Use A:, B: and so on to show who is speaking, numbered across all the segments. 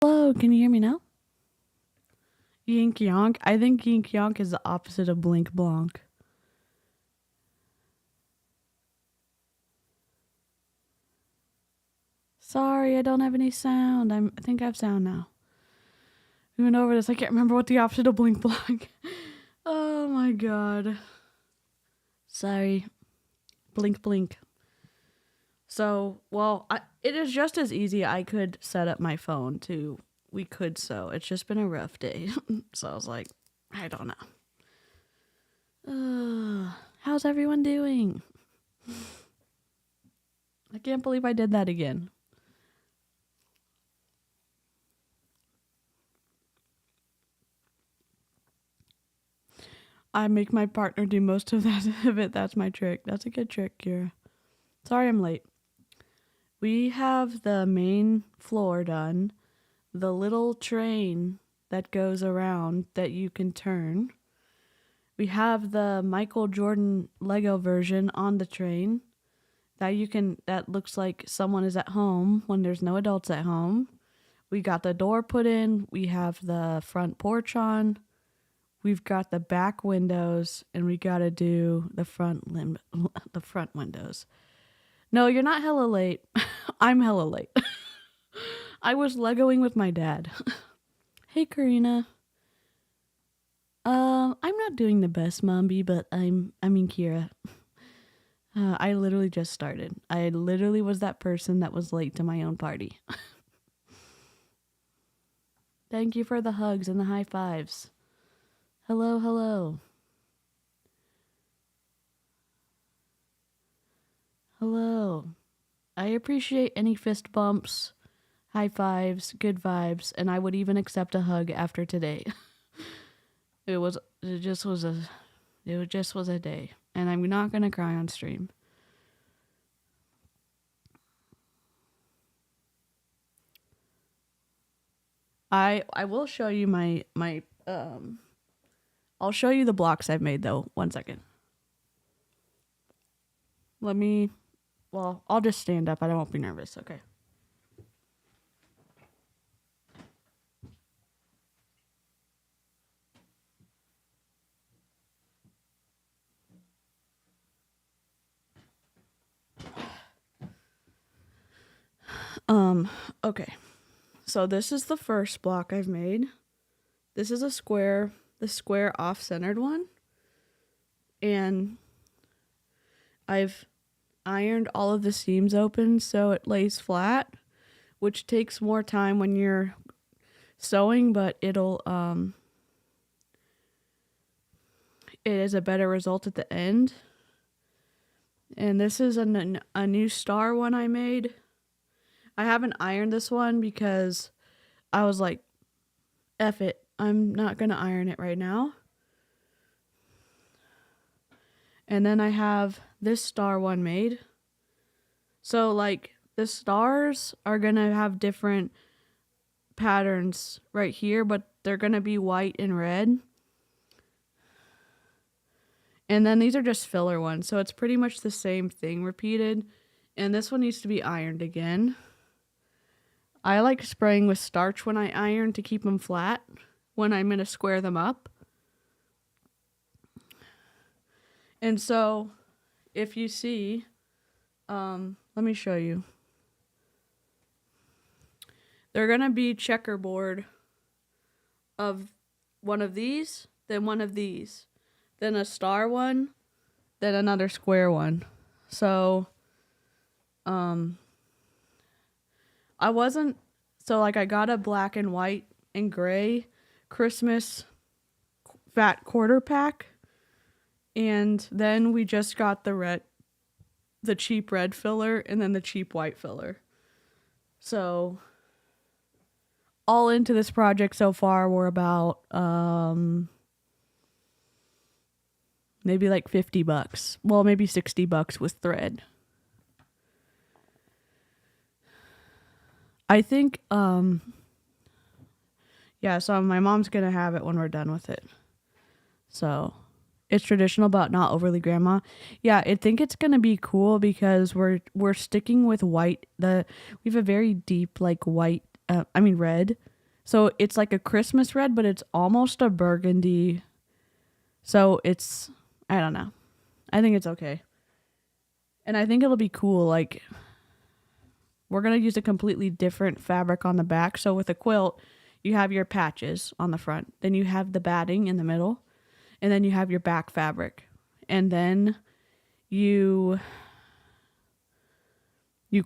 A: Hello, can you hear me now? Yink yonk. I think yink yonk is the opposite of blink blonk. Sorry, I don't have any sound. I think I have sound now. We went over this. I can't remember what the opposite of blink blonk. Oh my god. Sorry. Blink blink. So, well, it is just as easy. I could set up my phone too. We could sew. It's just been a rough day. So I was like, I don't know. How's everyone doing? I can't believe I did that again. I make my partner do most of it. That's my trick. That's a good trick, Kira. Sorry I'm late. We have the main floor done. The little train that goes around that you can turn. We have the Michael Jordan Lego version on the train that looks like someone is at home when there's no adults at home. We got the door put in. We have the front porch on. We've got the back windows, and we got to do the front windows. No, you're not hella late. I'm hella late. I was Legoing with my dad. Hey, Karina. I'm not doing the best, Mombi, but I mean Kira. I literally just started. I literally was that person that was late to my own party. Thank you for the hugs and the high fives. Hello, hello. Hello. I appreciate any fist bumps, high fives, good vibes, and I would even accept a hug after today. It just was a day, and I'm not gonna cry on stream. I will show you my I'll show you the blocks I've made though. 1 second. I'll just stand up. I won't be nervous. Okay. Okay. So this is the first block I've made. This is the square off-centered one. And I've ironed all of the seams open so it lays flat, which takes more time when you're sewing, but it is a better result at the end. And this is a new star one I made. I haven't ironed this one because I was like, F it, I'm not gonna iron it right now. And then I have this star one made. So like the stars are gonna have different patterns right here, but they're gonna be white and red. And then these are just filler ones, so it's pretty much the same thing repeated. And this one needs to be ironed again. I like spraying with starch when I iron to keep them flat when I'm going to square them up. And so, if you see, let me show you. They're going to be checkerboard of one of these, then one of these, then a star one, then another square one. So, I got a black and white and gray Christmas fat quarter pack. And then we just got the cheap red filler and then the cheap white filler. So all into this project so far, we're about, maybe like $50. Well, maybe $60 with thread. I think, so my mom's going to have it when we're done with it. So it's traditional, but not overly grandma. Yeah, I think it's going to be cool because we're sticking with white. We have a very deep, like white, red So it's like a Christmas red, but it's almost a burgundy. So it's, I don't know. I think it's okay. And I think it'll be cool. Like, we're going to use a completely different fabric on the back. So with a quilt, you have your patches on the front. Then you have the batting in the middle. And then you have your back fabric. And then you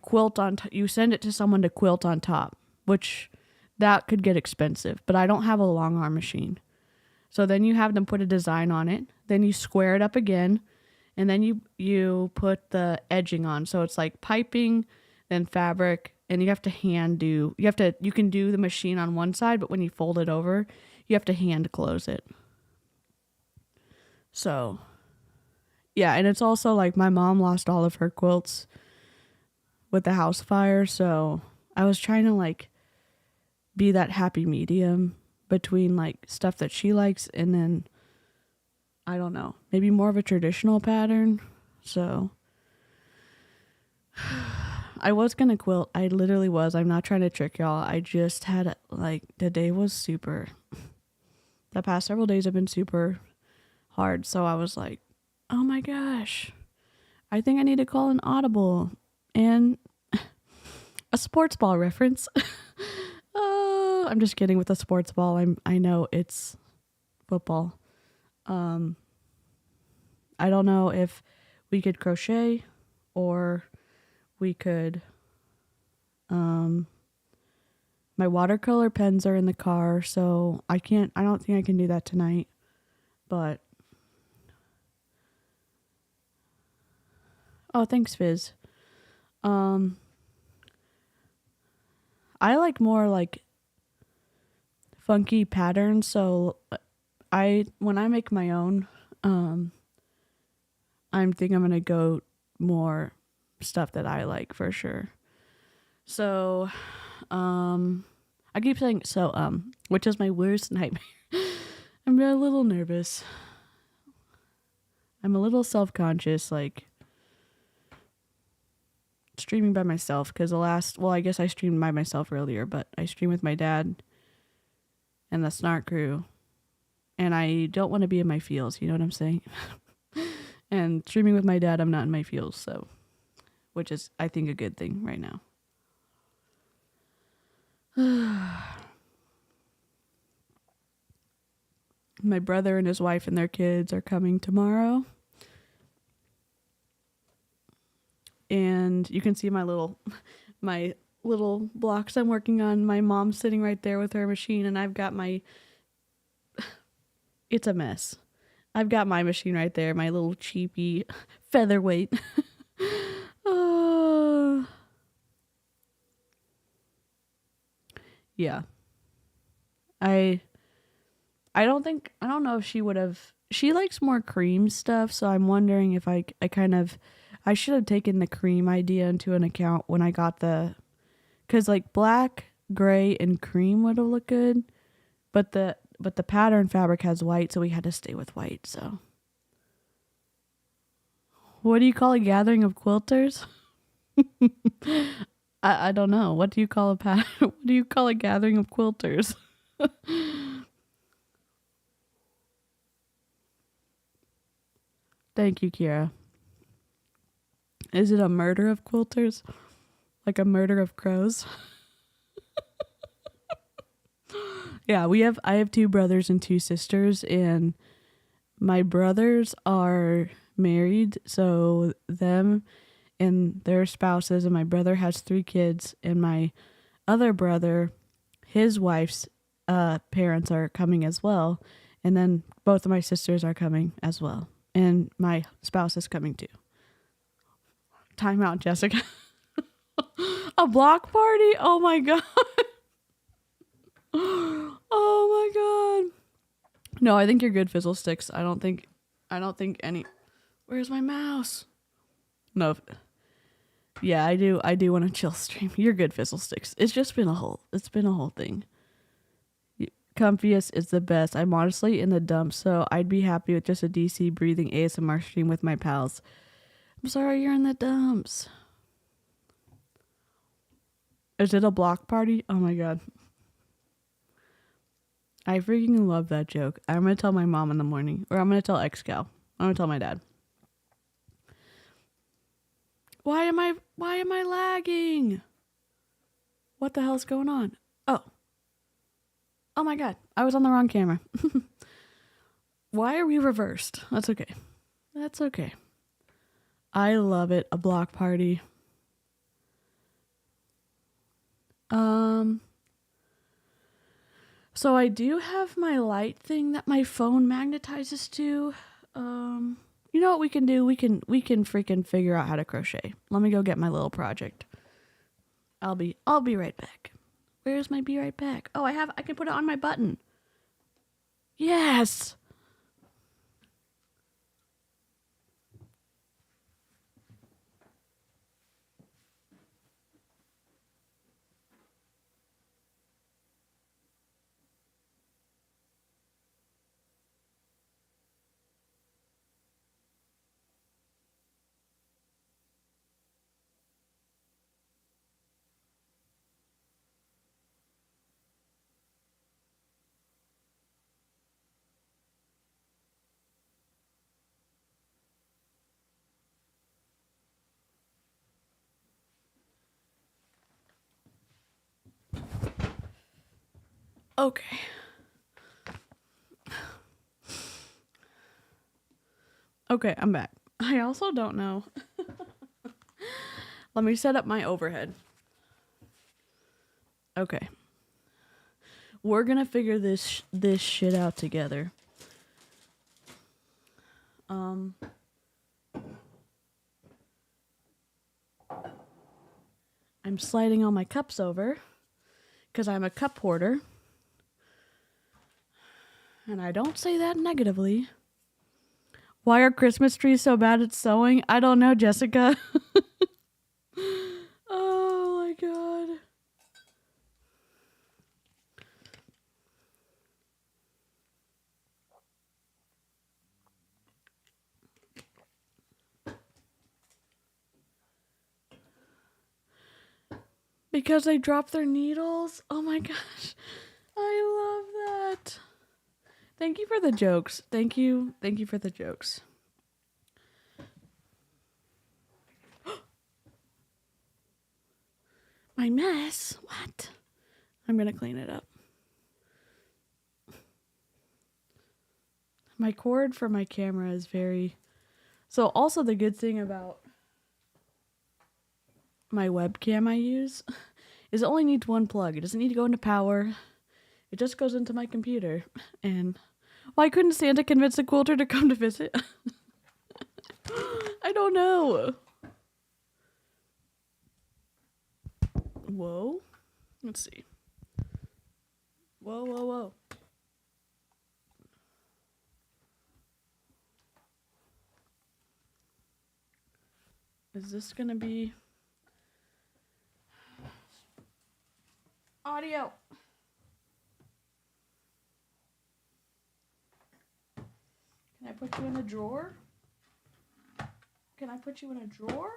A: quilt on, you send it to someone to quilt on top, which that could get expensive. But I don't have a long arm machine. So then you have them put a design on it. Then you square it up again. And then you put the edging on. So it's like piping, then fabric, and you have to you can do the machine on one side, but when you fold it over, you have to hand close it. So, yeah, and it's also like my mom lost all of her quilts with the house fire, so I was trying to like be that happy medium between like stuff that she likes and then, I don't know, maybe more of a traditional pattern. So I was going to quilt. I literally was. I'm not trying to trick y'all. I just had like the day was super, the past several days have been super hard. So I was like, oh my gosh, I think I need to call an audible and a sports ball reference. I'm just kidding with the sports ball. I know it's football. I don't know if we could crochet or we could, my watercolor pens are in the car, so I don't think I can do that tonight, but, oh, thanks, Fizz. I like more like funky patterns, so when I make my own, I think I'm gonna go more stuff that I like for sure. So, I keep saying so, which is my worst nightmare. I'm a little nervous. I'm a little self-conscious, like streaming by myself, because I guess I streamed by myself earlier, but I stream with my dad and the Snark crew, and I don't want to be in my feels, you know what I'm saying? And streaming with my dad, I'm not in my feels, so, which is, I think, a good thing right now. My brother and his wife and their kids are coming tomorrow. And you can see my little blocks I'm working on. My mom's sitting right there with her machine, and I've got it's a mess. I've got my machine right there, my little cheapy featherweight. Yeah. I don't know if she would have, she likes more cream stuff, so I'm wondering if I should have taken the cream idea into an account when I got because like black, gray, and cream would have looked good, but the pattern fabric has white, so we had to stay with white. So what do you call a gathering of quilters? I don't know. What do you call what do you call a gathering of quilters? Thank you, Kira. Is it a murder of quilters? Like a murder of crows? Yeah, I have 2 brothers and 2 sisters, and my brothers are married, so them and their spouses, and my brother has 3 kids, and my other brother, his wife's parents are coming as well, and then both of my sisters are coming as well, and my spouse is coming too. Time out, Jessica. A block party? Oh my god. Oh my god. No, I think you're good, Fizzle Sticks. I don't think any. Where's my mouse? No. Yeah, I do want to chill stream. You're good, Fizzle Sticks. It's been a whole thing. Comfiest is the best. I'm honestly in the dumps, so I'd be happy with just a DC breathing ASMR stream with my pals. I'm sorry you're in the dumps. Is it a block party? Oh my god. I freaking love that joke. I'm gonna tell my mom in the morning, or I'm gonna tell Xcal. I'm gonna tell my dad. Why am I lagging? What the hell's going on? Oh my god, I was on the wrong camera. Why are we reversed? That's okay. That's okay. I love it. A block party. So I do have my light thing that my phone magnetizes to. You know what we can do? We can freaking figure out how to crochet. Let me go get my little project. I'll be right back. Where's my be right back? Oh, I can put it on my button. Yes. Okay. Okay, I'm back. I also don't know. Let me set up my overhead. Okay. We're gonna figure this shit out together. I'm sliding all my cups over because I'm a cup hoarder. And I don't say that negatively. Why are Christmas trees so bad at sewing? I don't know, Jessica. Oh my god. Because they drop their needles? Oh my gosh. I love that. Thank you for the jokes. Thank you for the jokes. My mess? What? I'm gonna clean it up. My cord for my camera is very... So also the good thing about my webcam I use is it only needs one plug. It doesn't need to go into power. It just goes into my computer. And why couldn't Santa convince the quilter to come to visit? I don't know. Whoa. Let's see. Whoa. Is this gonna be audio? Can I put you in a drawer? Can I put you in a drawer?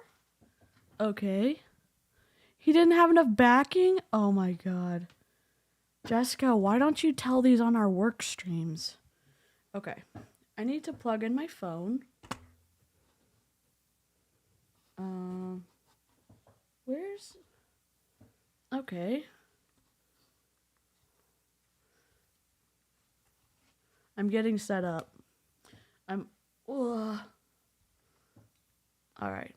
A: Okay. He didn't have enough backing? Oh my god. Jessica, why don't you tell these on our work streams? Okay. I need to plug in my phone. Where's... Okay. I'm getting set up. All right.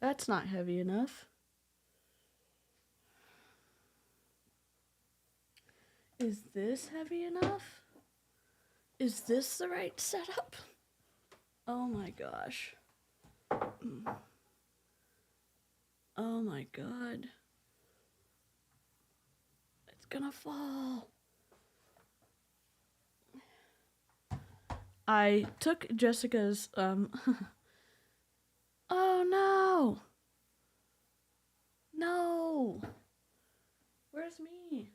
A: That's not heavy enough. Is this heavy enough? Is this the right setup? Oh my gosh. Oh my god. It's gonna fall. I took Jessica's, oh no! No! Where's me?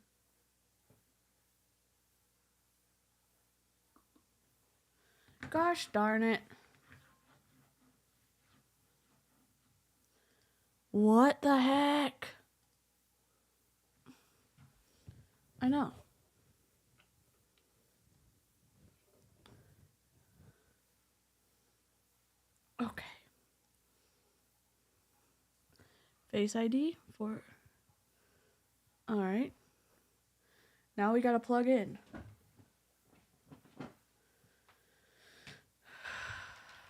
A: Gosh darn it. What the heck? I know. Okay. Face ID for... Alright. Now we gotta plug in.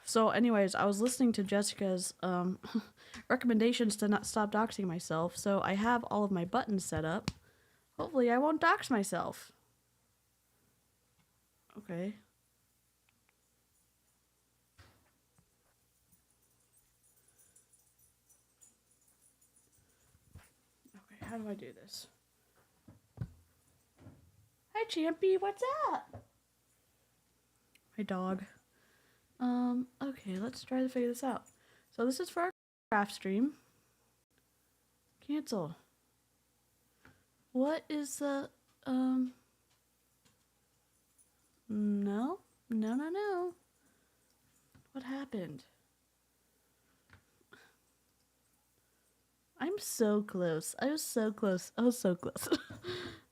A: So anyways, I was listening to Jessica's recommendations to not stop doxing myself, so I have all of my buttons set up. Hopefully I won't dox myself. Okay. Okay, how do I do this? Hi Champy, what's up? My dog. Okay, let's try to figure this out. So this is for our craft stream. Cancel. What is the, no. What happened? I'm so close. I was so close.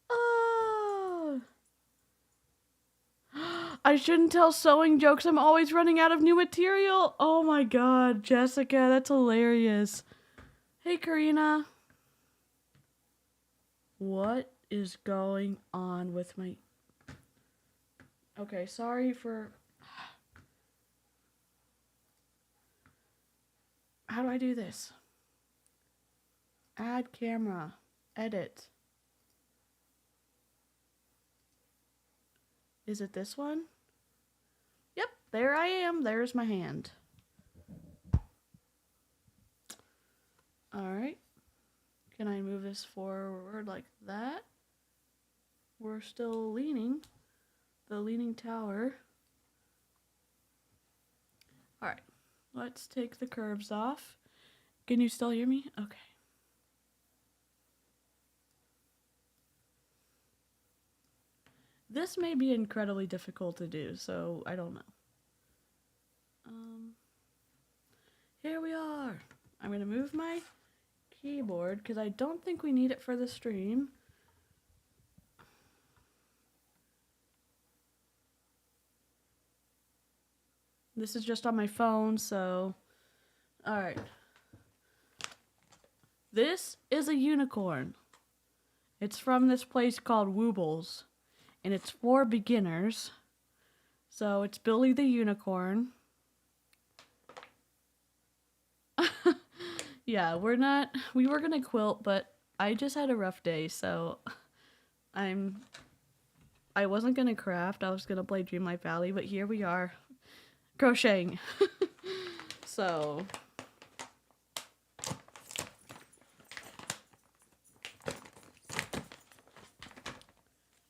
A: Oh. I shouldn't tell sewing jokes. I'm always running out of new material. Oh my god, Jessica, that's hilarious. Hey, Karina. What is going on with my... Okay, sorry for... How do I do this? Add camera. Edit. Is it this one? Yep, there I am. There's my hand. Alright. Can I move this forward like that? We're still leaning. The leaning tower. Alright. Let's take the curves off. Can you still hear me? Okay. This may be incredibly difficult to do, so I don't know. Here we are. I'm going to move my keyboard because I don't think we need it for the stream. This is just on my phone, so... Alright. This is a unicorn. It's from this place called Woobles. And it's for beginners. So it's Billy the Unicorn. Yeah, we were gonna quilt, but I just had a rough day, so I wasn't gonna craft, I was gonna play Dreamlight Valley, but here we are, crocheting. So,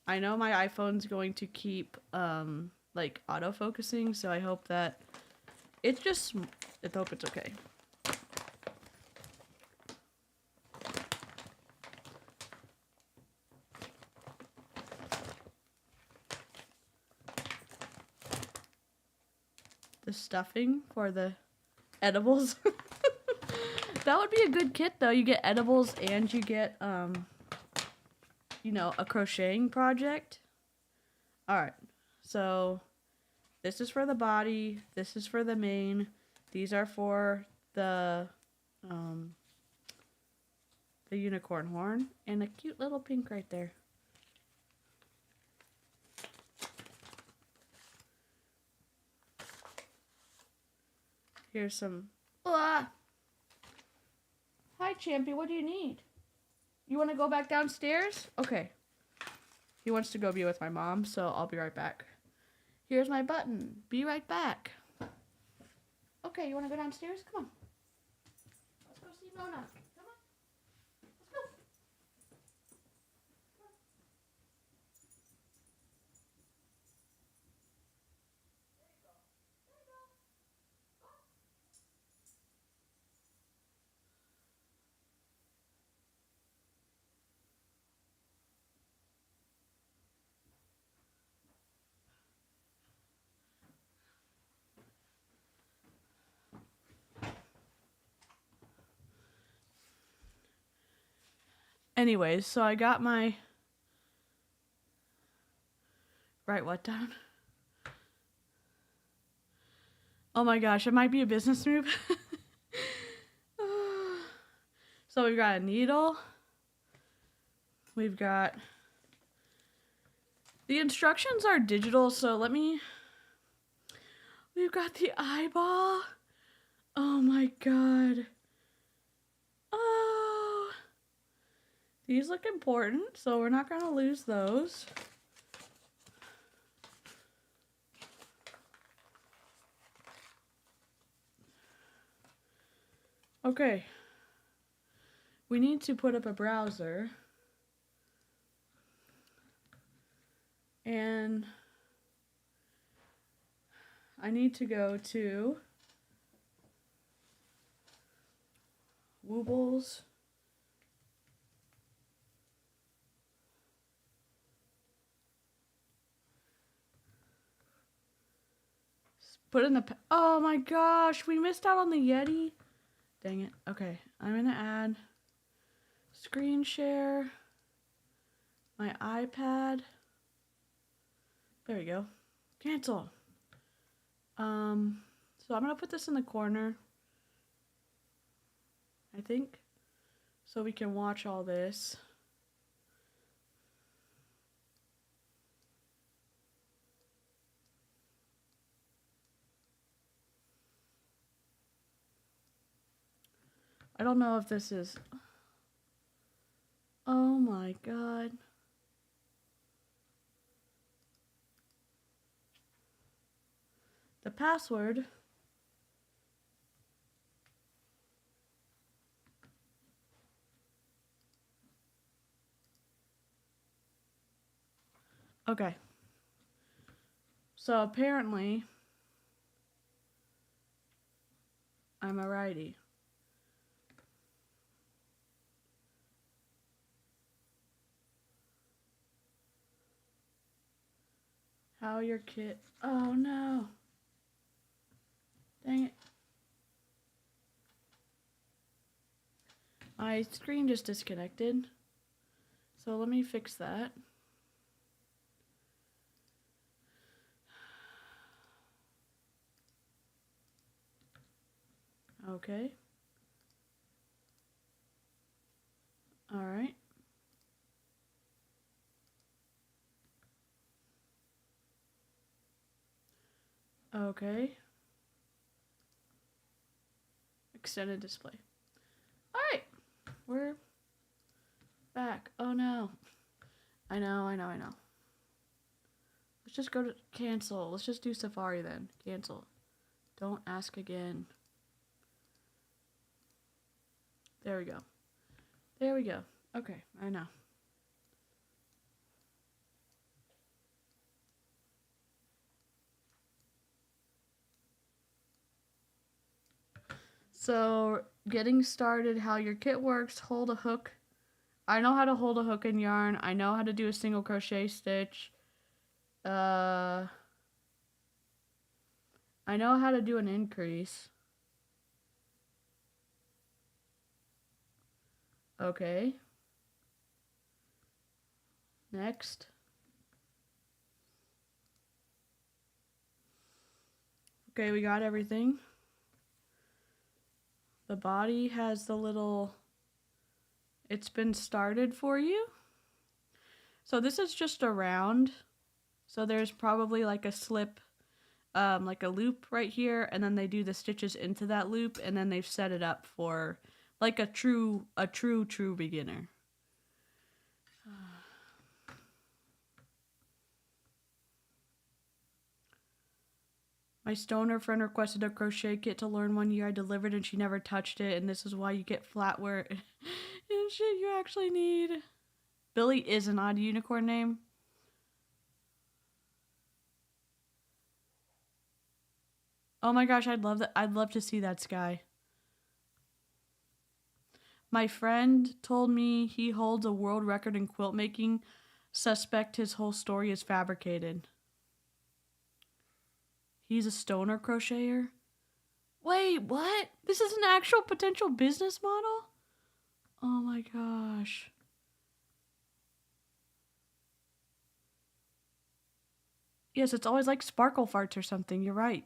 A: I know my iPhone's going to keep, like, auto-focusing, so I hope that I hope it's okay. The stuffing for the edibles. That would be a good kit, though. You get edibles and you get, you know, a crocheting project. Alright, so this is for the body, this is for the mane, these are for the unicorn horn, and a cute little pink right there. Here's some... Ah! Hi, Champy, what do you need? You want to go back downstairs? Okay. He wants to go be with my mom, so I'll be right back. Here's my button. Be right back. Okay, you want to go downstairs? Come on. Let's go see Mona. Come on. Let's go. Anyways, so I got my... Write what down? Oh my gosh, it might be a business move. So we've got a needle. We've got... The instructions are digital, so let me... We've got the eyeball. Oh my god. Oh. These look important, so we're not gonna lose those. Okay. We need to put up a browser. And I need to go to Woobles. Put in the... Oh my gosh, we missed out on the Yeti. Dang it. Okay, I'm gonna add screen share, my iPad. There we go. Cancel. So I'm gonna put this in the corner, I think, so we can watch all this. I don't know if this is... Oh my god. The password. Okay. So apparently, I'm a righty. How your kid... Oh no. Dang it. My screen just disconnected. So let me fix that. Okay. All right. Okay. Extended display. All right. We're back. Oh no. I know. Let's just go to cancel. Let's just do Safari then. Cancel. Don't ask again. There we go. There we go. Okay, I know. So, getting started, how your kit works, hold a hook. I know how to hold a hook in yarn. I know how to do a single crochet stitch. I know how to do an increase. Okay. Next. Okay, we got everything. The body has the little... It's been started for you. So this is just a round. So there's probably like a slip, like a loop right here, and then they do the stitches into that loop, and then they've set it up for like a true beginner. My stoner friend requested a crochet kit to learn 1 year. I delivered and she never touched it, and this is why you get flatware and shit you actually need. Billy is an odd unicorn name. Oh my gosh, I'd love that. I'd love to see that sky. My friend told me he holds a world record in quilt making. Suspect his whole story is fabricated. He's a stoner crocheter? Wait, what? This is an actual potential business model? Oh my gosh. Yes, it's always like sparkle farts or something. You're right.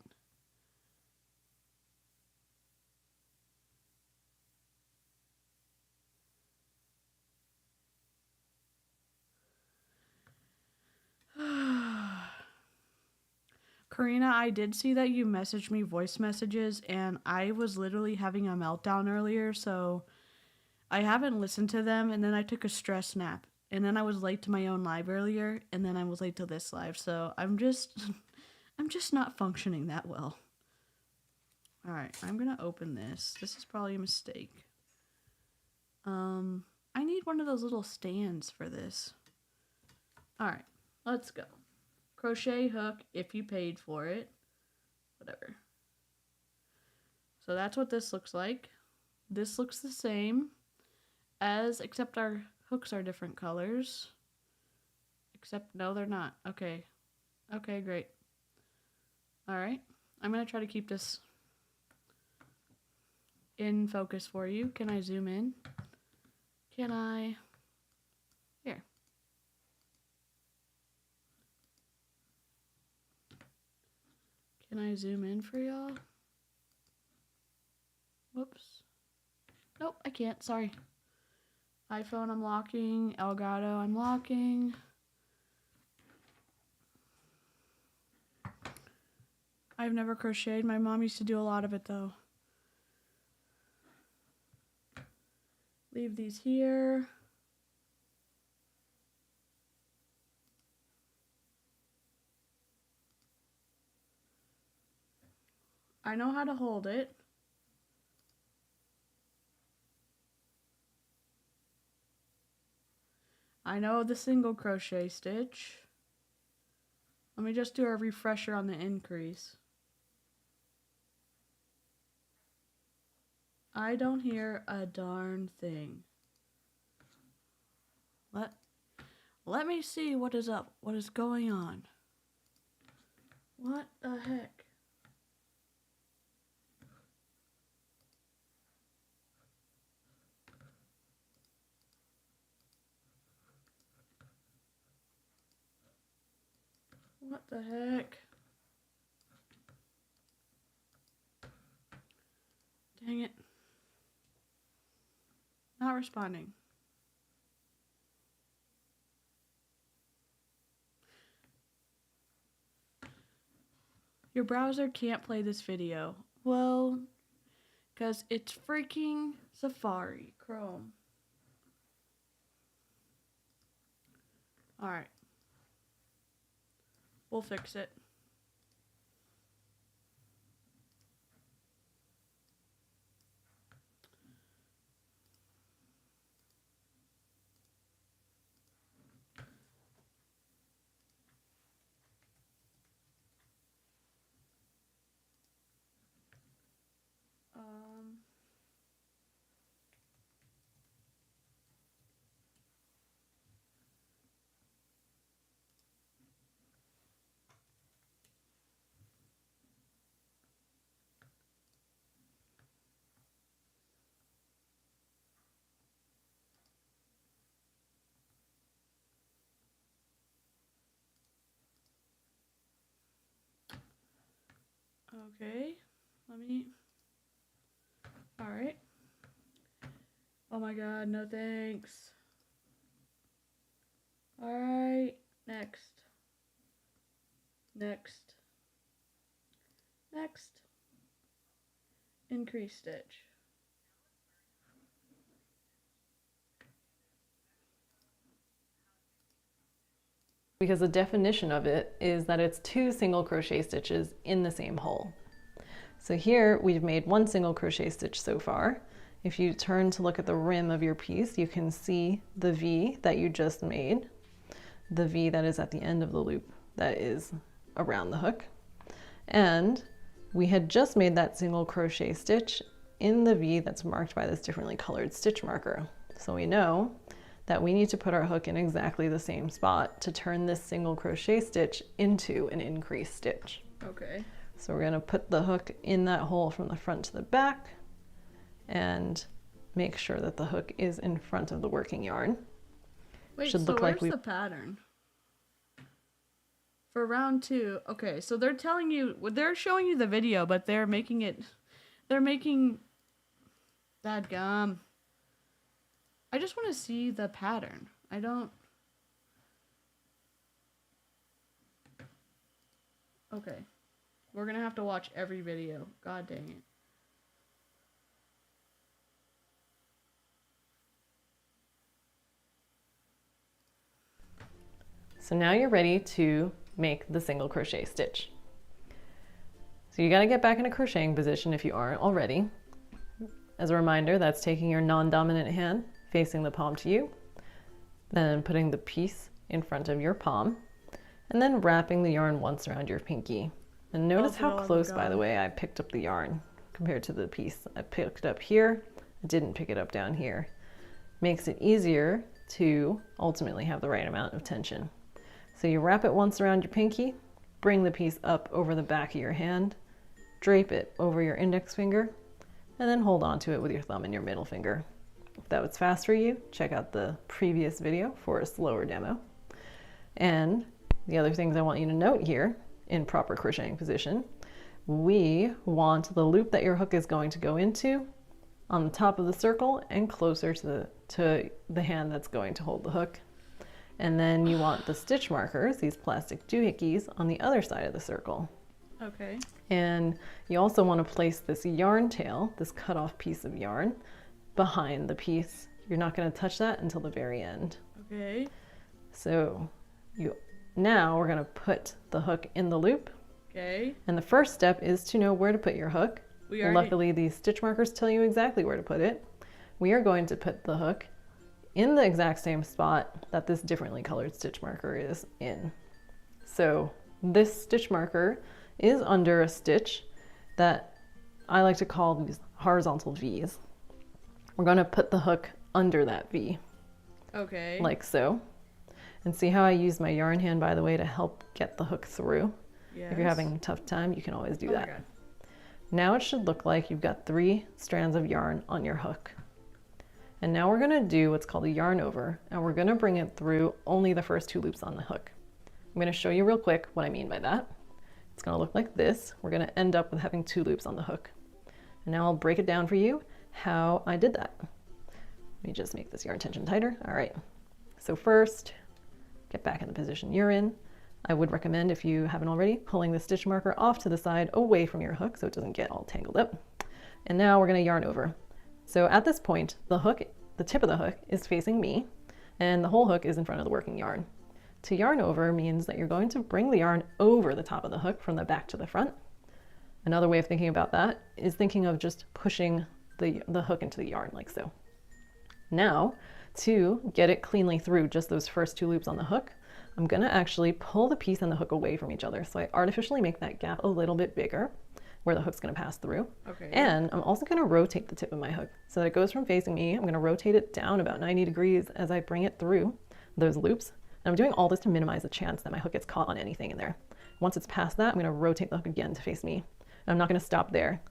A: Karina, I did see that you messaged me voice messages, and I was literally having a meltdown earlier, so I haven't listened to them, and then I took a stress nap. And then I was late to my own live earlier, and then I was late to this live, so I'm just I'm just not functioning that well. Alright, I'm gonna open this. This is probably a mistake. I need one of those little stands for this. Alright, let's go. Crochet hook if you paid for it. Whatever. So that's what this looks like. This looks the same as, except our hooks are different colors. Except, no, they're not. Okay. Okay, great. Alright. I'm going to try to keep this in focus for you. Can I zoom in? Can I? Here. Can I zoom in for y'all? Whoops. Nope, I can't. Sorry. iPhone, I'm locking. Elgato, I'm locking. I've never crocheted. My mom used to do a lot of it, though. Leave these here. I know how to hold it. I know the single crochet stitch. Let me just do a refresher on the increase. I don't hear a darn thing. Let me see what is up. What is going on? What the heck? What the heck? Dang it. Not responding. Your browser can't play this video. Well, because it's freaking Safari, Chrome. Alright. We'll fix it. Okay, let me. Alright. Oh my god, no thanks. Alright, next. Next. Next. Increase stitch.
B: Because the definition of it is that it's 2 single crochet stitches in the same hole. So here we've made 1 single crochet stitch so far. If you turn to look at the rim of your piece, you can see the V that you just made, the V that is at the end of the loop that is around the hook. And we had just made that single crochet stitch in the V that's marked by this differently colored stitch marker. So we know that we need to put our hook in exactly the same spot to turn this single crochet stitch into an increased stitch.
A: Okay.
B: So we're going to put the hook in that hole from the front to the back and make sure that the hook is in front of the working yarn.
A: Wait, so where's the pattern? For round 2, okay, so they're telling you, they're showing you the video, but they're making dadgum. I just want to see the pattern. I don't. Okay. We're gonna have to watch every video. God dang it.
B: So now you're ready to make the single crochet stitch. So you got to get back in a crocheting position if you aren't already. As a reminder, that's taking your non-dominant hand, facing the palm to you, then putting the piece in front of your palm, and then wrapping the yarn once around your pinky. And notice how close, by the way, I picked up the yarn compared to the piece. I picked it up here, I didn't pick it up down here. Makes it easier to ultimately have the right amount of tension. So you wrap it once around your pinky, bring the piece up over the back of your hand, drape it over your index finger, and then hold on to it with your thumb and your middle finger. If that was fast for you, check out the previous video for a slower demo. And the other things I want you to note here, in proper crocheting position, we want the loop that your hook is going to go into on the top of the circle and closer to the hand that's going to hold the hook. And then you want the stitch markers, these plastic doohickeys, on the other side of the circle.
A: Okay.
B: And you also want to place this yarn tail, this cut off piece of yarn, behind the piece. You're not going to touch that until the very end.
A: Okay.
B: So now we're going to put the hook in the loop.
A: Okay.
B: And the first step is to know where to put your hook. Luckily, these stitch markers tell you exactly where to put it. We are going to put the hook in the exact same spot that this differently colored stitch marker is in. So this stitch marker is under a stitch that I like to call these horizontal V's. We're going to put the hook under that V.
A: Okay.
B: Like so. And see how I use my yarn hand, by the way, to help get the hook through?
A: Yes.
B: If you're having a tough time, you can always do that.
A: My God.
B: Now it should look like you've got 3 strands of yarn on your hook. And now we're going to do what's called a yarn over, and we're going to bring it through only the first 2 loops on the hook. I'm going to show you real quick what I mean by that. It's going to look like this. We're going to end up with having 2 loops on the hook. And now I'll break it down for you how I did that. Let me just make this yarn tension tighter. All right. So first, get back in the position you're in. I would recommend, if you haven't already, pulling the stitch marker off to the side away from your hook so it doesn't get all tangled up. And now we're going to yarn over. So at this point, the hook, the tip of the hook is facing me, and the whole hook is in front of the working yarn. To yarn over means that you're going to bring the yarn over the top of the hook from the back to the front. Another way of thinking about that is thinking of just pushing the hook into the yarn like so. Now, to get it cleanly through just those first 2 loops on the hook, I'm going to actually pull the piece and the hook away from each other. So I artificially make that gap a little bit bigger where the hook's going to pass through.
A: Okay.
B: And I'm also going to rotate the tip of my hook so that it goes from facing me. I'm going to rotate it down about 90 degrees as I bring it through those loops. And I'm doing all this to minimize the chance that my hook gets caught on anything in there. Once it's past that, I'm going to rotate the hook again to face me. And I'm not going to stop there.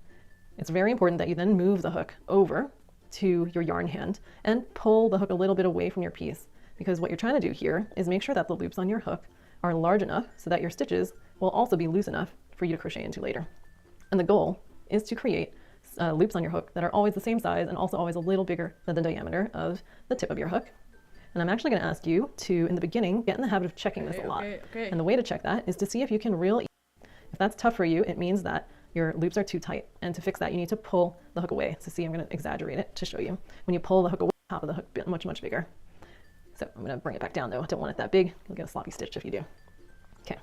B: It's very important that you then move the hook over to your yarn hand and pull the hook a little bit away from your piece, because what you're trying to do here is make sure that the loops on your hook are large enough so that your stitches will also be loose enough for you to crochet into later. And the goal is to create loops on your hook that are always the same size and also always a little bigger than the diameter of the tip of your hook. And I'm actually going to ask you to, in the beginning, get in the habit of checking this a lot.
A: Okay.
B: And the way to check that is to see if you can reel. If that's tough for you, it means that your loops are too tight. And to fix that, you need to pull the hook away. So see, I'm going to exaggerate it to show you. When you pull the hook away, the top of the hook is much, much bigger. So I'm going to bring it back down though. I don't want it that big. You'll get a sloppy stitch if you do. Okay,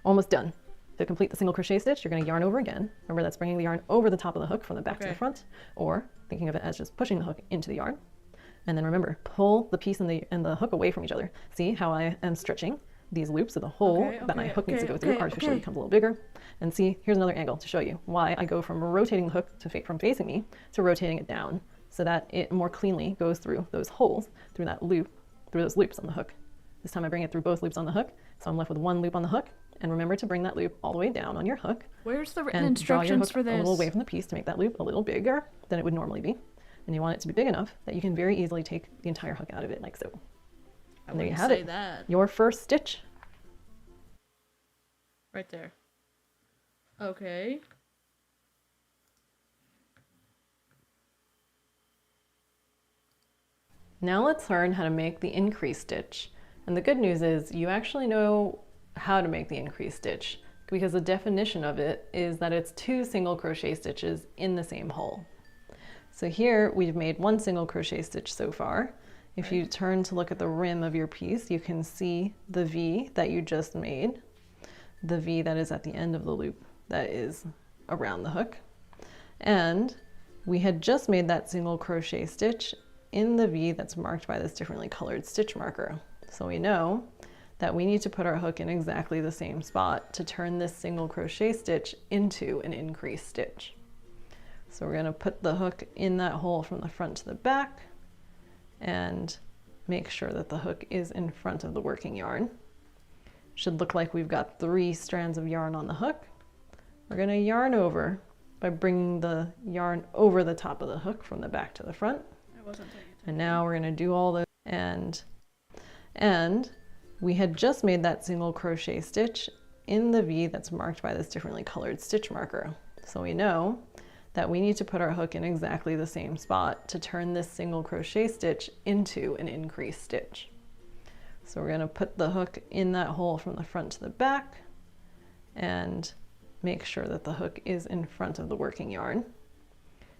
B: almost done. To complete the single crochet stitch, you're going to yarn over again. Remember, that's bringing the yarn over the top of the hook from the back to the front, or thinking of it as just pushing the hook into the yarn. And then remember, pull the piece and the hook away from each other. See how I am stretching these loops, so the hole that my hook needs to go through artificially becomes a little bigger. And see, here's another angle to show you why I go from rotating the hook from facing me to rotating it down, so that it more cleanly goes through those holes, through that loop, through those loops on the hook. This time I bring it through both loops on the hook, so I'm left with 1 loop on the hook. And remember to bring that loop all the way down on your hook.
A: Where's the written instructions for this?
B: A little away from the piece to make that loop a little bigger than it would normally be. And you want it to be big enough that you can very easily take the entire hook out of it like so. And there you have it. Your first stitch.
A: Right there. Okay.
B: Now let's learn how to make the increase stitch. And the good news is you actually know how to make the increase stitch, because the definition of it is that it's 2 single crochet stitches in the same hole. So here we've made 1 single crochet stitch so far. If you turn to look at the rim of your piece, you can see the V that you just made, the V that is at the end of the loop that is around the hook. And we had just made that single crochet stitch in the V that's marked by this differently colored stitch marker. So we know that we need to put our hook in exactly the same spot to turn this single crochet stitch into an increase stitch. So we're going to put the hook in that hole from the front to the back and make sure that the hook is in front of the working yarn. Should look like we've got 3 strands of yarn on the hook. We're going to yarn over by bringing the yarn over the top of the hook from the back to the front.
A: I wasn't paying attention.
B: And now we're going to do all those, and we had just made that single crochet stitch in the V that's marked by this differently colored stitch marker. So we know that we need to put our hook in exactly the same spot to turn this single crochet stitch into an increase stitch. So we're going to put the hook in that hole from the front to the back and make sure that the hook is in front of the working yarn.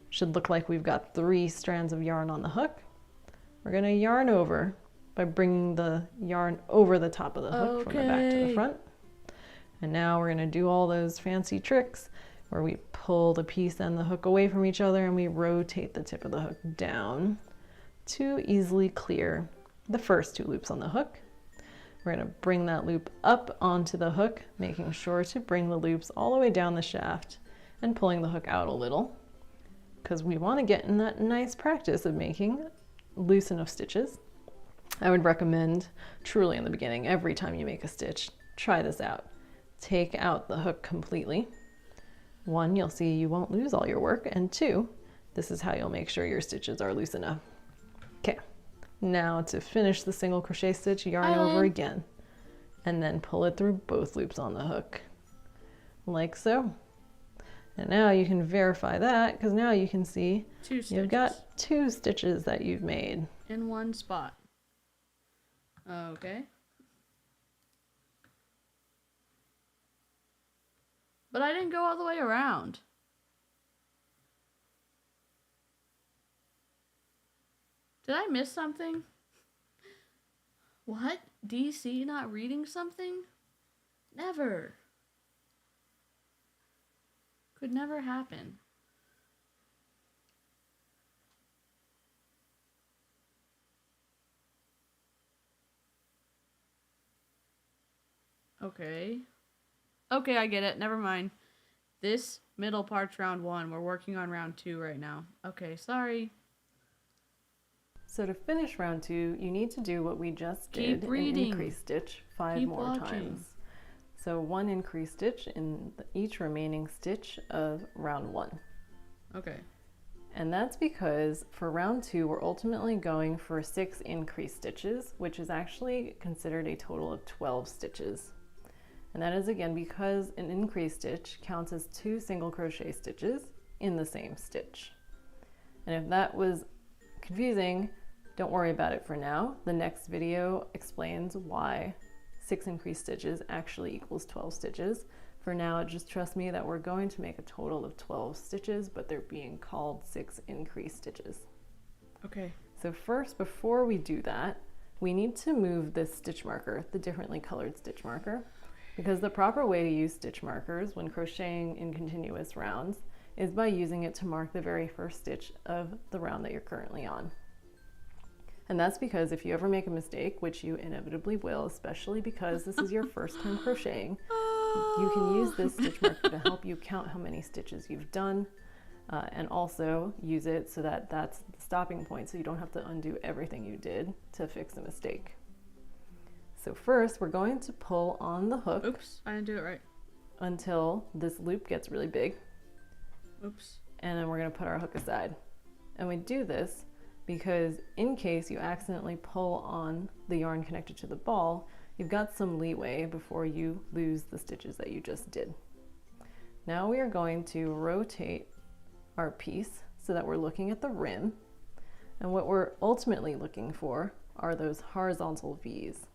B: Should look like we've got 3 strands of yarn on the hook. We're going to yarn over by bringing the yarn over the top of the hook from the back to the front. And now we're going to do all those fancy tricks where we pull the piece and the hook away from each other and we rotate the tip of the hook down to easily clear the first 2 loops on the hook. We're going to bring that loop up onto the hook, making sure to bring the loops all the way down the shaft and pulling the hook out a little, because we want to get in that nice practice of making loose enough stitches. I would recommend truly in the beginning, every time you make a stitch, try this out. Take out the hook completely. 1, you'll see you won't lose all your work, and 2, this is how you'll make sure your stitches are loose enough. Okay, now to finish the single crochet stitch, yarn over again, and then pull it through both loops on the hook, like so. And now you can verify that, because now you can see
A: 2 stitches.
B: You've got 2 stitches that you've made.
A: In one spot. Okay. But I didn't go all the way around. Did I miss something? What? DC not reading something? Never. Could never happen. Okay. Okay, I get it. Never mind. This middle part's round 1. We're working on round 2 right now. Okay, sorry.
B: So to finish round 2, you need to do what we just did,
A: Keep reading.
B: an increase stitch 5
A: Keep
B: more
A: watching.
B: times. So 1 increase stitch in each remaining stitch of round 1.
A: Okay.
B: And that's because for round 2, we're ultimately going for 6 increase stitches, which is actually considered a total of 12 stitches. And that is again because an increase stitch counts as 2 single crochet stitches in the same stitch. And if that was confusing, don't worry about it for now. The next video explains why 6 increase stitches actually equals 12 stitches. For now, just trust me that we're going to make a total of 12 stitches, but they're being called 6 increase stitches.
A: Okay.
B: So first, before we do that, we need to move this stitch marker, the differently colored stitch marker, because the proper way to use stitch markers when crocheting in continuous rounds is by using it to mark the very first stitch of the round that you're currently on. And that's because if you ever make a mistake, which you inevitably will, especially because this is your first time crocheting, you can use this stitch marker to help you count how many stitches you've done, and also use it so that that's the stopping point, so you don't have to undo everything you did to fix a mistake. So first, we're going to pull on the hook.
A: Oops, I didn't do it right.
B: Until this loop gets really big.
A: Oops.
B: And then we're going to put our hook aside. And we do this because in case you accidentally pull on the yarn connected to the ball, you've got some leeway before you lose the stitches that you just did. Now we are going to rotate our piece so that we're looking at the rim, and what we're ultimately looking for are those horizontal V's.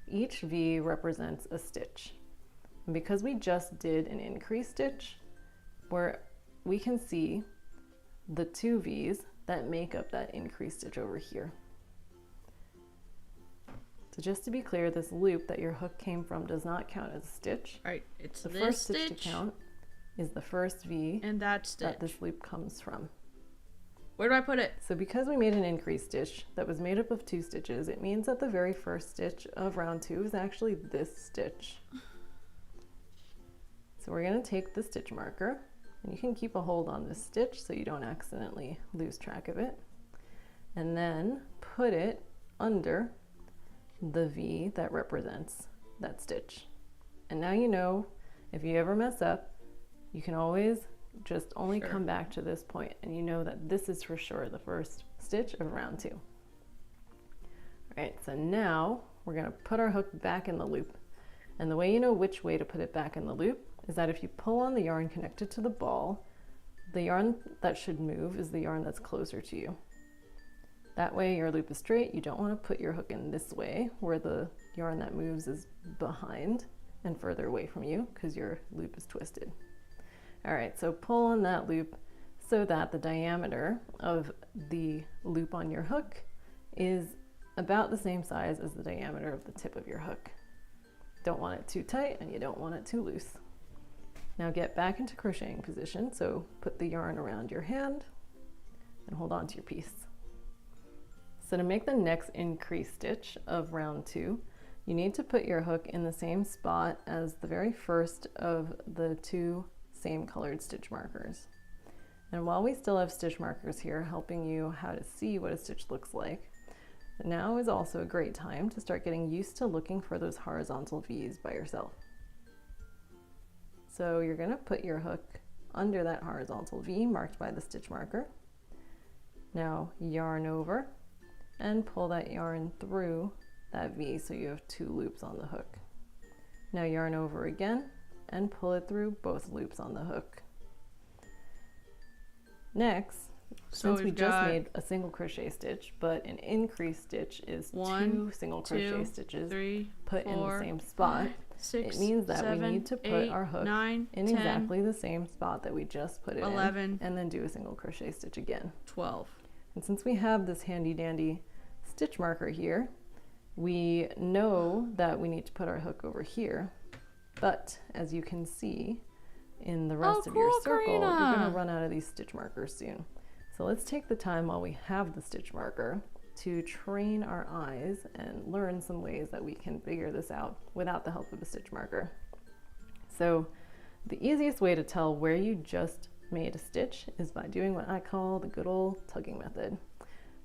B: Each V represents a stitch. And because we just did an increase stitch, we can see the 2 V's that make up that increase stitch over here. So just to be clear, this loop that your hook came from does not count as a stitch.
A: Right, it's
B: the
A: this
B: first
A: stitch
B: stitch to count is the first V
A: and that stitch
B: that this loop comes from.
A: Where do I put it?
B: So because we made an increase stitch that was made up of 2 stitches, it means that the very first stitch of round 2 is actually this stitch. So we're going to take the stitch marker, and you can keep a hold on this stitch so you don't accidentally lose track of it, and then put it under the V that represents that stitch. And now you know, if you ever mess up, you can always just only come back to this point, and you know that this is for sure the first stitch of round 2. All right, so now we're going to put our hook back in the loop, and the way you know which way to put it back in the loop is that if you pull on the yarn connected to the ball, the yarn that should move is the yarn that's closer to you. That way your loop is straight. You don't want to put your hook in this way where the yarn that moves is behind and further away from you because your loop is twisted. All right, so pull on that loop so that the diameter of the loop on your hook is about the same size as the diameter of the tip of your hook. Don't want it too tight and you don't want it too loose. Now get back into crocheting position, so put the yarn around your hand and hold on to your piece. So to make the next increase stitch of round 2, you need to put your hook in the same spot as the very first of the 2 same colored stitch markers. And while we still have stitch markers here helping you how to see what a stitch looks like, now is also a great time to start getting used to looking for those horizontal V's by yourself. So you're going to put your hook under that horizontal V marked by the stitch marker. Now yarn over and pull that yarn through that V so you have 2 loops on the hook. Now yarn over again and pull it through both loops on the hook. Next, since we just made a single crochet stitch, but an increase stitch is 2 single crochet stitches put in the same spot,
A: 6,
B: it means that
A: 7,
B: we need to put
A: 8,
B: our hook
A: 9,
B: in
A: 10,
B: exactly the same spot that we just put it
A: 11,
B: in, and then do a single crochet stitch again.
A: 12.
B: And since we have this handy dandy stitch marker here, we know that we need to put our hook over here, but as you can see in the rest of your circle, you're going to run out of these stitch markers soon. So let's take the time while we have the stitch marker to train our eyes and learn some ways that we can figure this out without the help of a stitch marker. So the easiest way to tell where you just made a stitch is by doing what I call the good old tugging method.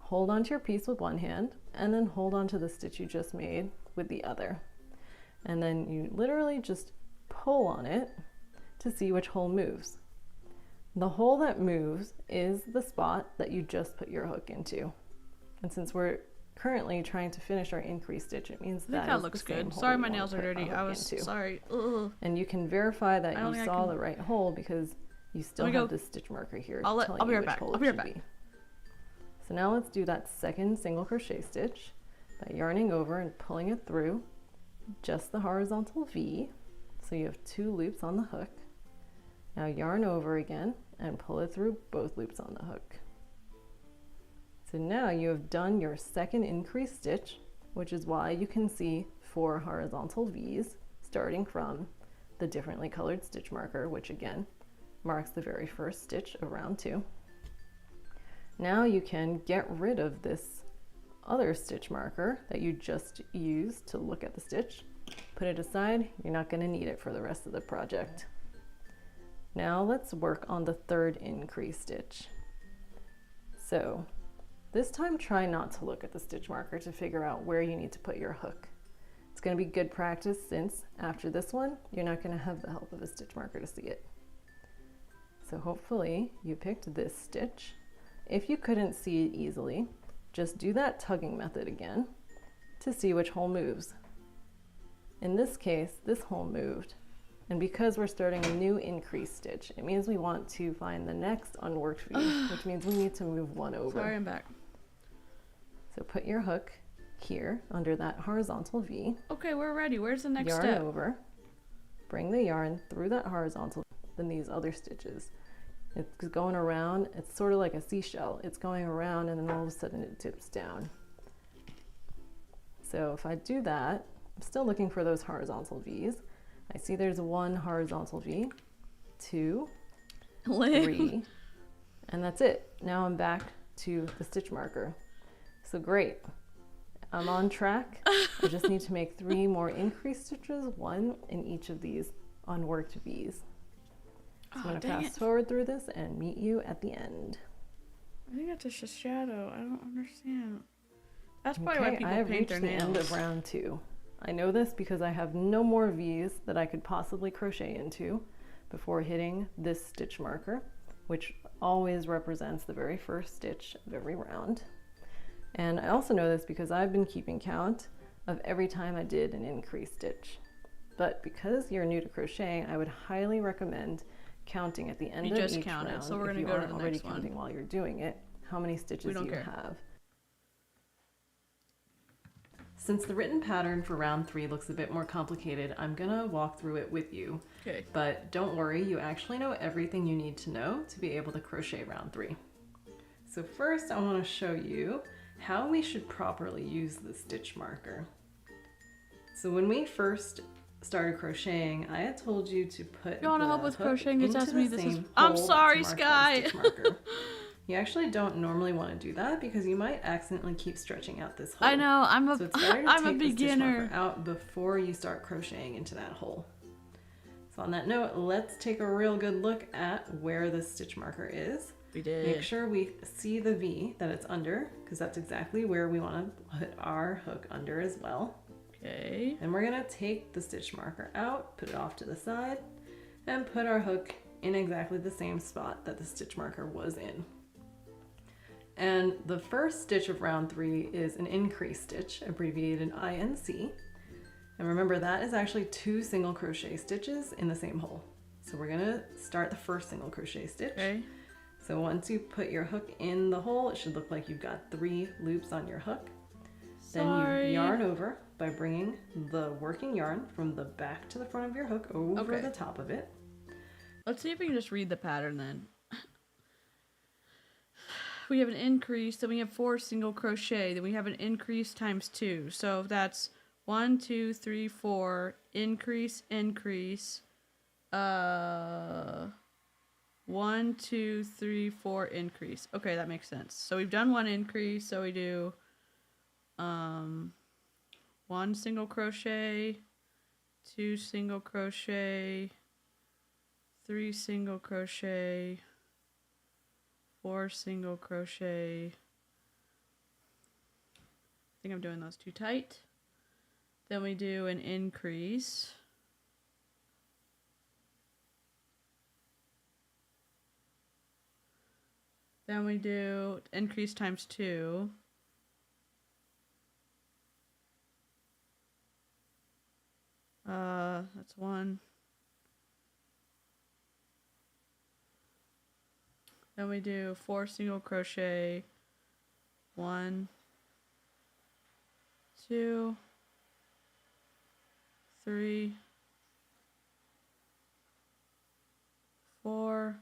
B: Hold onto your piece with one hand and then hold onto the stitch you just made with the other. And then you literally just pull on it to see which hole moves. The hole that moves is the spot that you just put your hook into. And since we're currently trying to finish our increase stitch, it means that
A: looks good. Sorry, my nails are dirty. I was sorry. Ugh.
B: And you can verify that you saw the right hole because you still have this stitch marker here telling you which hole it should be. So now let's do that second single crochet stitch by yarning over and pulling it through just the horizontal V. So you have 2 loops on the hook. Now yarn over again and pull it through both loops on the hook. So now you have done your second increase stitch, which is why you can see 4 horizontal V's starting from the differently colored stitch marker, which again marks the very first stitch of round 2. Now you can get rid of this other stitch marker that you just used to look at the stitch. Put it aside, you're not going to need it for the rest of the project. Now let's work on the third increase stitch. So this time try not to look at the stitch marker to figure out where you need to put your hook. It's going to be good practice since after this one, you're not going to have the help of a stitch marker to see it. So hopefully you picked this stitch. If you couldn't see it easily, just do that tugging method again to see which hole moves. In this case, this hole moved. And because we're starting a new increase stitch, it means we want to find the next unworked V, which means we need to move one over.
A: Sorry, I'm back.
B: So put your hook here under that horizontal V.
A: Okay, we're ready. Where's the next
B: yarn
A: step?
B: Over, bring the yarn through that horizontal, then these other stitches. It's going around, it's sort of like a seashell. It's going around and then all of a sudden it tips down. So if I do that, I'm still looking for those horizontal V's. I see there's one horizontal V, 2, 3, and that's it. Now I'm back to the stitch marker. So great, I'm on track. I just need to make 3 more increase stitches, 1 in each of these unworked V's. So I'm going to fast forward through this and meet you at the end.
A: I think that's just a shadow. I don't understand. That's probably why people
B: I have
A: paint
B: reached
A: their
B: the
A: nails.
B: end of round 2. I know this because I have no more V's that I could possibly crochet into before hitting this stitch marker, which always represents the very first stitch of every round. And I also know this because I've been keeping count of every time I did an increase stitch. But because you're new to crocheting, I would highly recommend counting at the end of each round,
A: so we're going to go to the next one.
B: counting while you're doing it, how many stitches you have. Since the written pattern for round 3 looks a bit more complicated, I'm gonna walk through it with you.
A: Okay.
B: But don't worry, you actually know everything you need to know to be able to crochet round 3. So first I want to show you how we should properly use the stitch marker. So when we first started crocheting, I had told you to put
A: you want to help with crocheting? It's asking me this is.
B: I'm
A: sorry, Sky.
B: You actually don't normally want to do that because you might accidentally keep stretching out this hole.
A: I know, I'm a
B: So it's better to
A: I'm
B: take
A: a
B: the stitch
A: beginner.
B: marker out before you start crocheting into that hole. So on that note, let's take a real good look at where the stitch marker is.
A: We did.
B: Make sure we see the V that it's under, because that's exactly where we want to put our hook under as well.
A: Okay.
B: And we're gonna take the stitch marker out, put it off to the side, and put our hook in exactly the same spot that the stitch marker was in. And the first stitch of round 3 is an increase stitch, abbreviated INC. And remember, that is actually 2 single crochet stitches in the same hole. So we're gonna start the first single crochet stitch.
A: Okay.
B: So once you put your hook in the hole, it should look like you've got 3 loops on your hook. Then you yarn over by bringing the working yarn from the back to the front of your hook over the top of it.
A: Let's see if we can just read the pattern then. We have an increase, then we have 4 single crochet, then we have an increase times 2. So that's 1, 2, 3, 4, increase, increase. 1, 2, 3, 4, increase. Okay, that makes sense. So we've done 1 increase, so we do 1 single crochet, 2 single crochet, 3 single crochet, 4 single crochet. I think I'm doing those too tight. Then we do an increase. Then we do increase times 2. That's 1. Then we do 4 single crochet, 1, 2, 3, 4.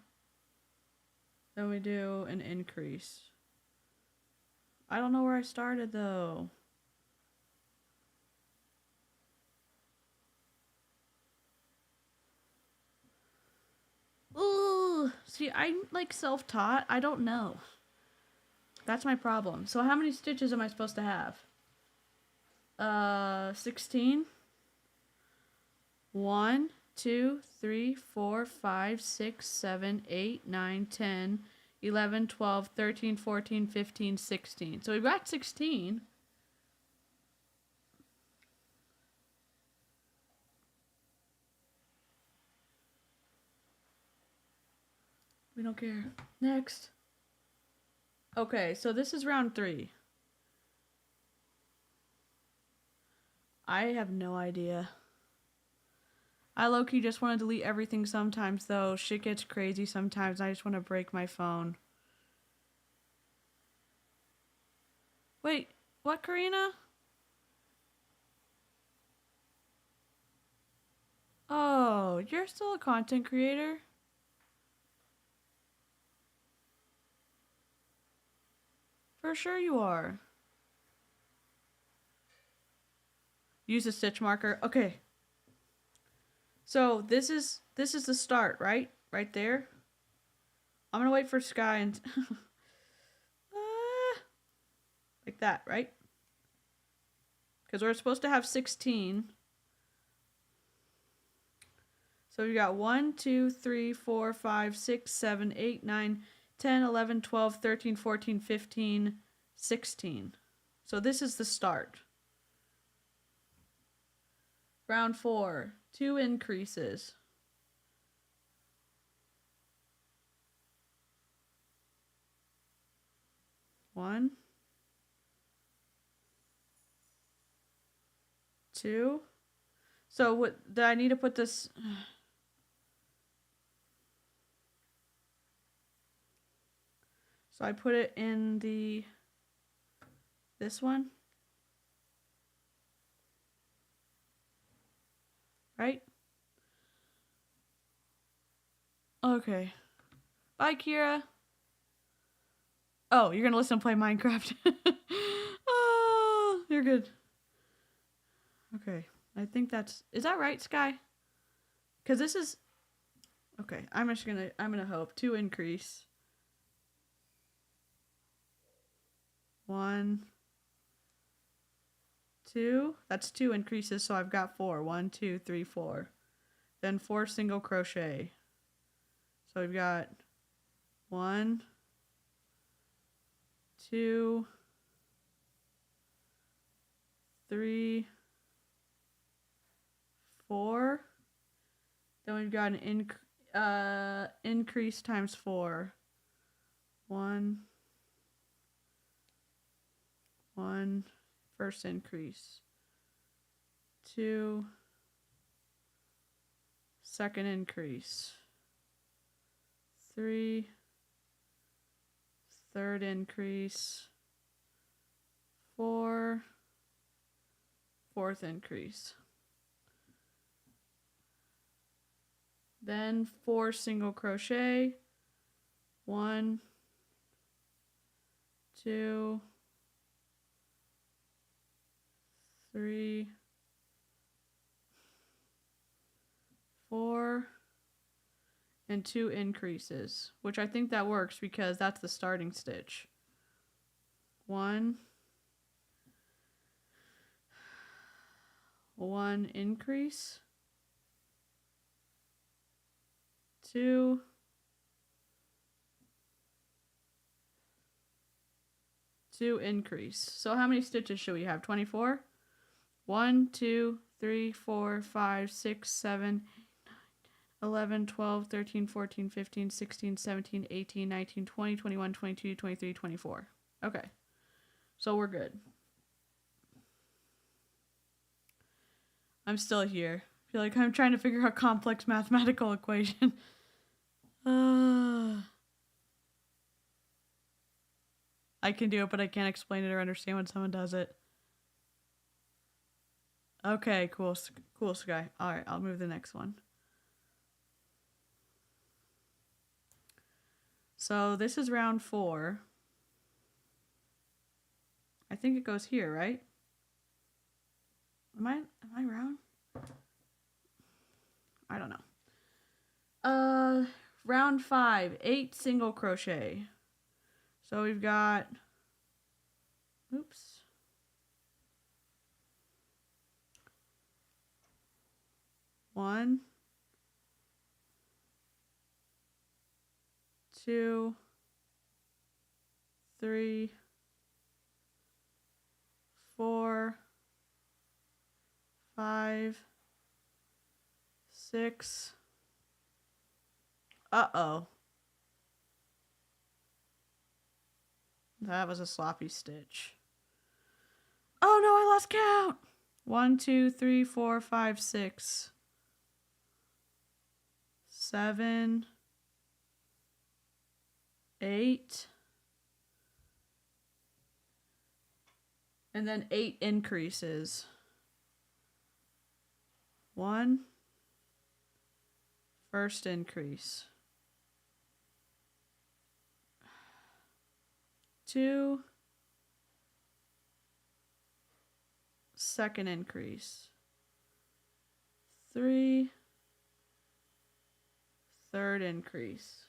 A: Then we do an increase. I don't know where I started though. Ooh, see, I'm like self-taught. I don't know. That's my problem. So how many stitches am I supposed to have? 16. 1, 2, 3, 4, 5, 6, 7, 8, 9, 10, 11, 12, 13, 14, 15, 16. So we've got 16. We don't care. Next. Okay, so this is round 3. I have no idea. I low-key just want to delete everything sometimes, though. Shit gets crazy sometimes. I just want to break my phone. Wait, what, Karina? Oh, you're still a content creator? For sure you are. Use a stitch marker. Okay. So this is the start, right? Right there. I'm gonna wait for Sky and like that, right? Because we're supposed to have 16. So we've got 1, 2, 3, 4, 5, 6, 7, 8, 9, 10, 11, 12, 13, 14, 15, 16. So this is the start. Round 4, 2 increases. One, 2. So what do I need to put this? So I put it in this one, right? Okay. Bye, Kira. Oh, you're gonna listen to play Minecraft. Oh, you're good. Okay. I think is that right, Sky? Because this is, okay, I'm gonna hope. 2 increase. 1, 2. That's 2 increases, so I've got 4. 1, 2, 3, 4. Then 4 single crochet. So we've got 1, 2, 3, 4. Then we've got an increase times 4. 1, 1, first increase. 2, second increase. 3, third increase. 4, fourth increase. Then 4 single crochet. 1, 2, 3, 4, and 2 increases, which I think that works because that's the starting stitch. 1 increase. 2 increase. So how many stitches should we have? 24? 1, 2, 3, 4, 5, 6, 7, 11, 12, 13, 14, 15, 16, 17, 18, 19, 20, 21, 22, 23, 24. Okay. So we're good. I'm still here. I feel like I'm trying to figure out a complex mathematical equation. I can do it, but I can't explain it or understand when someone does it. Okay, cool. Cool, Sky. All right, I'll move the next one. So this is round 4. I think it goes here, right? Am I round? I don't know. Round 5, 8 single crochet. So we've got, oops. 1, 2, 3, 4, 5, 6. Uh-oh. That was a sloppy stitch. Oh no, I lost count. 1, 2, 3, 4, 5, 6. 7, 8, and then 8 increases. 1, first increase. 2, second increase. 3, third increase.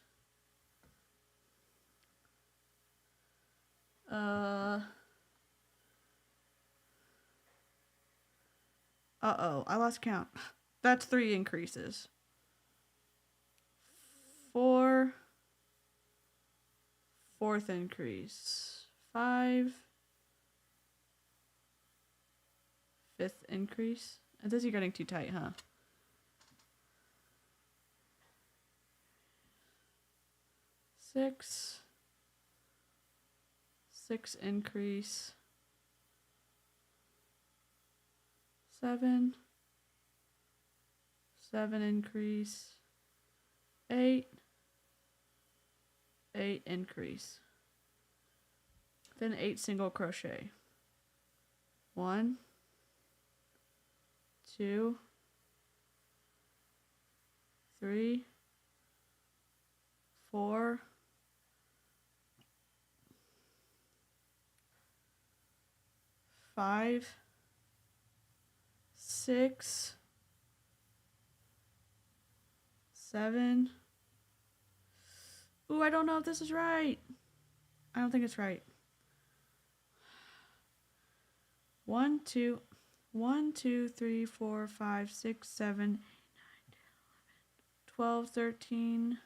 A: Uh-oh, I lost count. That's 3 increases. 4, fourth increase. 5, fifth increase. This is getting too tight, huh? 6, sixth increase. 7, 7 increase. 8, 8 increase. Then 8 single crochet. 1, 2, 3, 4, 5, 6, 7. Ooh, I don't know if this is right. I don't think it's right. 1, 2, 1, 2, 3, 4, 5, 6, 7, 8, 9, 10, 11, 12, 13,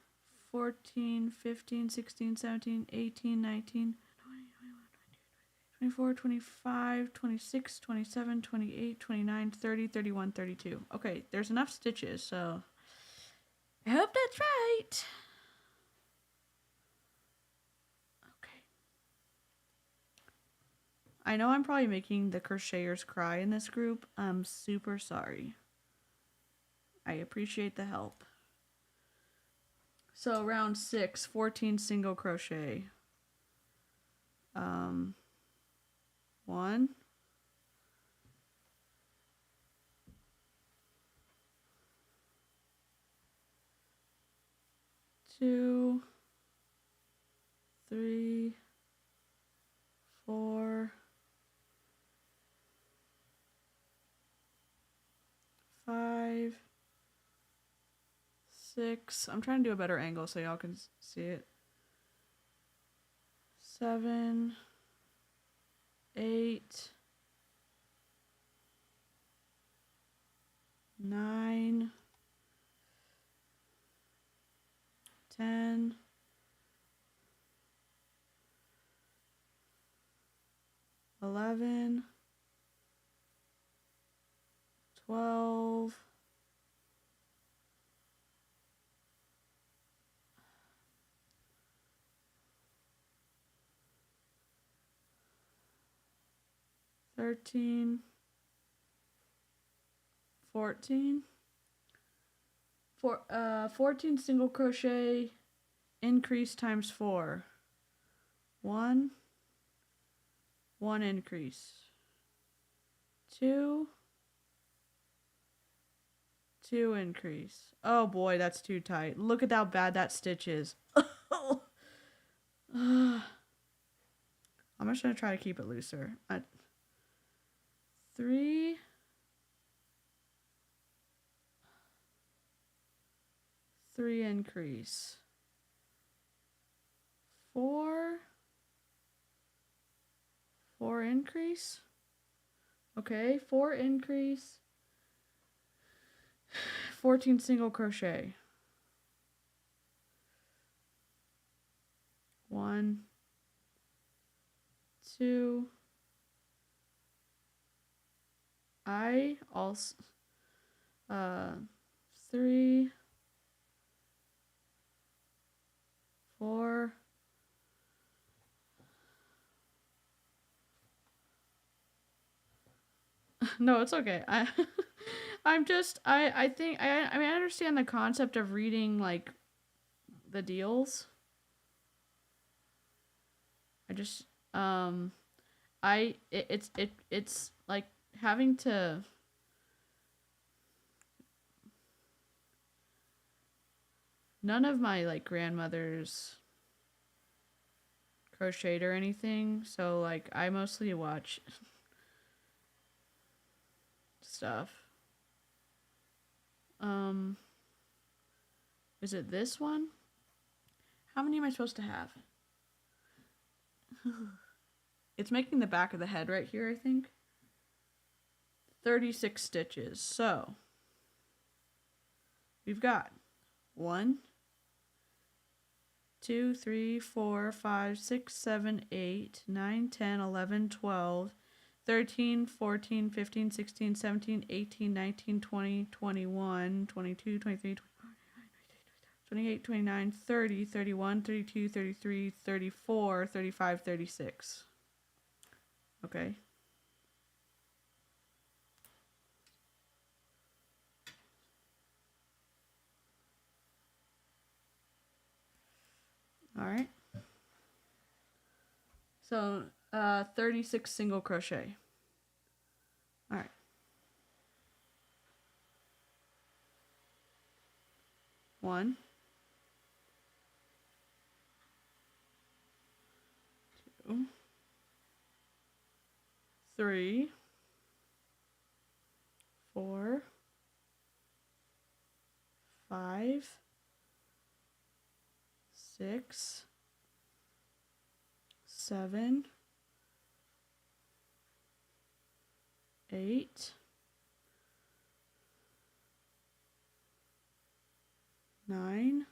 A: 14, 15, 16, 17, 18, 19, 20, 21, 22, 24, 25, 26, 27, 28, 29, 30, 31, 32. Okay, there's enough stitches, so I hope that's right. Okay. I know I'm probably making the crocheters cry in this group. I'm super sorry. I appreciate the help. So round 6, 14 single crochet. 1, 2, 3, 4, 5, 6. I'm trying to do a better angle so y'all can see it. 7, 8, 9, 10, 11, 12, 13, 14. 14 single crochet, increase times 4. 1, 1 increase. 2, 2 increase. Oh boy, that's too tight. Look at how bad that stitch is. I'm just going to try to keep it looser. 3, 3 increase. 4, 4 increase. Okay, 4 increase. 14 single crochet. 1, 2. I also 3, 4, no, it's okay. I think, I mean, I understand the concept of reading, like, the deals. I just, it's like having to, none of my, like, grandmothers crocheted or anything, so, like, I mostly watch stuff. Is it this one? How many am I supposed to have? It's making the back of the head right here, I think. 36 stitches. So we've got 1, 2, 3, 4, 5, 6, 7, 8, 9, 10, 11, 12, 13, 14, 15, 16, 17, 18, 19, 20, 21, 22, 23, 28, 29, 30, 31, 32, 33, 34, 35, 36. Okay. All right. So, 36 single crochet. All right. 1, 2, 3, 4, 5, 6, 7, 8, 9,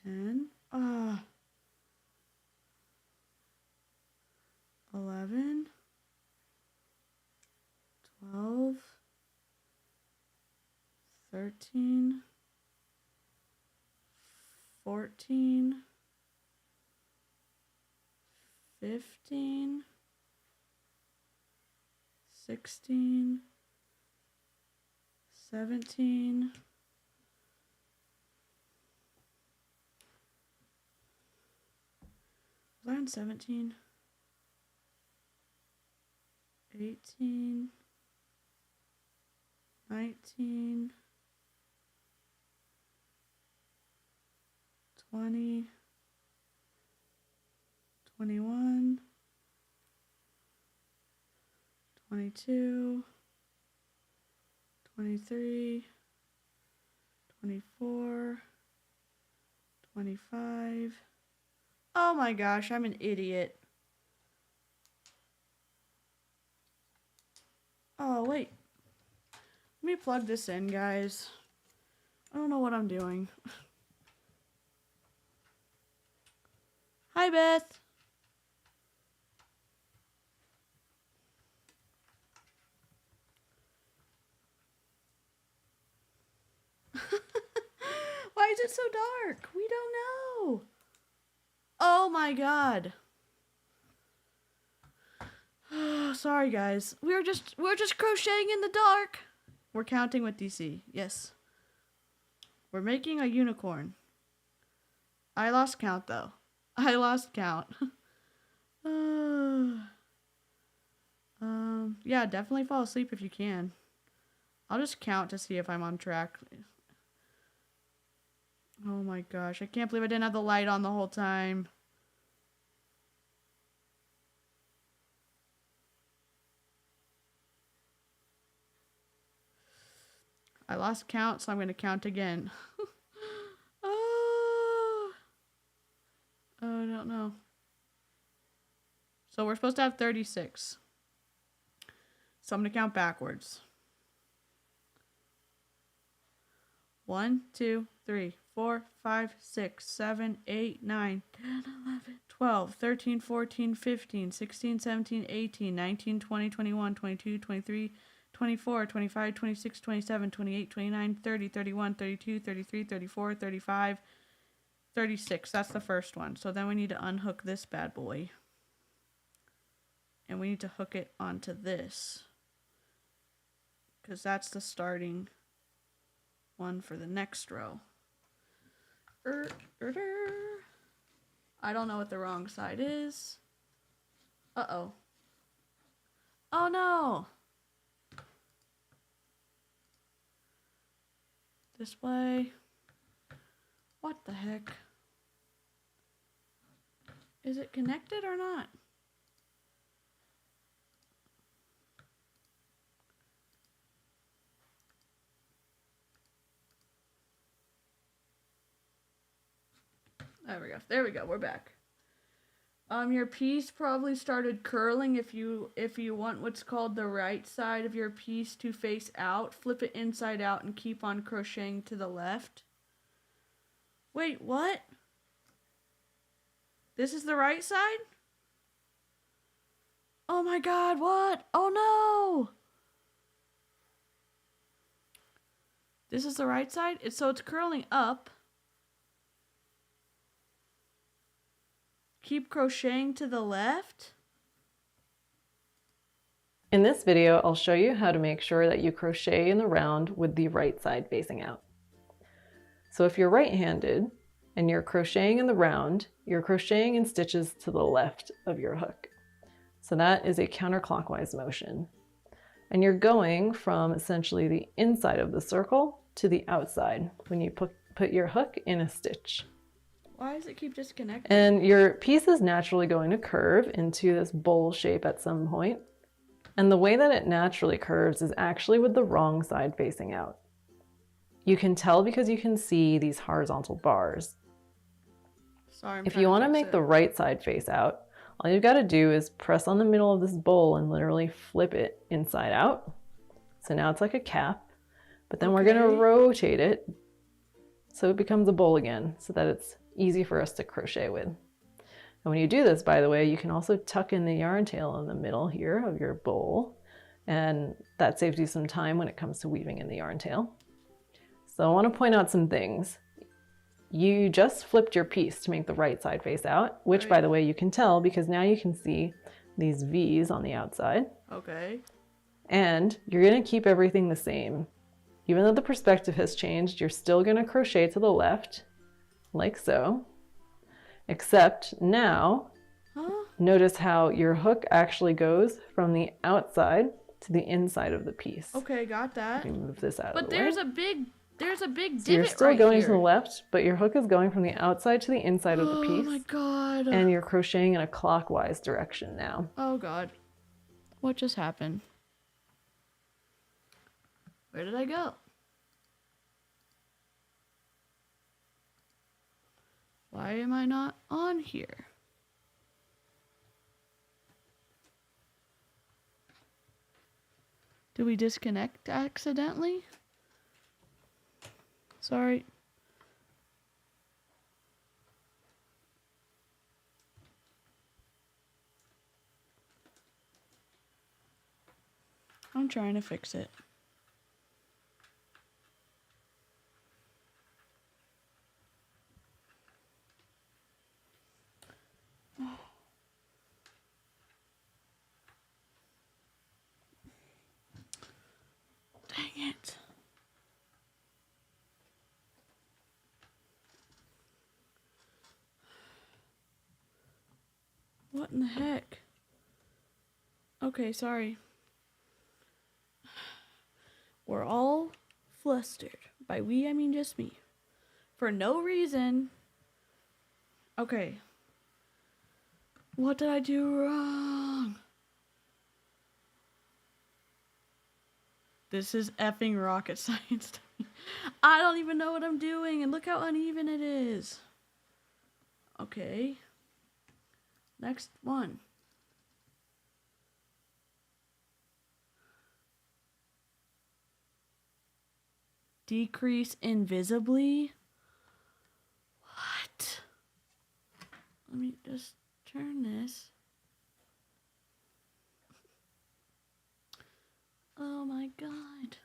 A: 10, 11, 12, 13, 14, 15, 16, 17, 17, 18, 19, 20, 21, 22, 23, 24, 25. Oh my gosh, I'm an idiot. Oh, wait. Let me plug this in, guys. I don't know what I'm doing. Hi, Beth. Why is it so dark? We don't know. Oh my god. Sorry, guys. We're just crocheting in the dark. We're counting with DC. Yes. We're making a unicorn. I lost count though. I lost count. Yeah, definitely fall asleep if you can. I'll just count to see if I'm on track. Oh my gosh, I can't believe I didn't have the light on the whole time. I lost count, so I'm going to count again. Oh, I don't know. So we're supposed to have 36. So I'm going to count backwards. 1, 2, 3, 4, 5, 6, 7, 8, 9, 10, 11, 12, 13, 14, 15, 16, 17, 18, 19, 20, 21, 22, 23, 24, 25, 26, 27, 28, 29, 30, 31, 32, 33, 34, 35, 36. That's the first one. So then we need to unhook this bad boy. And we need to hook it onto this. Because that's the starting one for the next row. I don't know what the wrong side is. Uh-oh. Oh no! This way. What the heck? Is it connected or not? There we go. There we go. We're back. Your piece probably started curling. If you want what's called the right side of your piece to face out, flip it inside out and keep on crocheting to the left. Wait, what? This is the right side? Oh my god, what? Oh no! This is the right side? So it's curling up. Keep crocheting to the left.
B: In this video, I'll show you how to make sure that you crochet in the round with the right side facing out. So if you're right-handed and you're crocheting in the round, you're crocheting in stitches to the left of your hook. So that is a counterclockwise motion. And you're going from essentially the inside of the circle to the outside when you put your hook in a stitch.
A: Why does it keep disconnecting?
B: And your piece is naturally going to curve into this bowl shape at some point. And the way that it naturally curves is actually with the wrong side facing out. You can tell because you can see these horizontal bars.
A: Sorry,
B: if you want to make the right side face out, all you've got to do is press on the middle of this bowl and literally flip it inside out. So now it's like a cap, but then we're going to rotate it so it becomes a bowl again so that it's easy for us to crochet with. And when you do this, by the way, you can also tuck in the yarn tail in the middle here of your bowl, and that saves you some time when it comes to weaving in the yarn tail. So I want to point out some things. You just flipped your piece to make the right side face out, which by the way you can tell because now you can see these V's on the outside.
A: Okay.
B: And you're going to keep everything the same. Even though the perspective has changed, you're still going to crochet to the left, like so. Except now, notice how your hook actually goes from the outside to the inside of the piece.
A: Okay, got that.
B: Let me move this out of the way.
A: But there's a big divot.
B: So you're still going to the left, but your hook is going from the outside to the inside of the piece.
A: Oh my god.
B: And you're crocheting in a clockwise direction now.
A: Oh god. What just happened? Where did I go? Why am I not on here? Did we disconnect accidentally? Sorry. I'm trying to fix it. Dang it. What in the heck? Okay, sorry. We're all flustered. By we, I mean just me. For no reason. Okay. What did I do wrong? This is effing rocket science to me. I don't even know what I'm doing, and look how uneven it is. Okay. Next one. Decrease invisibly? What? Let me just turn this. Oh my god.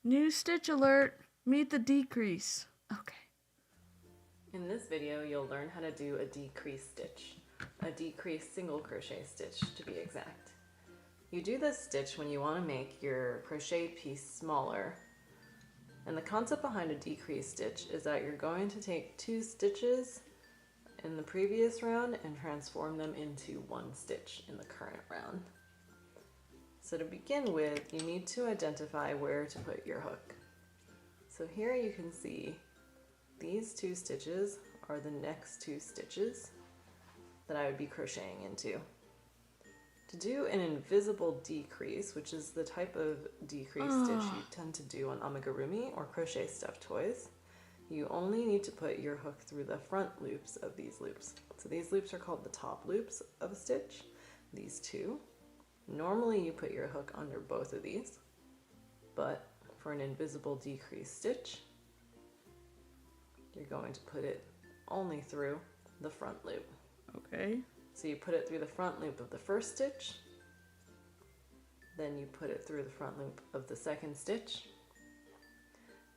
A: New stitch alert. Meet the decrease. Okay.
B: In this video, you'll learn how to do a decrease stitch, a decrease single crochet stitch to be exact. You do this stitch when you want to make your crochet piece smaller. And the concept behind a decrease stitch is that you're going to take 2 stitches in the previous round and transform them into 1 stitch in the current round. So to begin with, you need to identify where to put your hook. So here you can see these 2 stitches are the next 2 stitches that I would be crocheting into. To do an invisible decrease, which is the type of decrease stitch you tend to do on amigurumi or crochet stuffed toys, you only need to put your hook through the front loops of these loops. So these loops are called the top loops of a stitch, these 2. Normally you put your hook under both of these, but for an invisible decrease stitch, you're going to put it only through the front loop.
A: Okay.
B: So you put it through the front loop of the first stitch, then you put it through the front loop of the second stitch,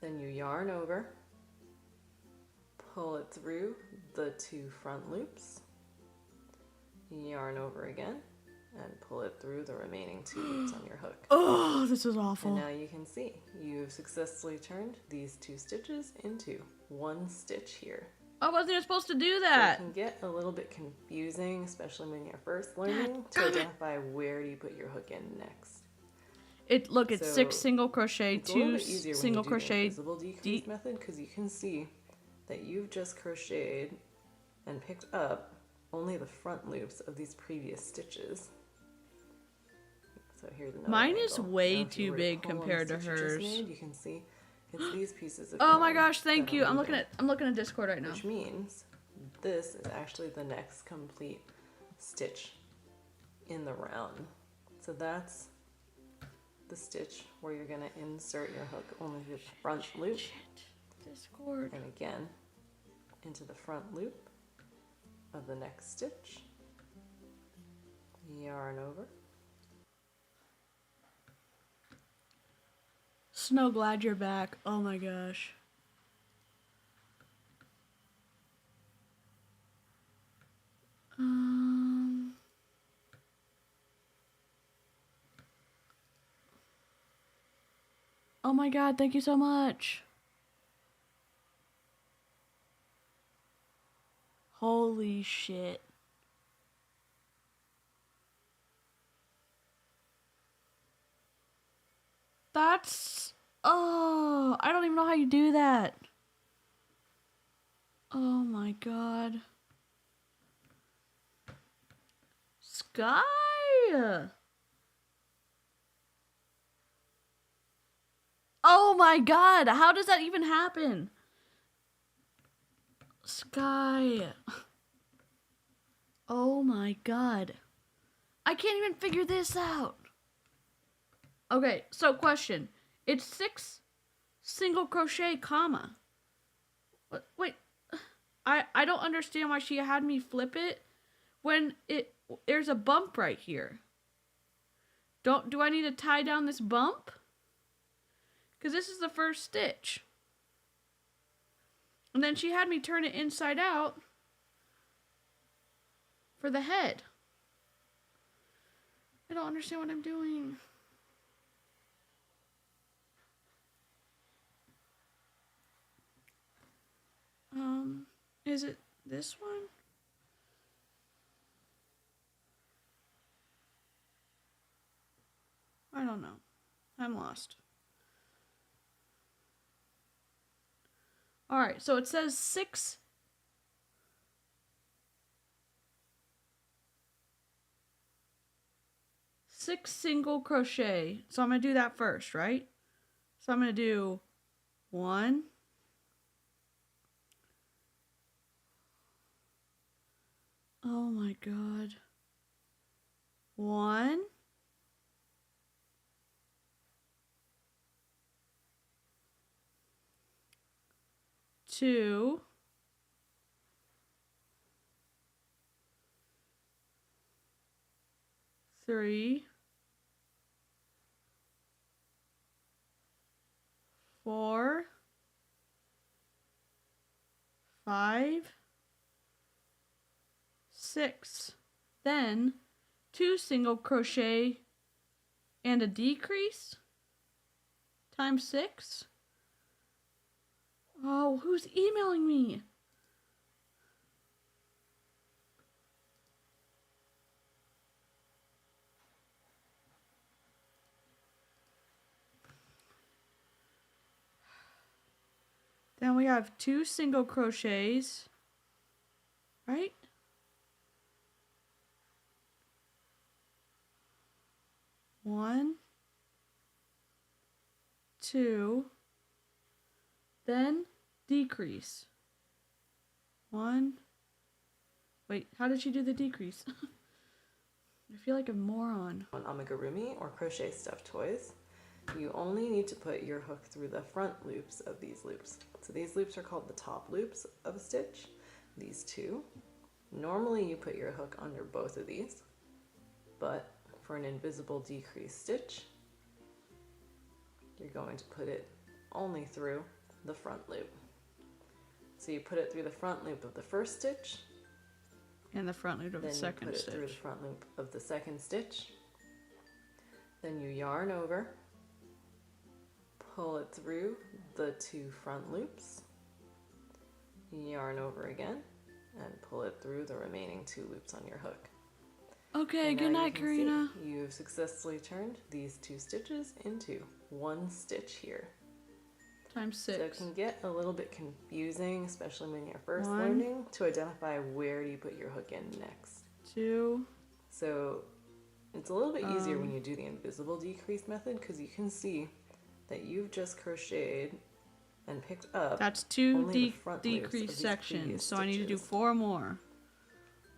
B: then you yarn over, pull it through the 2 front loops, yarn over again, and pull it through the remaining 2 loops on your hook.
A: Oh, this is awful.
B: And now you can see you've successfully turned these 2 stitches into 1 stitch here.
A: I wasn't even supposed to do
B: So
A: that.
B: it can get a little bit confusing, especially when you're first learning, to identify where do you put your hook in next.
A: It's
B: So
A: 6 single crochet,
B: it's a little
A: 2
B: bit easier
A: single
B: when you do the
A: crochet.
B: invisible decrease method, because you can see that you've just crocheted and picked up only the front loops of these previous stitches. So here's another
A: Mine is
B: angle.
A: way
B: Now, if you
A: too
B: were
A: big
B: pull on the
A: compared to
B: stitch you just
A: hers.
B: made, you can see it's these pieces of
A: Oh my
B: yarn
A: gosh, thank
B: that
A: you.
B: are
A: I'm looking
B: moving,
A: at Discord right now.
B: which means this is actually the next complete stitch in the round. So that's the stitch where you're going to insert your hook only to the front loop,
A: Discord.
B: and again into the front loop of the next stitch, yarn over.
A: Snow, glad you're back. Oh my gosh. Oh my god, thank you so much. Holy shit. That's... Oh, I don't even know how you do that. Oh my god. Sky! Oh my god, how does that even happen? Sky. Oh my god. I can't even figure this out. Okay, so question. It's 6 single crochet, comma. Wait. I don't understand why she had me flip it when there's a bump right here. Do I need to tie down this bump? Because this is the first stitch. And then she had me turn it inside out for the head. I don't understand what I'm doing. Is it this one? I don't know. I'm lost. Alright, so it says 6 single crochet. So I'm going to do that first, right? So I'm going to do 1, oh my god, 1, 2, 3, 4, 5, 6, then 2 single crochet and a decrease times 6. Oh, who's emailing me? Then we have 2 single crochets, right? One, 2, then decrease. 1. Wait, how did she do the decrease? I feel like a moron.
B: On amigurumi or crochet stuffed toys, you only need to put your hook through the front loops of these loops. So these loops are called the top loops of a stitch, these two. Normally you put your hook under both of these, but for an invisible decrease stitch, you're going to put it only through the front loop. So you put it through the front loop of the first stitch,
A: And the front loop of the second
B: then you put it through the front loop of the second stitch. Then you yarn over, pull it through the 2 front loops, yarn over again, and pull it through the remaining 2 loops on your hook.
A: Okay,
B: And
A: good
B: now you
A: night,
B: can
A: Karina.
B: see You've successfully turned these 2 stitches into 1 stitch here.
A: Times
B: So
A: 6.
B: it can get a little bit confusing, especially when you're first
A: 1,
B: learning, to identify where do you put your hook in next.
A: 2.
B: So it's a little bit easier when you do the invisible decrease method, because you can see that you've just crocheted and picked up
A: That's 2
B: only the front loops of
A: decrease
B: these
A: sections.
B: previous
A: So I need to do
B: stitches.
A: 4 more.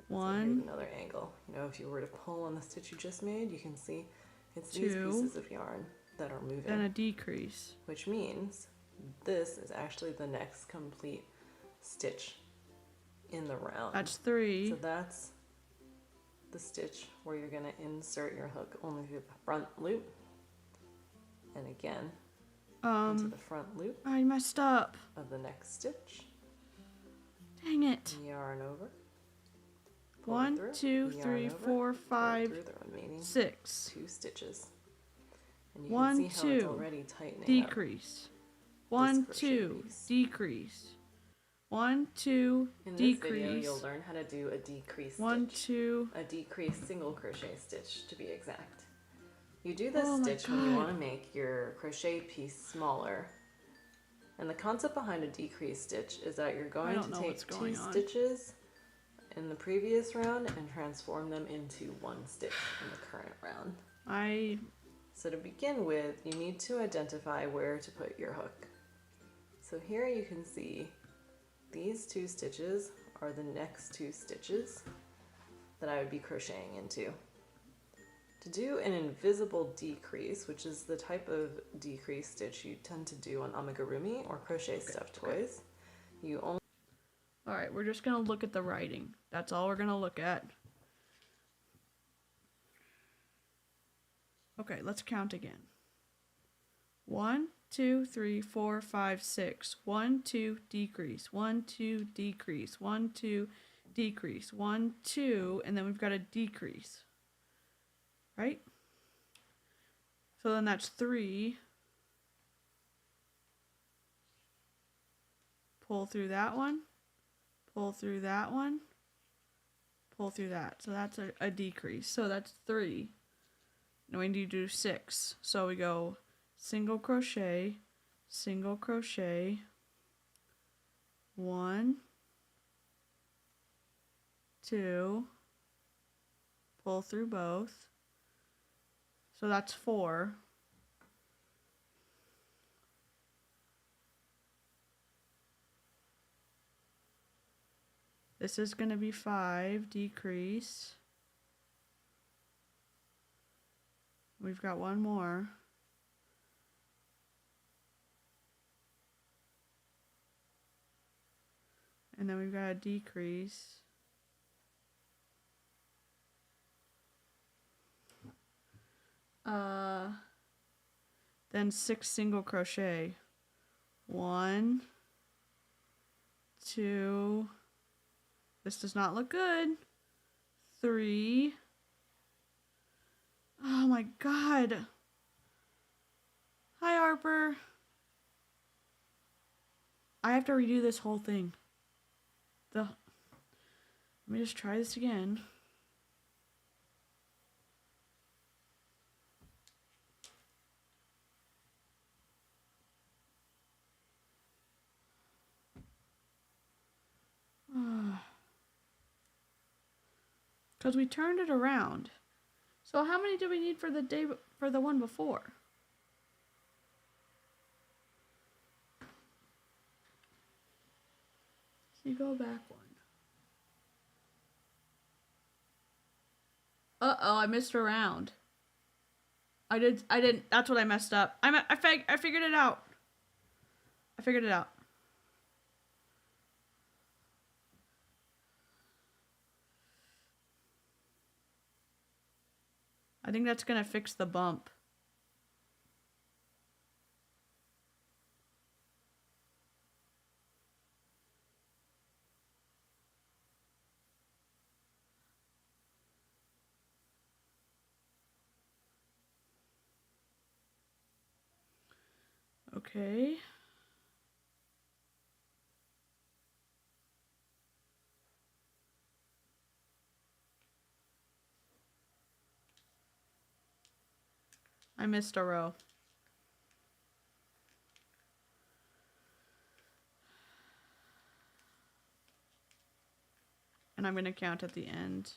B: So
A: 1,
B: here's another angle. You know, if you were to pull on the stitch you just made, you can see it's these
A: 2,
B: pieces of yarn that are moving.
A: then a decrease.
B: Which means this is actually the next complete stitch in the round.
A: That's 3.
B: So that's the stitch where you're going to insert your hook only through the front loop, and again into the front loop
A: I messed up.
B: of the next stitch.
A: Dang it.
B: Yarn over. Pull it
A: 1,
B: through,
A: 2,
B: yarn
A: 3,
B: over,
A: 4,
B: pull it
A: 5,
B: through the remaining
A: 6.
B: 2 stitches. And you
A: 1,
B: can see how it's
A: 2,
B: already tightening
A: decrease. 1,
B: crochet
A: 2,
B: piece.
A: decrease. 1, 2,
B: up. In this video,
A: decrease.
B: you'll learn how to do a decrease
A: 1,
B: stitch.
A: 2.
B: A decrease single crochet stitch, to be exact. You do this
A: Oh my
B: stitch when you
A: God.
B: want to make your crochet piece smaller. And the concept behind a decrease stitch is that you're going
A: don't
B: to
A: know
B: take
A: what's
B: 2
A: going on.
B: stitches in the previous round and transform them into 1 stitch in the current round. So to begin with, you need to identify where to put your hook. So here you can see these 2 stitches are the next 2 stitches that I would be crocheting into. To do an invisible decrease, which is the type of decrease stitch you tend to do on amigurumi or crochet stuffed toys, you only...
A: Alright, we're just going to look at the writing. That's all we're going to look at. Okay, let's count again. 1, 2, 3, 4, 5, 6. 1, 2, decrease. 1, 2, decrease. 1, 2, decrease. 1, 2, and then we've got a decrease. Right? So then that's 3. Pull through that one. Pull through that one. Pull through that. So that's a decrease. So that's 3. Now we need to do 6. So we go single crochet, 1, 2, pull through both. So that's 4. This is going to be 5, decrease. We've got 1 more. And then we've got a decrease. Then 6 single crochet. 1, 2. This does not look good. 3. Oh my god. Hi, Harper. I have to redo this whole thing. Let me just try this again. Because we turned it around. So how many do we need for the one before? So you go back one. Uh-oh, I missed a round. I didn't, that's what I messed up. I figured it out. I figured it out. I think that's gonna fix the bump. Okay. I missed a row. And I'm gonna count at the end.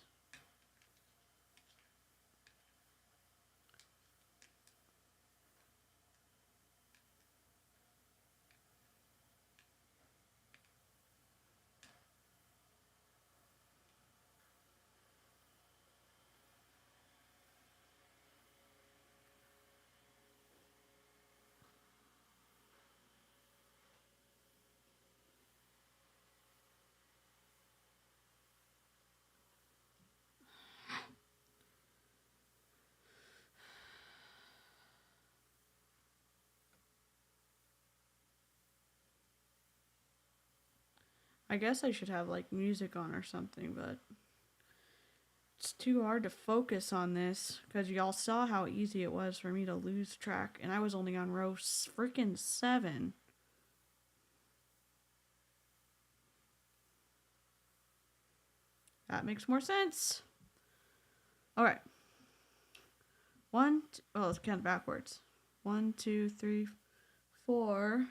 A: I guess I should have like music on or something, but it's too hard to focus on this because y'all saw how easy it was for me to lose track, and I was only on row freaking 7. That makes more sense. All right. Let's count backwards. 1, 2, 3, 4,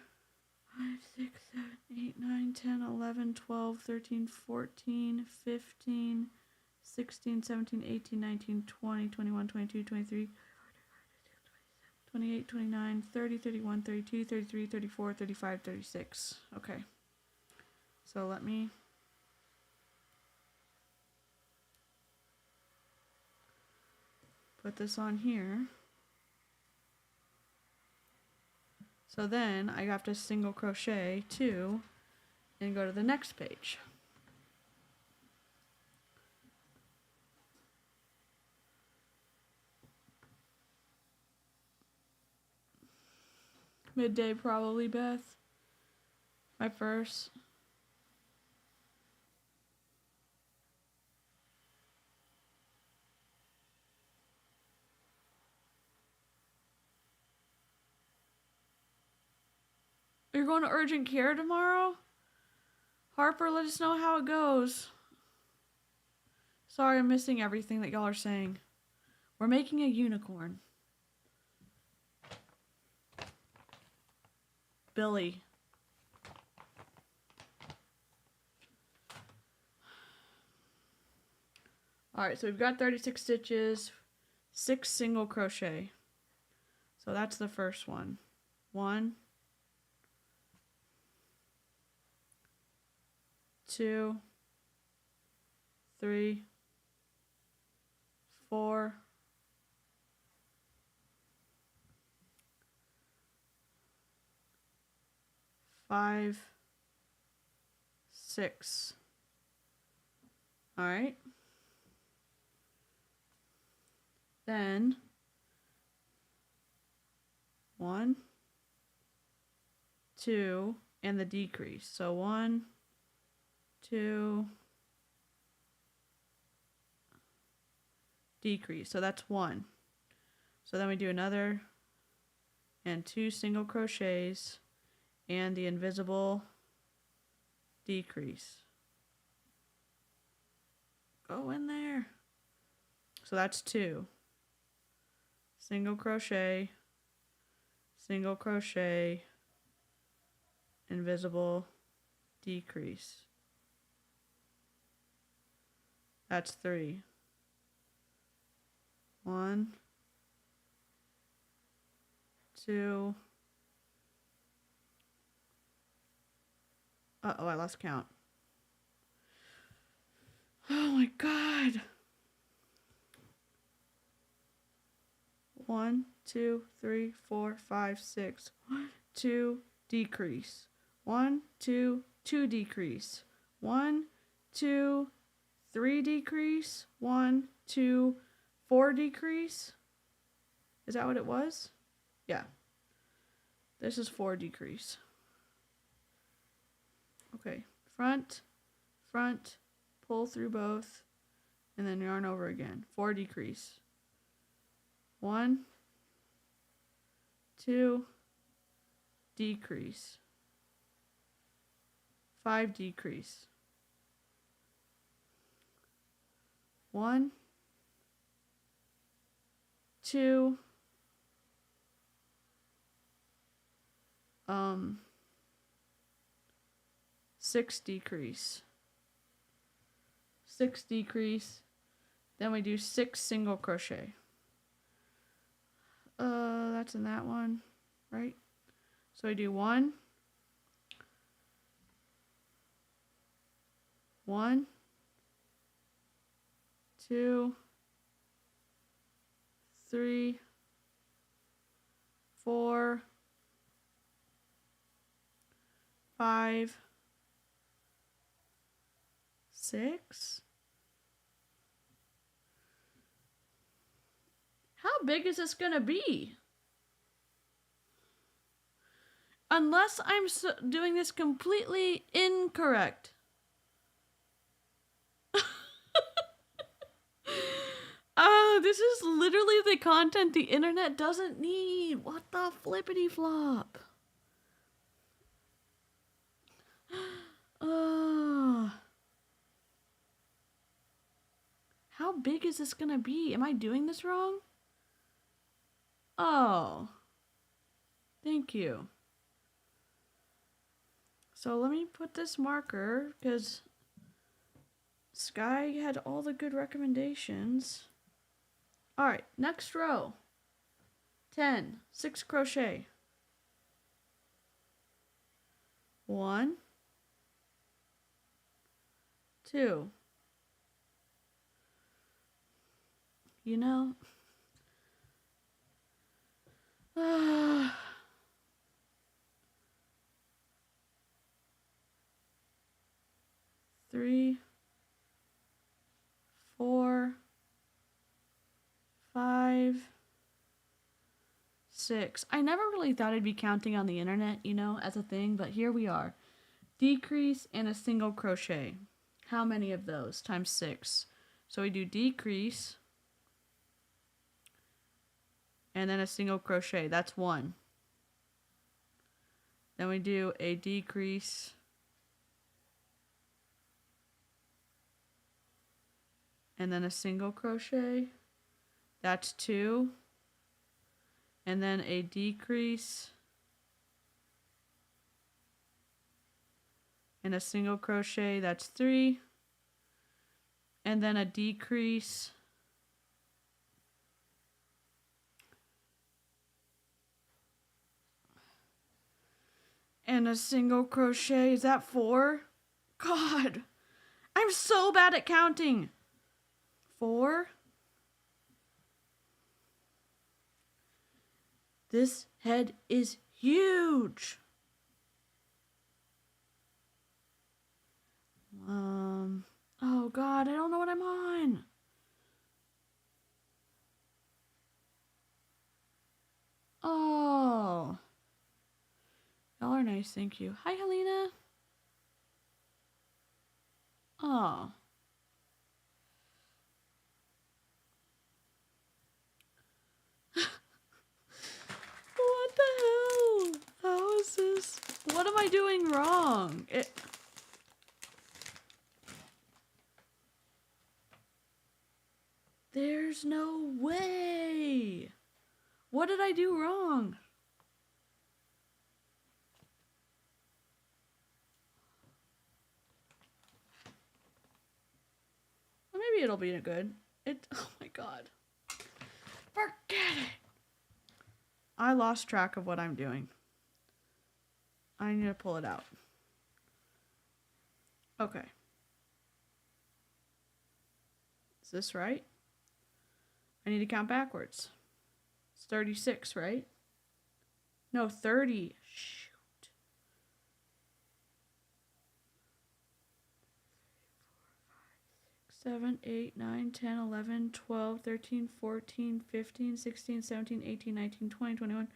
A: 5, 6, 7, 8, 9, 10, 11, 12, 13, 14, 15, 16, 17, 18, 19, 20, 21, 22, 23, 28, 29, 30, 31, 32, 33, 34, 35, 36. Okay. So let me put this on here. So then I have to single crochet 2 and go to the next page. Midday probably, Beth. My first. You're going to urgent care tomorrow? Harper, let us know how it goes. Sorry, I'm missing everything that y'all are saying. We're making a unicorn. Billy. Alright, so we've got 36 stitches, 6 single crochet. So that's the first one. 1, 2, 3, 4, 5, 6. All right. Then 1, 2, and the decrease. So 1, 2, decrease. So that's 1. So then we do another and 2 single crochets and the invisible decrease. Go in there. So that's 2. Single crochet, single crochet, invisible decrease. That's 3. 1, 2. Uh-oh, I lost count. Oh my God. 1, 2, 3, 4, 5, 6. 1, 2, decrease. 1, 2, 2 decrease. 1, 2, 3 decrease. 1, 2, 4 decrease. Is that what it was? Yeah. This is 4 decrease. Okay. Front, front, pull through both, and then yarn over again. 4 decrease. 1, 2, decrease. 5 decrease. 1, 2, 6 decrease. 6 decrease. Then we do 6 single crochet. That's in that one, right? So I do 1, 1, 2, 3, 4, 5, 6. How big is this gonna be? Unless I'm doing this completely incorrect. This is literally the content the internet doesn't need. What the flippity flop? How big is this gonna be? Am I doing this wrong? Oh. Thank you. So let me put this marker, because Sky had all the good recommendations. Alright, next row. 10, 6 crochet. 1, 2. You know, 3, 4, 5, 6. I never really thought I'd be counting on the internet, you know, as a thing, but here we are. Decrease and a single crochet. How many of those? Times 6. So we do decrease and then a single crochet. That's 1. Then we do a decrease and then a single crochet. That's 2. And then a decrease and a single crochet. That's 3. And then a decrease and a single crochet. Is that 4? God, I'm so bad at counting. 4. This head is huge. Oh God, I don't know what I'm on. Oh. Y'all are nice, thank you. Hi, Helena. I doing wrong? There's no way. What did I do wrong? Well, maybe it'll be good. Oh my god. Forget it. I lost track of what I'm doing. I need to pull it out. Okay. Is this right? I need to count backwards. It's 36, right? No, 30. Shoot. 7, 8, 9, 10, 11, 12, 13, 14, 15, 16, 17, 18, 19, 20, 21,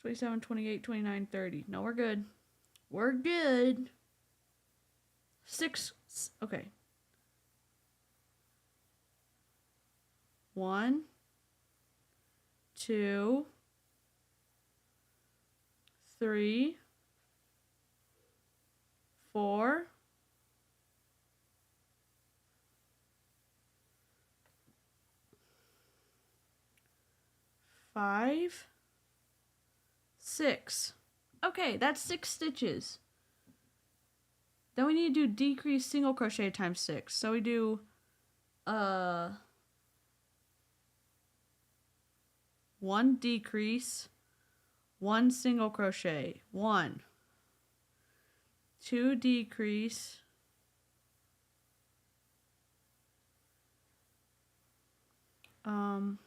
A: 27, 28, 29, 30. No, we're good. We're good. 6. Okay. 1, 2, 3, 4, 5, 6. Okay, that's 6 stitches. Then we need to do decrease single crochet times 6. So we do 1 decrease, 1 single crochet, 1, 2 decrease, 1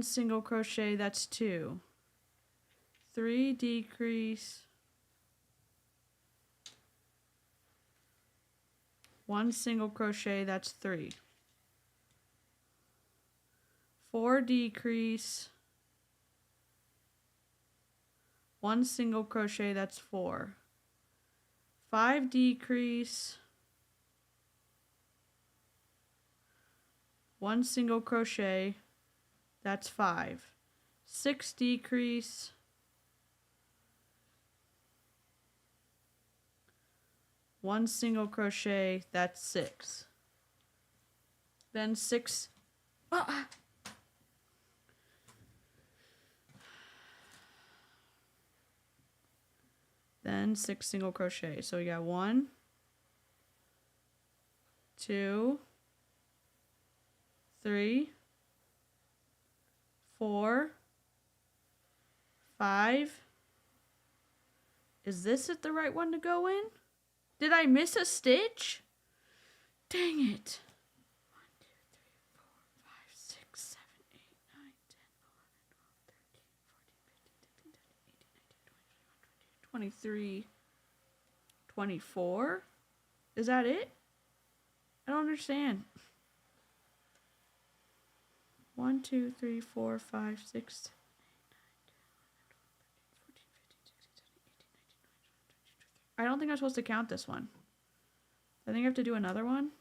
A: single crochet, that's 2, 3 decrease, 1 single crochet, that's 3, 4 decrease, 1 single crochet, that's 4, 5 decrease, 1 single crochet, that's 5, 6 decrease, 1 single crochet, that's 6, then 6, then 6 single crochet. So we got 1, 2, 3, 4, 5. Is this the right one to go in? Did I miss a stitch? Dang it. 1, 2, 3, 4, 5, 6, 7, 8, 9, 10, 11, 12, 13, 14, 15, 16, 17, 18, 19, 20, 21, 22, 23, 24? Is that it? I don't understand. 1, 2, 3, 4, 5, 6, 7, 8, 9, 10, 11, 12, 13, 14, 15, 16, 17, 18, 19, 20, 21, 22, 23. I don't think I'm supposed to count this one. I think I have to do another one.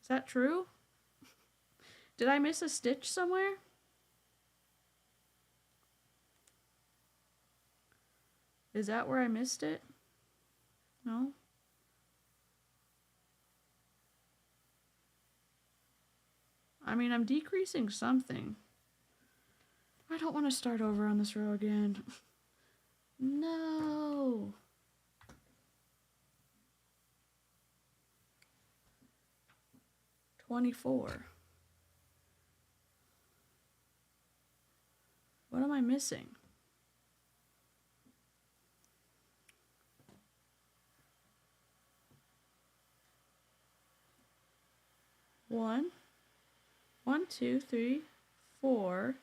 A: Is that true? Did I miss a stitch somewhere? Is that where I missed it? No? I mean, I'm decreasing something. I don't want to start over on this row again. No. $24. What am I missing? One, 2, 3, 4,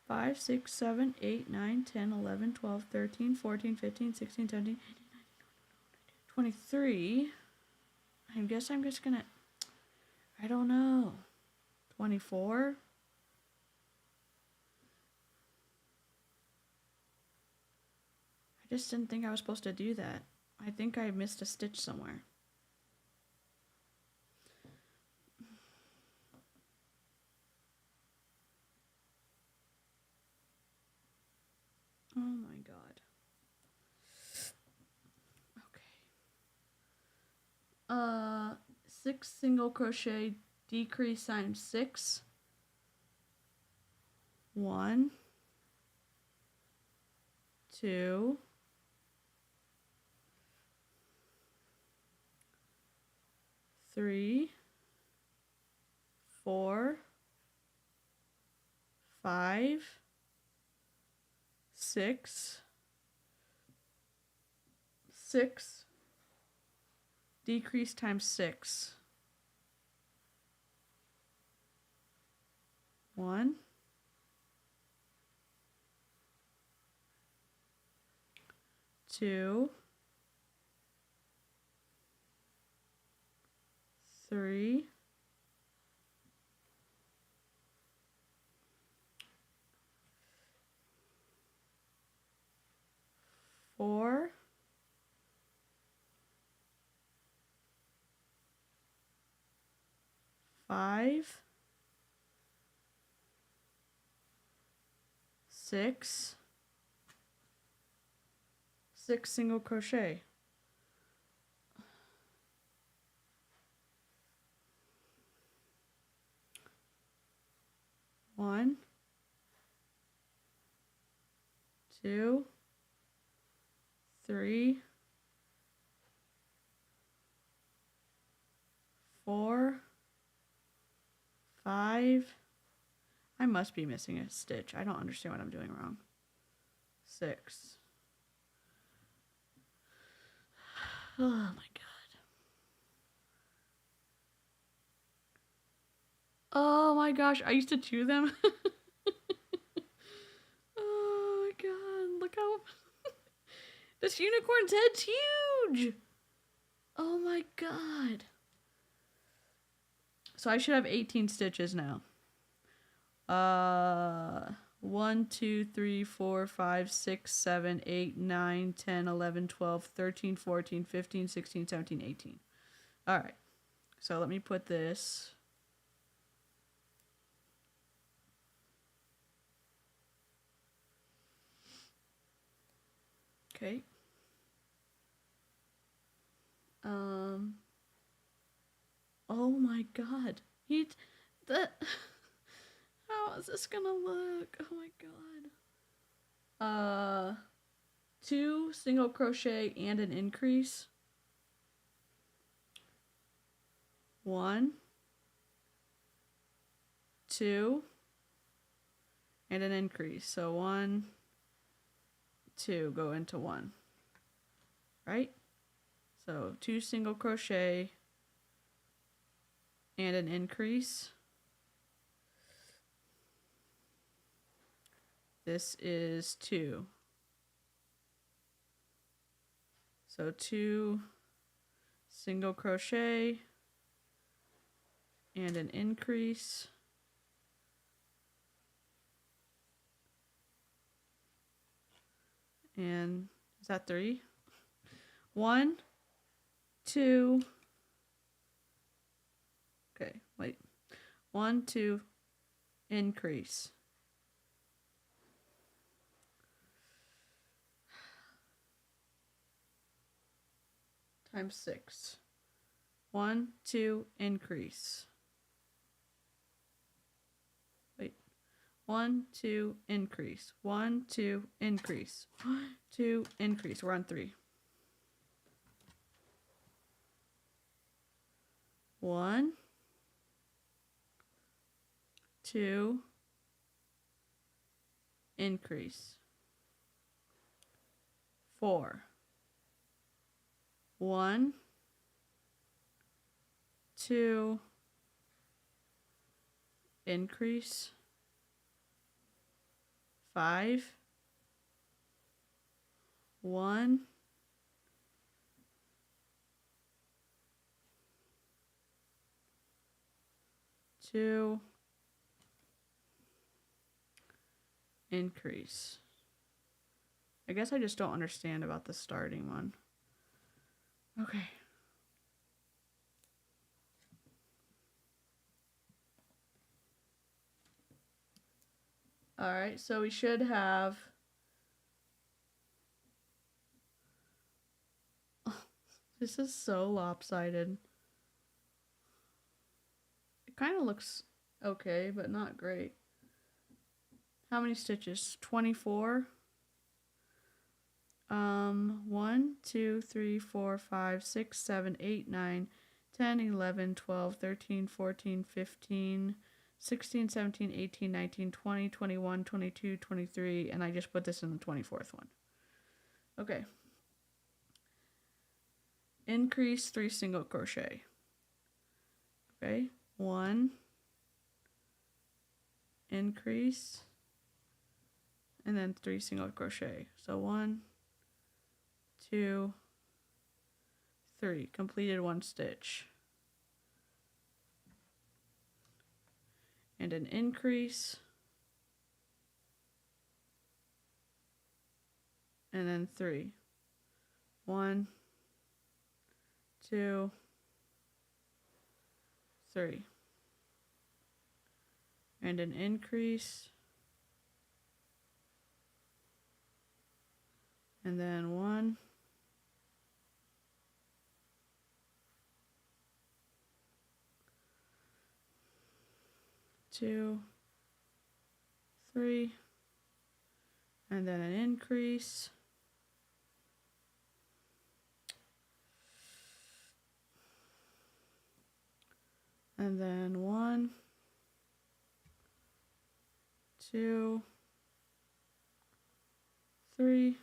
A: 5, 6, 7, 8, 9, 10, 11, 12, 13, 14, 15, 16, 17, 18, 19, 20, 23. I guess I'm just gonna, I don't know. 24. I just didn't think I was supposed to do that. I think I missed a stitch somewhere. my god. Okay. 6 single crochet, decrease times 6. 1, 2, 3, 4, 5, 6, 6, decrease times 6. 1, 2, 3, 4, 5, 6, 6 single crochet. 1, 2, 3, 4, 5. I must be missing a stitch. I don't understand what I'm doing wrong. 6. Oh my god. Oh my gosh, I used to chew them. Oh my god, look how this unicorn's head's huge. Oh my god. So I should have 18 stitches now. 1, 2, 3, 4, 5, 6, 7, 8, 9, 10, 11, 12, 13, 14, 15, 16, 17, 18. All right. So let me put this. Okay. Oh my god. How is this gonna look? Oh my god. 2 single crochet and an increase. 1, 2, and an increase. So 1, 2 go into 1. Right? So 2 single crochet and an increase. This is 2. So 2 single crochet and an increase. And is that 3? 1, 2. Okay, wait. 1, 2, increase. Times 6. 1, 2, increase. Wait. 1, 2, increase. 1, 2, increase. 1, 2, increase. We're on 3. 1, 2, increase. 4. 1, 2, increase. 5, 1, 2, increase. I guess I just don't understand about the starting one. Okay. All right, so we should have This is so lopsided. It kind of looks okay, but not great. How many stitches? 24. 1, 2, 3, 4, 5, 6, 7, 8, 9, 10, 11, 12, 13, 14, 15, 16, 17, 18, 19, 20, 21, 22, 23, and I just put this in the 24th one. Okay. Increase 3 single crochet. Okay, 1, increase, and then 3 single crochet. So 1, 2, 3. Completed 1 stitch. And an increase, and then 3. 1, 2, 3. And an increase, and then 1, 2, 3, and then an increase, and then 1, 2, 3,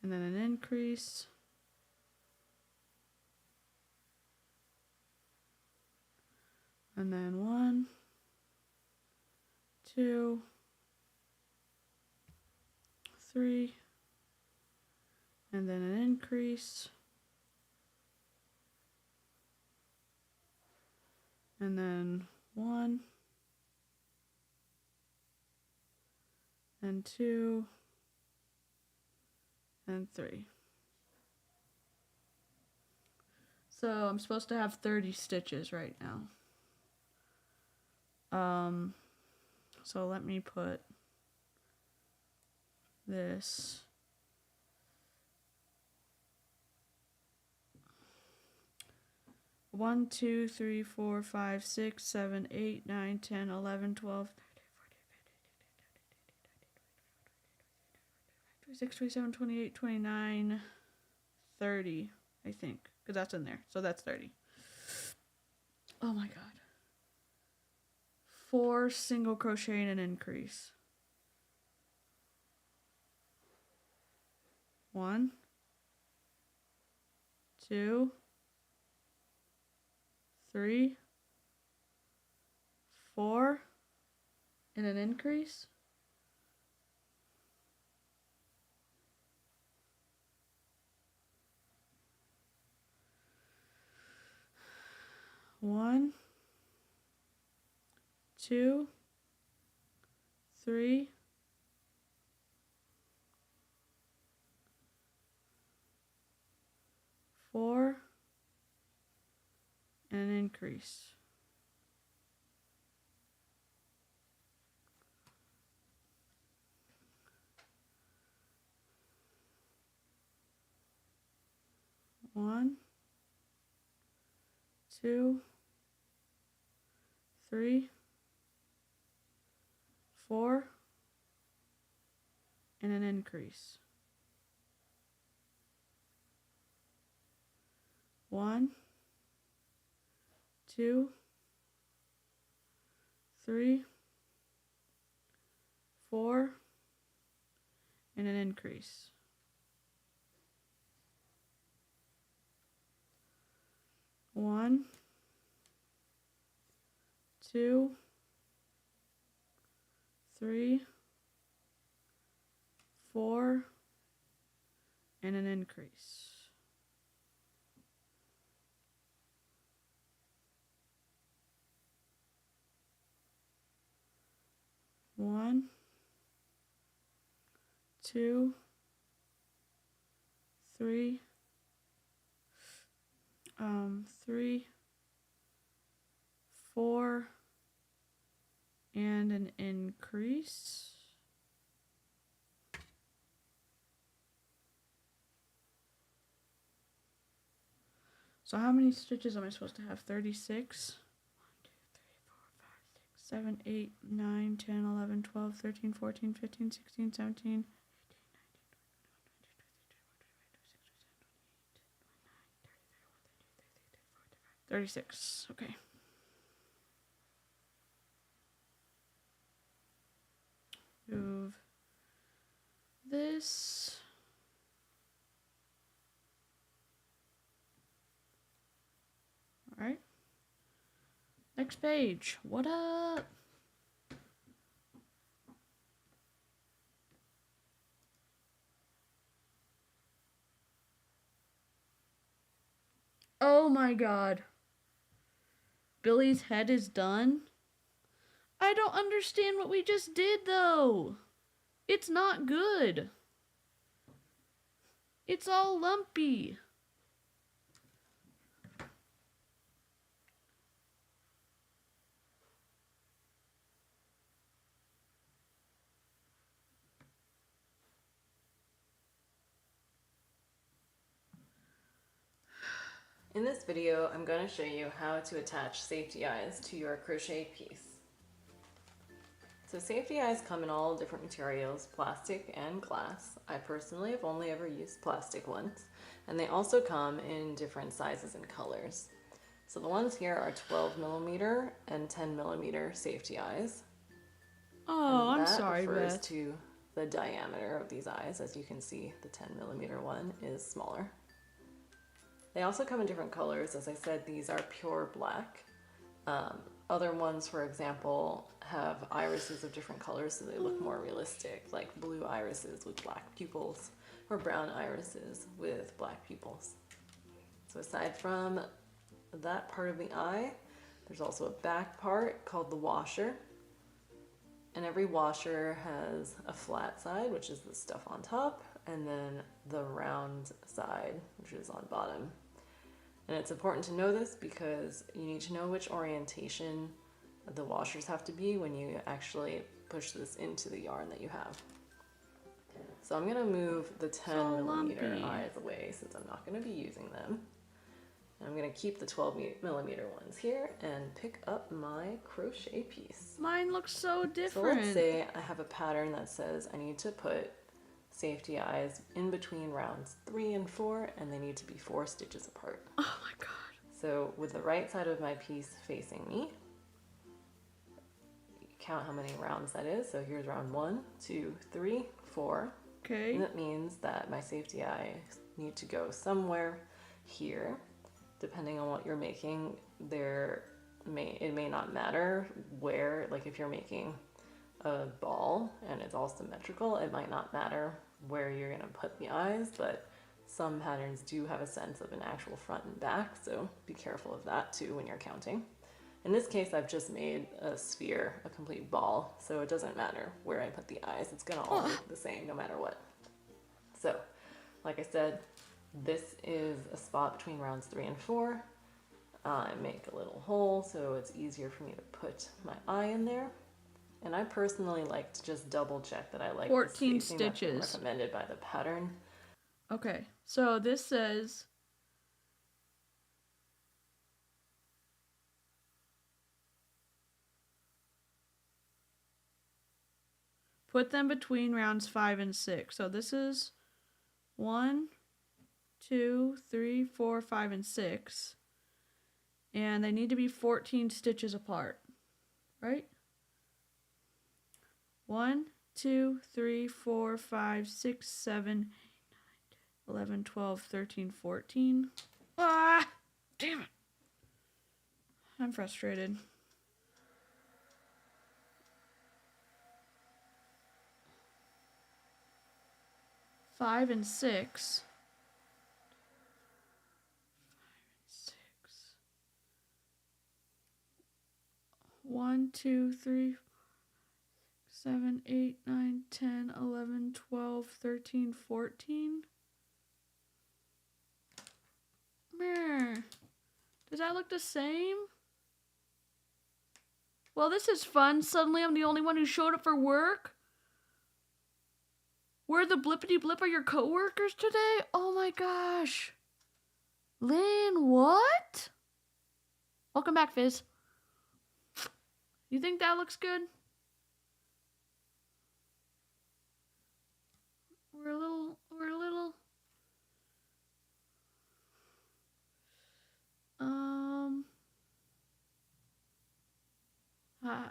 A: and then an increase, and then 1, 2, 3, and then an increase, and then 1, and 2, and 3. So I'm supposed to have 30 stitches right now. So let me put this. One, 2, 3, 4, 5, 6, 7, 8, 9, 10, 11, 12, 26, 27, 28, 29, 30, I think, because that's in there. So that's 30. Oh my god. 4 single crochet and an increase. 1, 2, 3, 4, and an increase. 1, 2, 3, 4, and an increase. 1, 2, 3, 4, and an increase. 1, 2, 3, 4, and an increase. 1, 2, 3, 4, and an increase. 1, 2, 3, 3, 4, and an increase. So how many stitches am I supposed to have? 36? 7, 8, 9, 10, 11, 12, 13, 14, 15, 16, 17, 36. Okay. Move this. All right. Next page. What up? Oh my god. Billy's head is done? I don't understand what we just did though. It's not good. It's all lumpy.
B: In this video, I'm going to show you how to attach safety eyes to your crochet piece. So safety eyes come in all different materials, plastic and glass. I personally have only ever used plastic ones, and they also come in different sizes and colors. So the ones here are 12mm and 10mm safety eyes.
A: Oh,
B: and
A: I'm
B: that
A: sorry,
B: refers
A: Beth.
B: to the diameter of these eyes. As you can see, the 10mm one is smaller. They also come in different colors. As I said, these are pure black. Other ones, for example, have irises of different colors so they look more realistic, like blue irises with black pupils or brown irises with black pupils. So aside from that part of the eye, there's also a back part called the washer. And every washer has a flat side, which is the stuff on top, and then the round side, which is on bottom. And it's important to know this because you need to know which orientation the washers have to be when you actually push this into the yarn that you have. So I'm going to move the 10mm eyes away since I'm not going to be using them. And I'm going to keep the 12mm ones here and pick up my crochet piece.
A: Mine looks so different.
B: So let's say I have a pattern that says I need to put safety eyes in between rounds 3 and 4, and they need to be 4 stitches apart.
A: Oh my god.
B: So with the right side of my piece facing me, count how many rounds that is. So here's round 1, 2, 3, 4.
A: Okay.
B: And that means that my safety eyes need to go somewhere here. Depending on what you're making, it may not matter where, like if you're making a ball and it's all symmetrical, it might not matter where you're going to put the eyes, but some patterns do have a sense of an actual front and back, so be careful of that too when you're counting. In this case, I've just made a sphere, a complete ball, so it doesn't matter where I put the eyes. It's going to all look the same no matter what. So, like I said, this is a spot between rounds 3 and 4. I make a little hole so it's easier for me to put my eye in there. And I personally like to just double check that I like
A: 14
B: the spacing that's been
A: stitches.
B: recommended by the pattern.
A: Okay, so this says put them between rounds 5 and 6. So this is 1, 2, 3, 4, 5, and 6. And they need to be 14 stitches apart, right? 1, 2, 3, 4, 5, 6, 7, 8, 9, 10, 11, 12, 13, 14. Ah! Damn it. I'm frustrated. Five and six. 1, 2, 3, 7, 8, 9, 10, 11, 12, 13, 14. Meh. Does that look the same? Well, this is fun. Suddenly I'm the only one who showed up for work. Where the blippity blip are your coworkers today? Oh my gosh. Lynn, what? Welcome back, Fizz. You think that looks good? We're a little uh,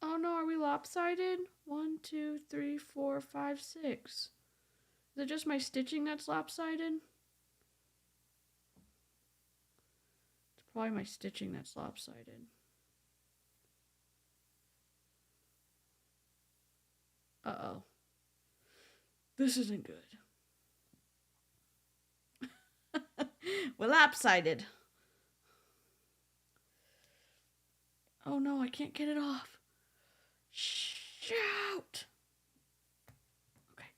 A: oh no, are we lopsided? 1, 2, 3, 4, 5, 6. Is it just my stitching that's lopsided? It's probably my stitching that's lopsided. Uh-oh. This isn't good. We're lopsided. Oh no, I can't get it off. Shout! Okay.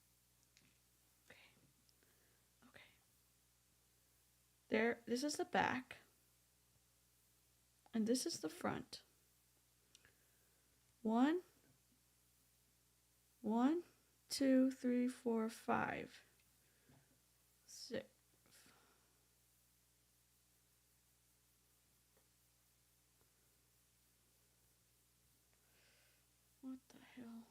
A: There, this is the back. And this is the front. 1, 2, 3, 4, 5, 6. What the hell?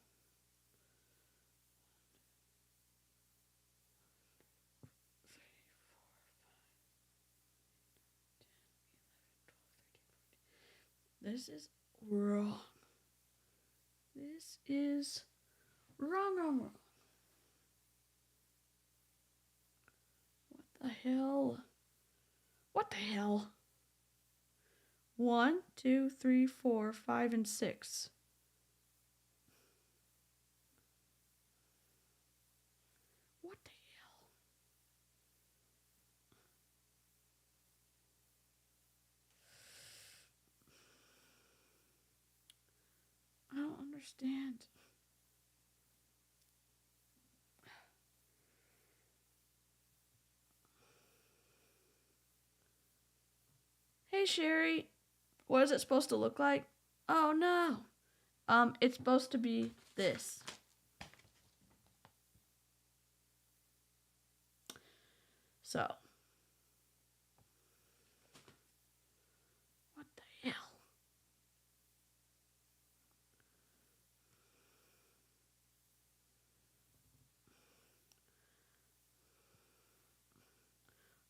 A: This is wrong. This is wrong. What the hell? What the hell? 1, 2, 3, 4, 5, and 6. What the hell? I don't understand. Hey Sherry, what is it supposed to look like? Oh no. It's supposed to be this. So, what the hell?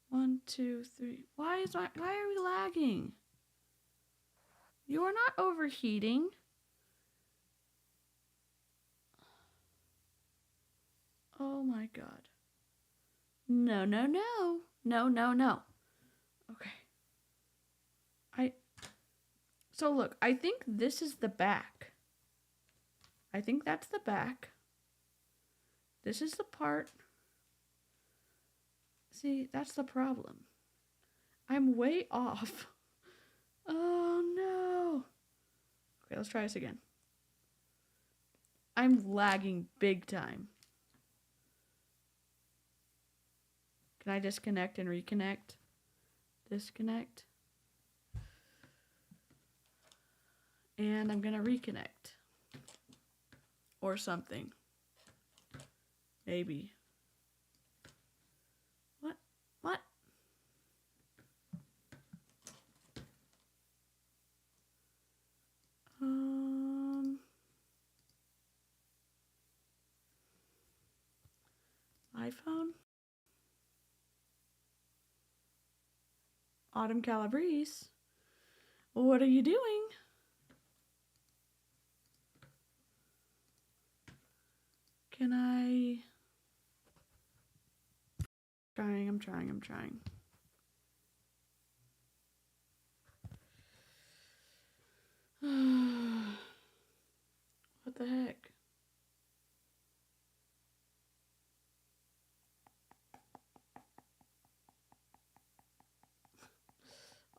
A: One, two, three. Why are we lagging? You are not overheating. Oh my god. No. Okay. So look, I think this is the back. I think that's the back. This is the part. See, that's the problem. I'm way off. Oh no. Okay, let's try this again. I'm lagging big time. Can I disconnect and reconnect? Disconnect. And I'm gonna reconnect. Or something. Maybe. What? iPhone? Autumn Calabrese? What are you doing? Can I... I'm trying. What the heck?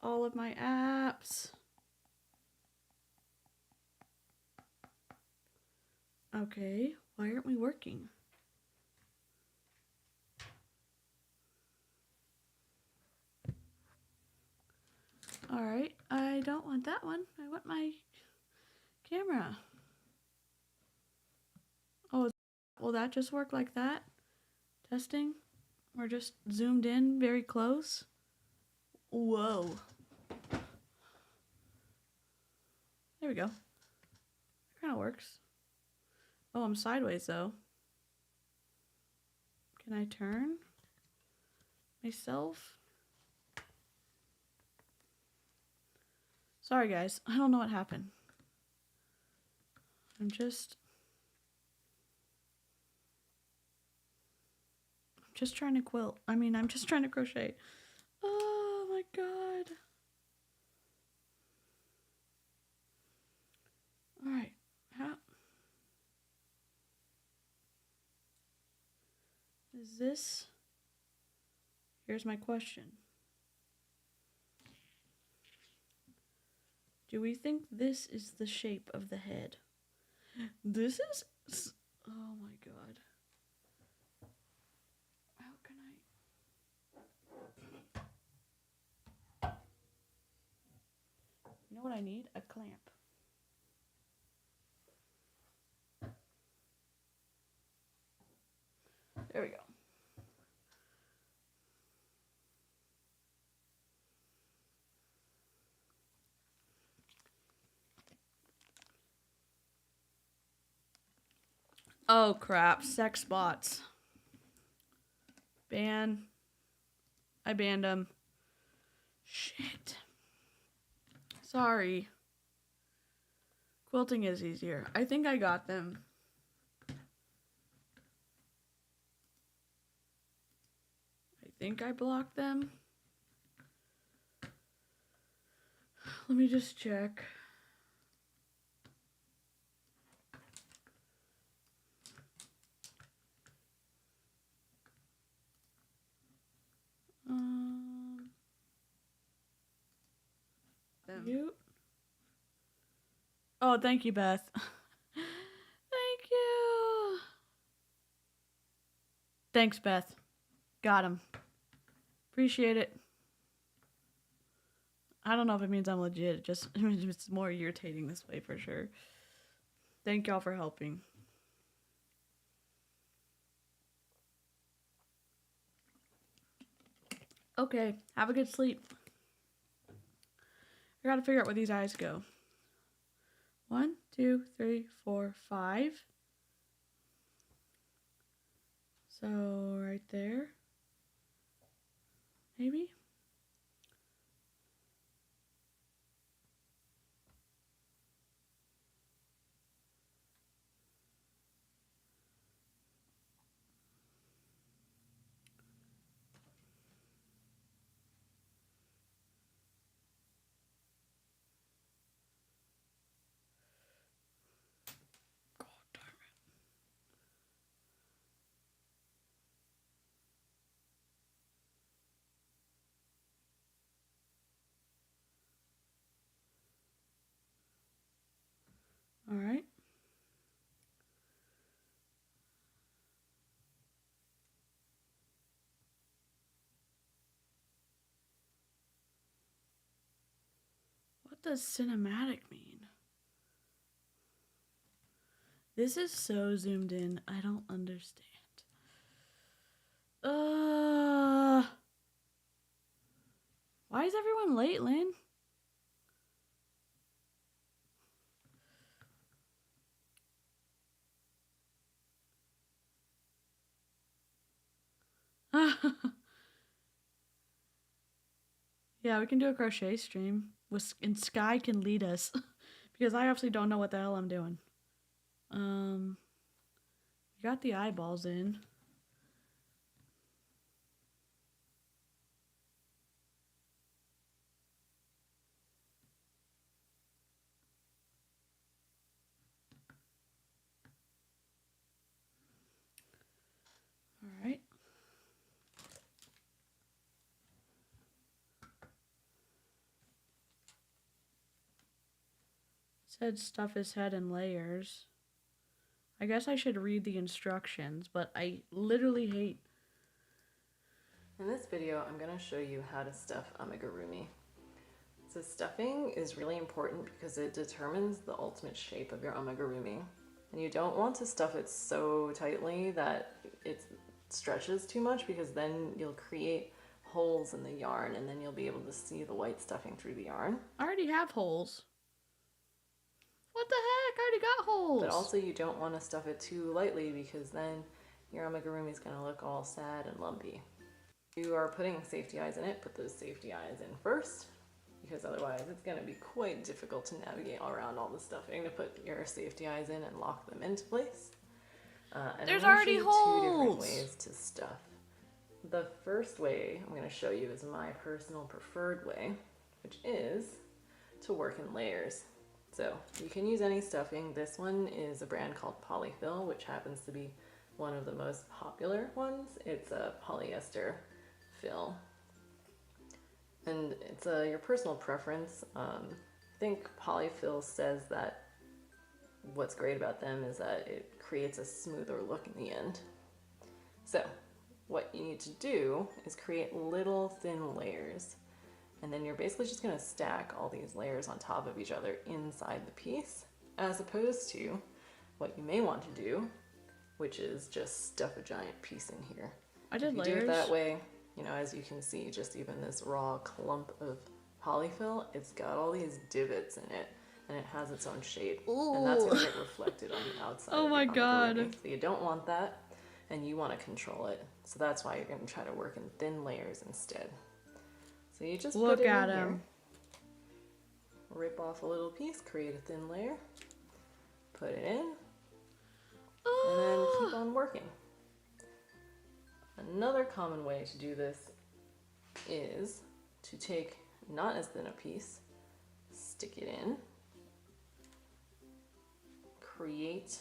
A: All of my apps. Okay, why aren't we working? Alright, I don't want that one. I want my camera. Oh, will that just work like that? Testing? We're just zoomed in very close. Whoa. There we go. Kind of works. Oh, I'm sideways though. Can I turn myself? Sorry guys, I don't know what happened. I'm just trying to quilt. I'm just trying to crochet. Oh my god. All right. How is this? Here's my question. Do we think this is the shape of the head? This is... Oh my god. How can I... You know what I need? A clamp. There we go. Oh crap, sex bots. Ban. I banned them. Shit. Sorry. Quilting is easier. I think I got them. I think I blocked them. Let me just check. Mute. Oh, thank you, Beth. Thank you. Thanks, Beth. Got him. Appreciate it. I don't know if it means I'm legit. Just it's more irritating this way for sure. Thank y'all for helping. Okay, have a good sleep. I gotta figure out where these eyes go. 1, 2, 3, 4, 5. So right there. Maybe? God damn it. All right. What does cinematic mean? This is so zoomed in. I don't understand. Why is everyone late, Lynn? Yeah, we can do a crochet stream. And Sky can lead us. Because I obviously don't know what the hell I'm doing. You got the eyeballs in. All right. Said stuff his head in layers. I guess I should read the instructions, but I literally hate.
B: In this video, I'm going to show you how to stuff amigurumi. So stuffing is really important because it determines the ultimate shape of your amigurumi. And you don't want to stuff it so tightly that it stretches too much, because then you'll create holes in the yarn and then you'll be able to see the white stuffing through the yarn.
A: I already have holes. What the heck? I already got holes.
B: But also you don't want to stuff it too lightly, because then your amigurumi is going to look all sad and lumpy. You are putting safety eyes in it, put those safety eyes in first, because otherwise it's going to be quite difficult to navigate around all the stuffing to put your safety eyes in and lock them into place. And
A: There's
B: I'm gonna
A: already
B: show you
A: holes.
B: 2 different ways to stuff. The first way I'm going to show you is my personal preferred way, which is to work in layers. So you can use any stuffing. This one is a brand called Polyfill, which happens to be one of the most popular ones. It's a polyester fill, and it's your personal preference. I think Polyfill says that what's great about them is that it creates a smoother look in the end. So what you need to do is create little thin layers, and then you're basically just going to stack all these layers on top of each other inside the piece, as opposed to what you may want to do, which is just stuff a giant piece in here.
A: I did
B: If you
A: layers.
B: do it that way, you know, as you can see, just even this raw clump of polyfill, it's got all these divots in it, and it has its own shape.
A: Ooh.
B: And that's going to get reflected on the outside.
A: Oh
B: of
A: my
B: your
A: God.
B: amigurumi. So you don't want that, and you want to control it. So that's why you're going to try to work in thin layers instead. So you just
A: Look
B: put it
A: at
B: in
A: him.
B: here, rip off a little piece, create a thin layer, put it in, and then keep on working. Another common way to do this is to take not as thin a piece, stick it in, create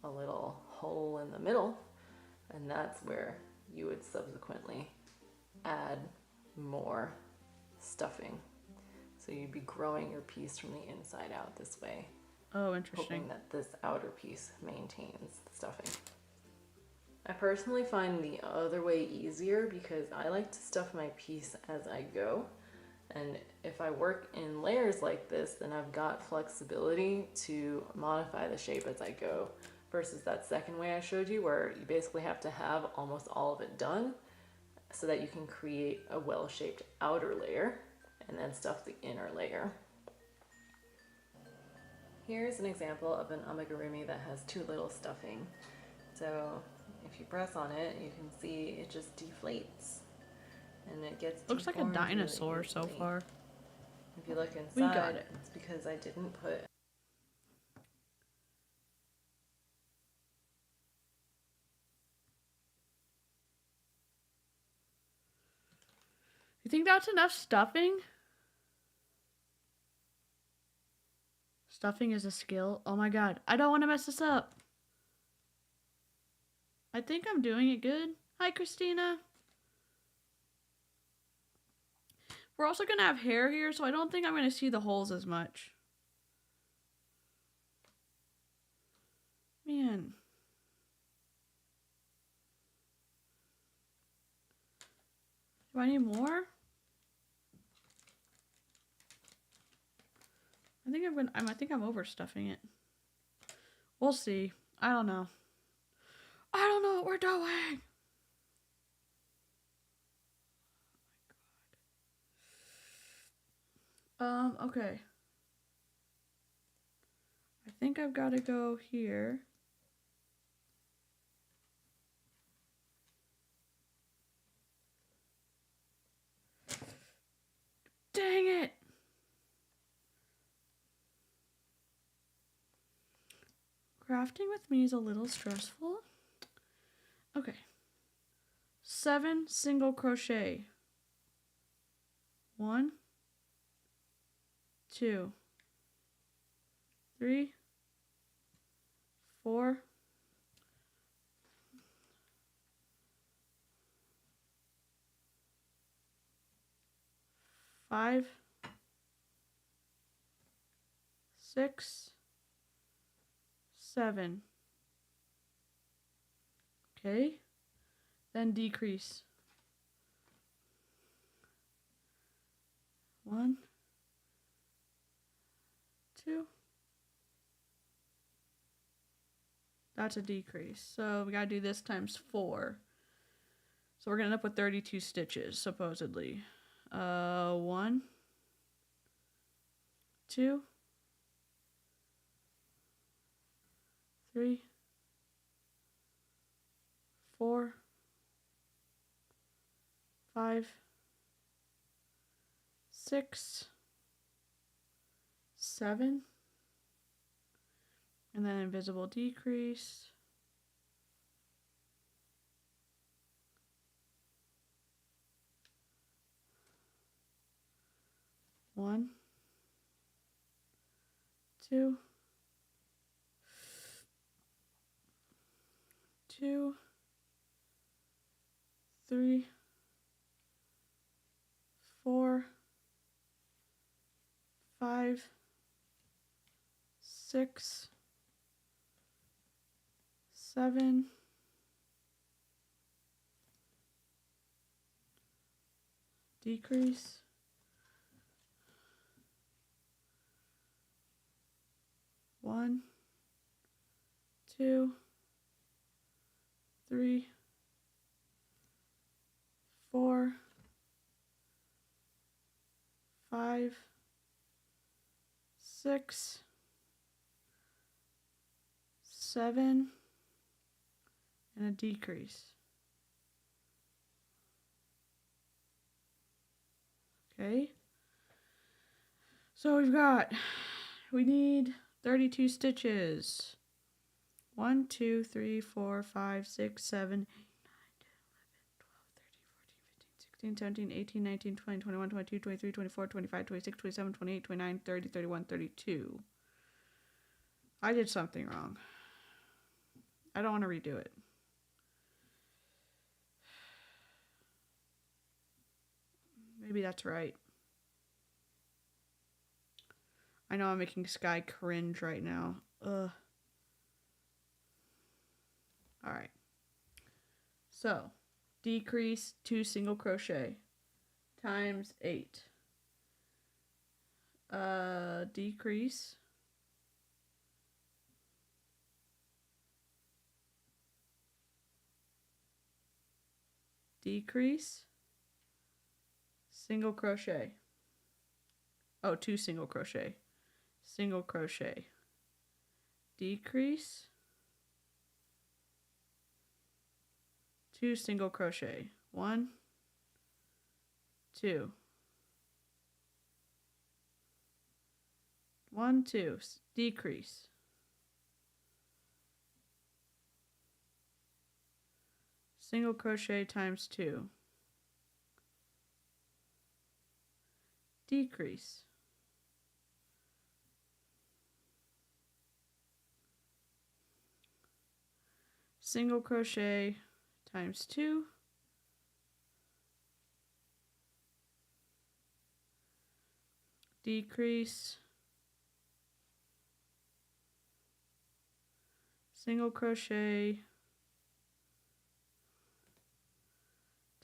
B: a little hole in the middle, and that's where you would subsequently add more stuffing. So you'd be growing your piece from the inside out this way.
A: Oh, interesting.
B: Hoping that this outer piece maintains the stuffing. I personally find the other way easier because I like to stuff my piece as I go. And if I work in layers like this, then I've got flexibility to modify the shape as I go, versus that second way I showed you, where you basically have to have almost all of it done so that you can create a well-shaped outer layer and then stuff the inner layer. Here's an example of an amigurumi that has too little stuffing. So if you press on it, you can see it just deflates. And it gets
A: Looks like a
B: deformed really
A: dinosaur so
B: easily.
A: far.
B: If you look inside,
A: We got it.
B: it's because I didn't put
A: You think that's enough stuffing? Stuffing is a skill. Oh my God. I don't want to mess this up. I think I'm doing it good. Hi, Christina. We're also going to have hair here, so I don't think I'm going to see the holes as much. Man. Do I need more? I think I'm overstuffing it. We'll see. I don't know. I don't know what we're doing. Okay. I think I've got to go here. Dang it. Crafting with me is a little stressful. Okay. 7 single crochet. 1, 2, 3, 4, 5, 6, 7. Okay, then decrease. 1, 2. That's a decrease. So we gotta do this times 4. So we're gonna end up with 32 stitches, supposedly. 1, 2, 3, 4, 5, 6, 7, and then invisible decrease. 1, 2, 2, 3, 4, 5, 6, 7, decrease. 1, 2, 3, 4, 5, 6, 7, and a decrease. Okay. So we need 32 stitches. 1, 2, 3, 4, 5, 6, 7, 8, 9, 10, 11, 12, 13, 14, 15, 16, 17, 18, 19, 20, 21, 22, 23, 24, 25, 26, 27, 28, 29, 30, 31, 32. I did something wrong. I don't want to redo it. Maybe that's right. I know I'm making Sky cringe right now. Ugh. Alright. So, decrease 2 single crochet times 8. Decrease. Decrease. Single crochet. Oh, 2 single crochet. Single crochet. Decrease. 2 single crochet. 1, 2. 1, 2. Decrease. Single crochet times 2. Decrease. Single crochet times 2. Decrease. Single crochet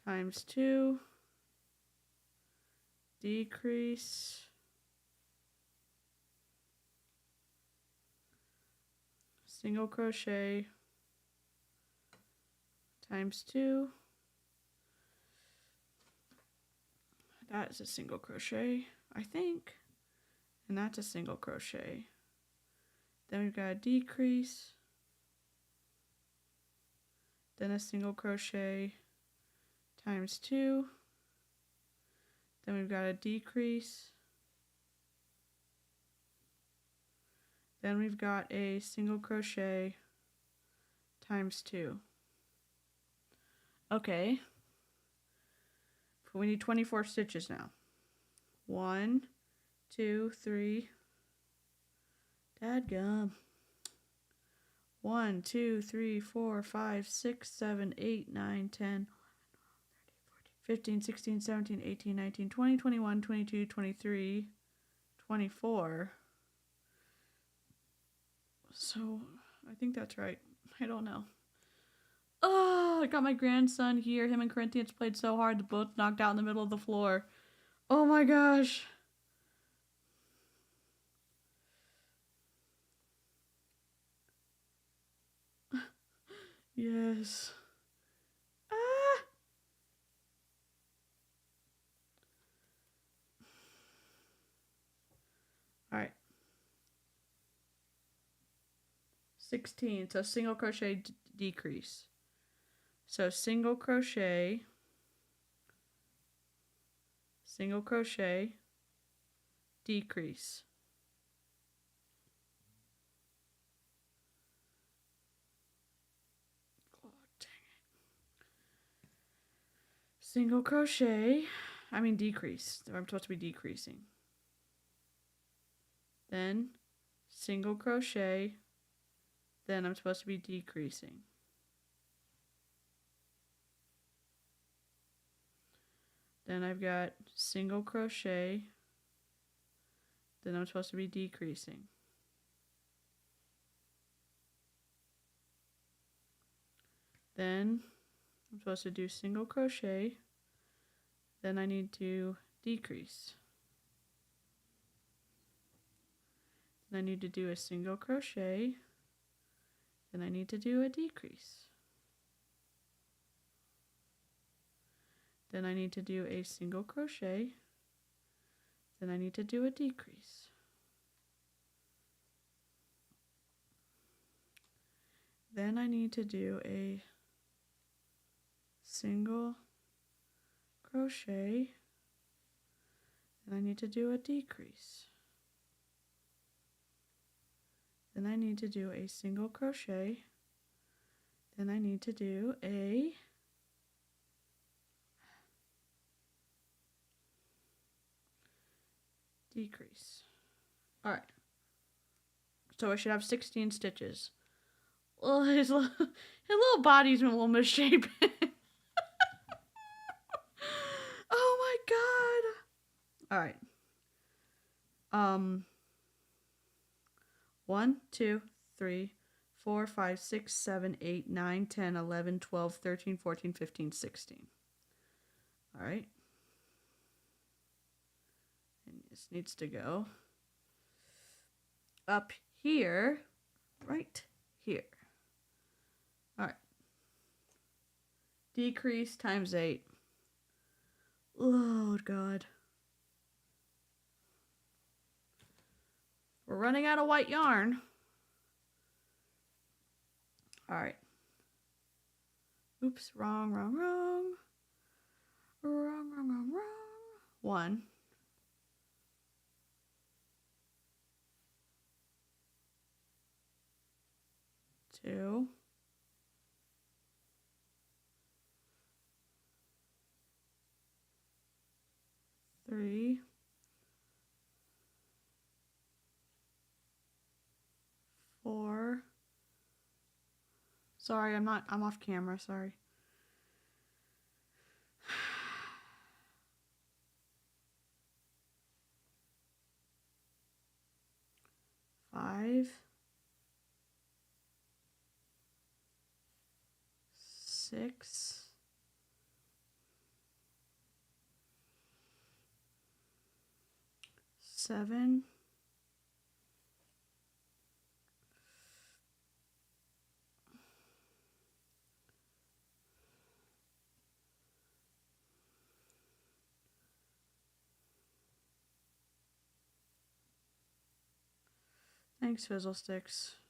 A: times 2. Decrease. Single crochet times 2. That is a single crochet, I think. And that's a single crochet. Then we've got a decrease. Then a single crochet times 2. Then we've got a decrease. Then we've got a single crochet times 2. Okay. We need 24 stitches now. 1, 2, 3. Dadgum. 1, 2, 3, 4, 5, 6, 7, 8, 9, 10, 15, 16, 17, 18, 19, 20, 21, 22, 23, 24. So, I think that's right. I don't know. I got my grandson here. Him and Corinthians played so hard, they both knocked out in the middle of the floor. Oh my gosh. Yes. Ah. All right. 16. So single crochet decrease. So single crochet, decrease. Oh, dang it. Single crochet, decrease. I'm supposed to be decreasing. Then single crochet, then I'm supposed to be decreasing. Then I've got single crochet, then I'm supposed to be decreasing. Then I'm supposed to do single crochet, then I need to decrease. Then I need to do a single crochet, then I need to do a decrease. Then I need to do a single crochet, then I need to do a decrease. Then I need to do a single crochet, then I need to do a decrease. Then I need to do a single crochet, then I need to do a decrease. All right. So I should have 16 stitches. Well, his little body's been a little misshapen. Oh my god. All right. 1, 2, 3, 4, 5, 6, 7, 8, 9, 10, 11, 12, 13, 14, 15, 16. All right. And this needs to go up here, right here. All right. Decrease times 8. Lord God. We're running out of white yarn. All right. Oops, wrong. 1. 2. 3. 4. Sorry, I'm off camera, sorry. 5. 6. 7. 'Thanks, Fizzle Sticks.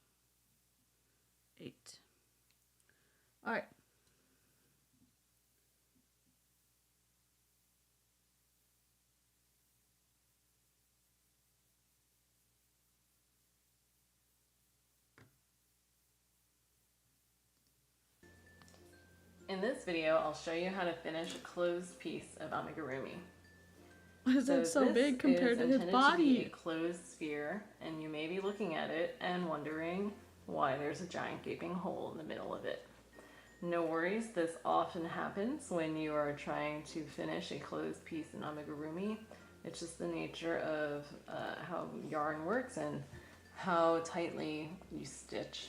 A: 8. All right.
B: In this video, I'll show you how to finish a closed piece of amigurumi.
A: Why is that so big compared to his body?
B: To be a closed sphere, and you may be looking at it and wondering why there's a giant gaping hole in the middle of it. No worries, this often happens when you are trying to finish a closed piece in amigurumi. It's just the nature of how yarn works and how tightly you stitch.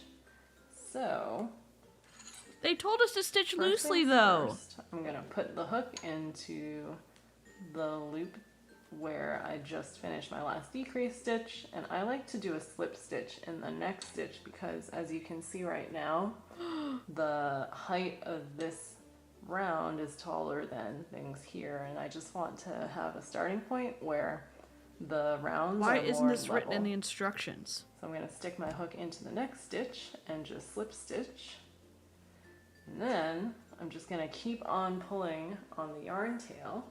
B: So
A: They told us to stitch
B: First
A: loosely
B: things
A: though.
B: First, I'm going to put the hook into the loop where I just finished my last decrease stitch, and I like to do a slip stitch in the next stitch because, as you can see right now, the height of this round is taller than things here, and I just want to have a starting point where the rounds
A: Why
B: are more
A: isn't this
B: level.
A: written in the instructions?
B: So I'm going to stick my hook into the next stitch and just slip stitch. And then I'm just going to keep on pulling on the yarn tail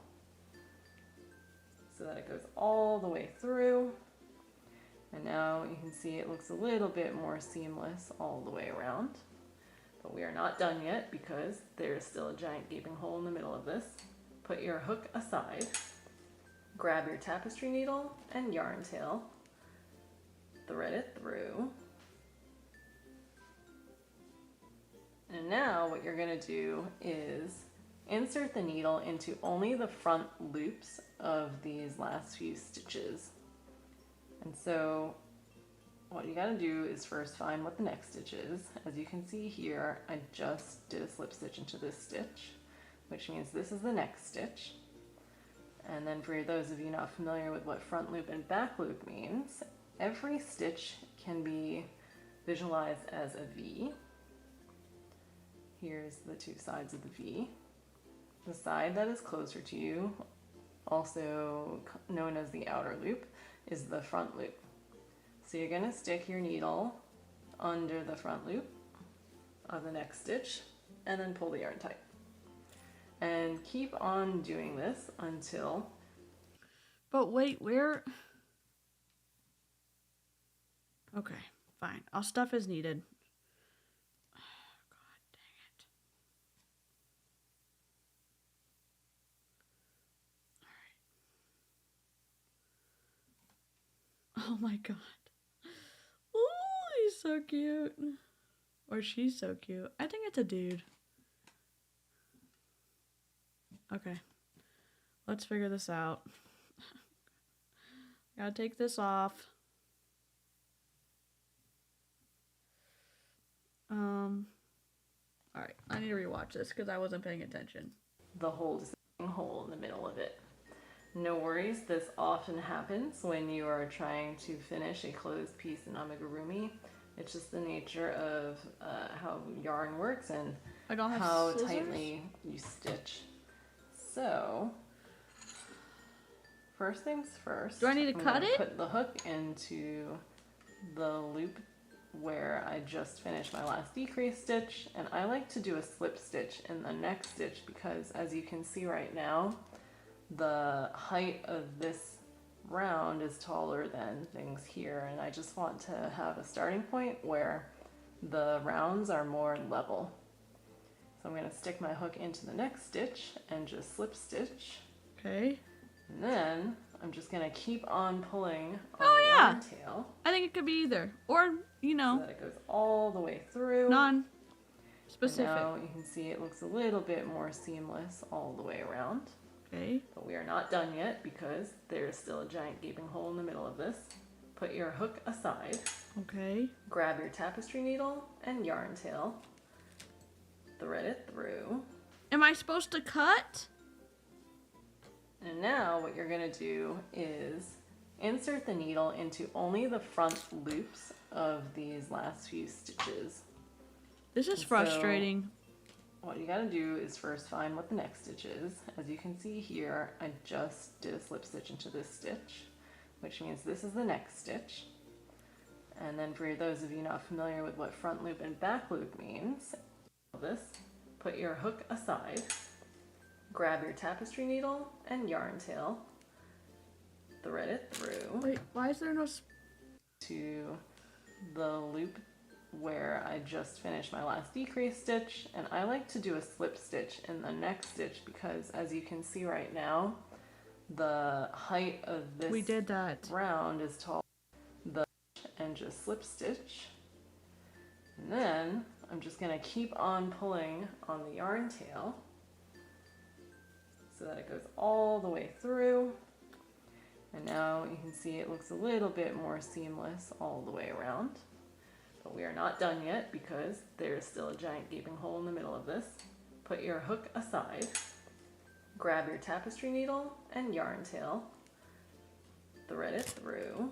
B: so that it goes all the way through. And now you can see it looks a little bit more seamless all the way around. But we are not done yet because there's still a giant gaping hole in the middle of this. Put your hook aside, grab your tapestry needle and yarn tail, thread it through. And now what you're going to do is insert the needle into only the front loops of these last few stitches. And so what you got to do is first find what the next stitch is. As you can see here, I just did a slip stitch into this stitch, which means this is the next stitch. And then for those of you not familiar with what front loop and back loop means, every stitch can be visualized as a V. Here's the two sides of the V. The side that is closer to you, also known as the outer loop, is the front loop. So you're going to stick your needle under the front loop of the next stitch and then pull the yarn tight. And keep on doing this until...
A: But wait, where? Okay, fine. I'll stuff as needed. Oh my god. Oh, he's so cute. Or she's so cute. I think it's a dude. Okay. Let's figure this out. Gotta take this off. Alright, I need to rewatch this because I wasn't paying attention.
B: The hole in the middle of it. No worries, this often happens when you are trying to finish a closed piece in amigurumi. It's just the nature of how yarn works and
A: I don't have
B: how
A: scissors?
B: tightly you stitch. So, first things first.
A: Do I need to cut it?
B: Put the hook into the loop where I just finished my last decrease stitch, and I like to do a slip stitch in the next stitch because, as you can see right now, the height of this round is taller than things here, and I just want to have a starting point where the rounds are more level. So I'm going to stick my hook into the next stitch and just slip stitch.
A: Okay.
B: And then I'm just going to keep on pulling on
A: Oh,
B: the
A: yeah.
B: yarn tail.
A: I think it could be either. Or, you know,
B: So that it goes all the way through.
A: non-specific.
B: And now you can see it looks a little bit more seamless all the way around.
A: Okay.
B: But we are not done yet because there's still a giant gaping hole in the middle of this. Put your hook aside.
A: Okay.
B: Grab your tapestry needle and yarn tail. Thread it through.
A: Am I supposed to cut?
B: And now what you're going to do is insert the needle into only the front loops of these last few stitches.
A: This is
B: And
A: frustrating.
B: So what you got to do is first find what the next stitch is. As you can see here, I just did a slip stitch into this stitch, which means this is the next stitch. And then for those of you not familiar with what front loop and back loop means, this, put your hook aside, grab your tapestry needle and yarn tail, thread it through.
A: Wait, why is there no...
B: To the loop where I just finished my last decrease stitch, and I like to do a slip stitch in the next stitch because, as you can see right now, the height of this
A: We did that.
B: round is tall. And just slip stitch. And then I'm just going to keep on pulling on the yarn tail so that it goes all the way through. And now you can see it looks a little bit more seamless all the way around. But we are not done yet because there's still a giant gaping hole in the middle of this. Put your hook aside, grab your tapestry needle and yarn tail, thread it through.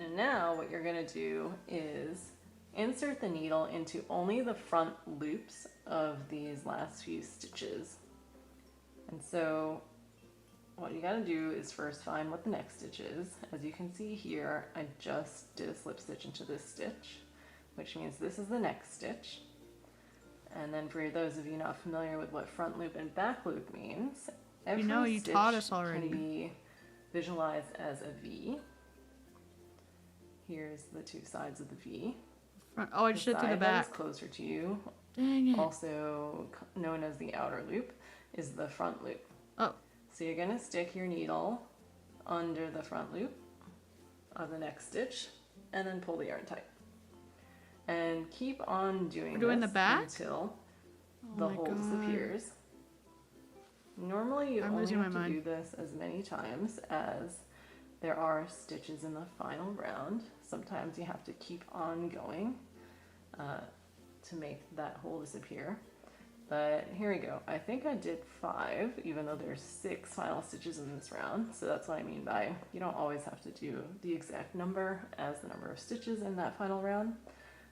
B: And now what you're going to do is insert the needle into only the front loops of these last few stitches. And so what you got to do is first find what the next stitch is. As you can see here, I just did a slip stitch into this stitch, which means this is the next stitch. And then for those of you not familiar with what front loop and back loop means, every
A: you
B: stitch
A: taught us already.
B: can be visualized as a V. Here's the two sides of the V.
A: Front. Oh, I just did through the
B: side that
A: back.
B: is closer to you,
A: Dang it.
B: also known as the outer loop, is the front loop.
A: Oh.
B: So you're going to stick your needle under the front loop of the next stitch and then pull the yarn tight. And keep on doing
A: the
B: this
A: back?
B: until
A: Oh
B: the
A: my
B: hole
A: God.
B: disappears. Normally you
A: I'm
B: only
A: losing my
B: have to
A: mind.
B: do this as many times as there are stitches in the final round. Sometimes you have to keep on going to make that hole disappear. But here we go. I think I did 5, even though there's 6 final stitches in this round. So that's what I mean by you don't always have to do the exact number as the number of stitches in that final round.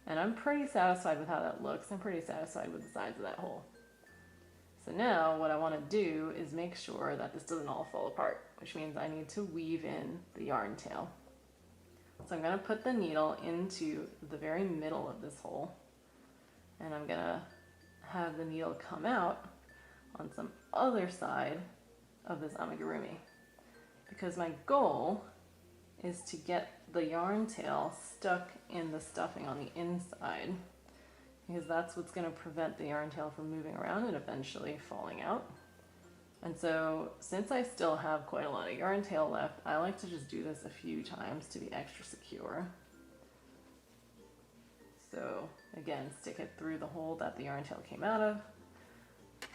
B: And I'm pretty satisfied with how that looks. I'm pretty satisfied with the size of that hole. So now what I want to do is make sure that this doesn't all fall apart, which means I need to weave in the yarn tail. So I'm going to put the needle into the very middle of this hole, and I'm going to have the needle come out on some other side of this amigurumi, because my goal is to get the yarn tail stuck in the stuffing on the inside, because that's what's going to prevent the yarn tail from moving around and eventually falling out. And so since I still have quite a lot of yarn tail left, I like to just do this a few times to be extra secure. So again, stick it through the hole that the yarn tail came out of,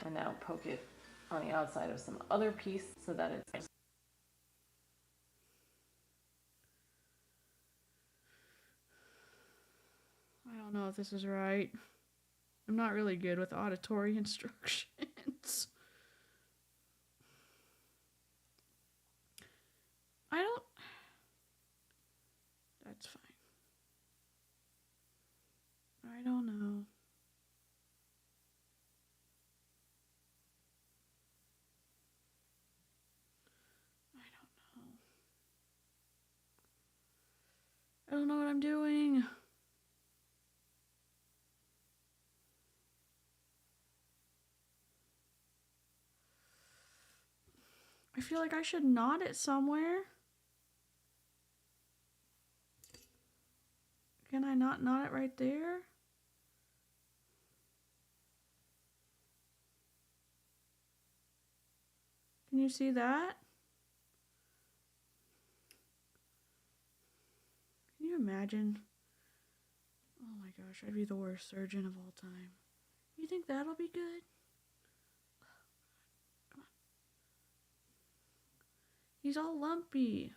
B: and now poke it on the outside of some other piece so that it's
A: I don't know if this is right. I'm not really good with auditory instructions. That's fine. I don't know. I don't know what I'm doing. I feel like I should knot it somewhere. Can I not knot it right there? Can you see that? Can you imagine? Oh my gosh, I'd be the worst surgeon of all time. You think that'll be good? Come on. He's all lumpy.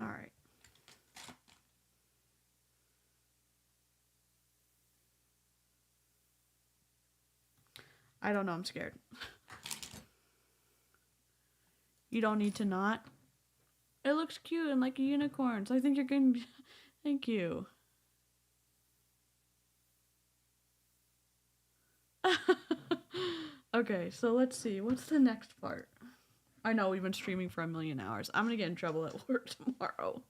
A: All right. I don't know, I'm scared. You don't need to knot. It looks cute and like a unicorn, so I think you're going to be... Thank you. Okay, so let's see. What's the next part? I know we've been streaming for 1,000,000 hours. I'm going to get in trouble at work tomorrow.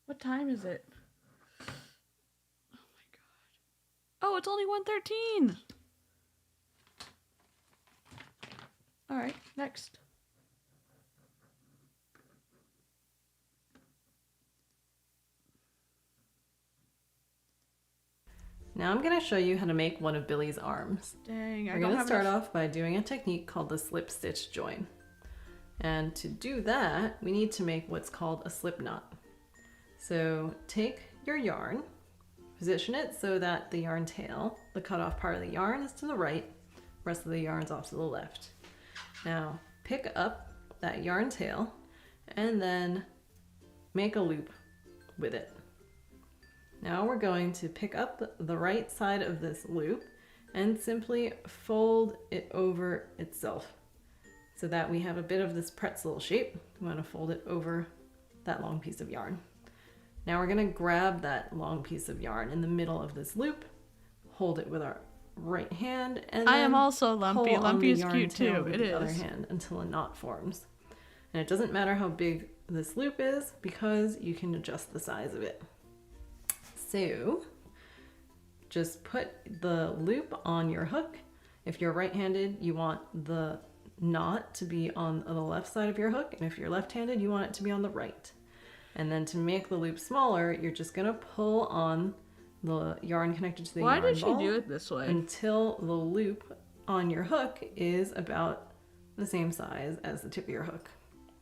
A: What time is it? Oh my god. Oh, it's only 1:13. All right, next.
B: Now I'm going to show you how to make one of Billy's arms.
A: Dang, I
B: We're
A: don't
B: going to
A: have
B: start
A: enough.
B: off by doing a technique called the slip stitch join. And to do that, we need to make what's called a slip knot. So take your yarn, position it so that the yarn tail, the cut off part of the yarn, is to the right, the rest of the yarn's off to the left. Now pick up that yarn tail and then make a loop with it. Now we're going to pick up the right side of this loop and simply fold it over itself so that we have a bit of this pretzel shape. We want to fold it over that long piece of yarn. Now we're going to grab that long piece of yarn in the middle of this loop, hold it with our right hand, and
A: I
B: then
A: am also Lumpy.
B: pull on
A: Lumpy
B: the
A: is
B: yarn
A: cute
B: tail
A: too.
B: with
A: It
B: the other
A: is.
B: hand until a knot forms. And it doesn't matter how big this loop is because you can adjust the size of it. So just put the loop on your hook. If you're right-handed, you want the knot to be on the left side of your hook, and if you're left-handed, you want it to be on the right. And then to make the loop smaller, you're just gonna pull on the yarn connected to the yarn ball.
A: Why did she do it this way?
B: Until the loop on your hook is about the same size as the tip of your hook.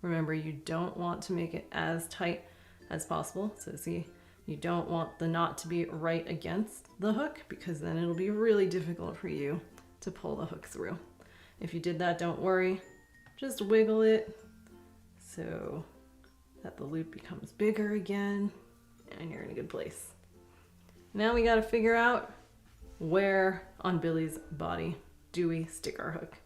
B: Remember, you don't want to make it as tight as possible. So see, you don't want the knot to be right against the hook because then it'll be really difficult for you to pull the hook through. If you did that, don't worry. Just wiggle it so that the loop becomes bigger again and you're in a good place. Now we got to figure out where on Billy's body do we stick our hook.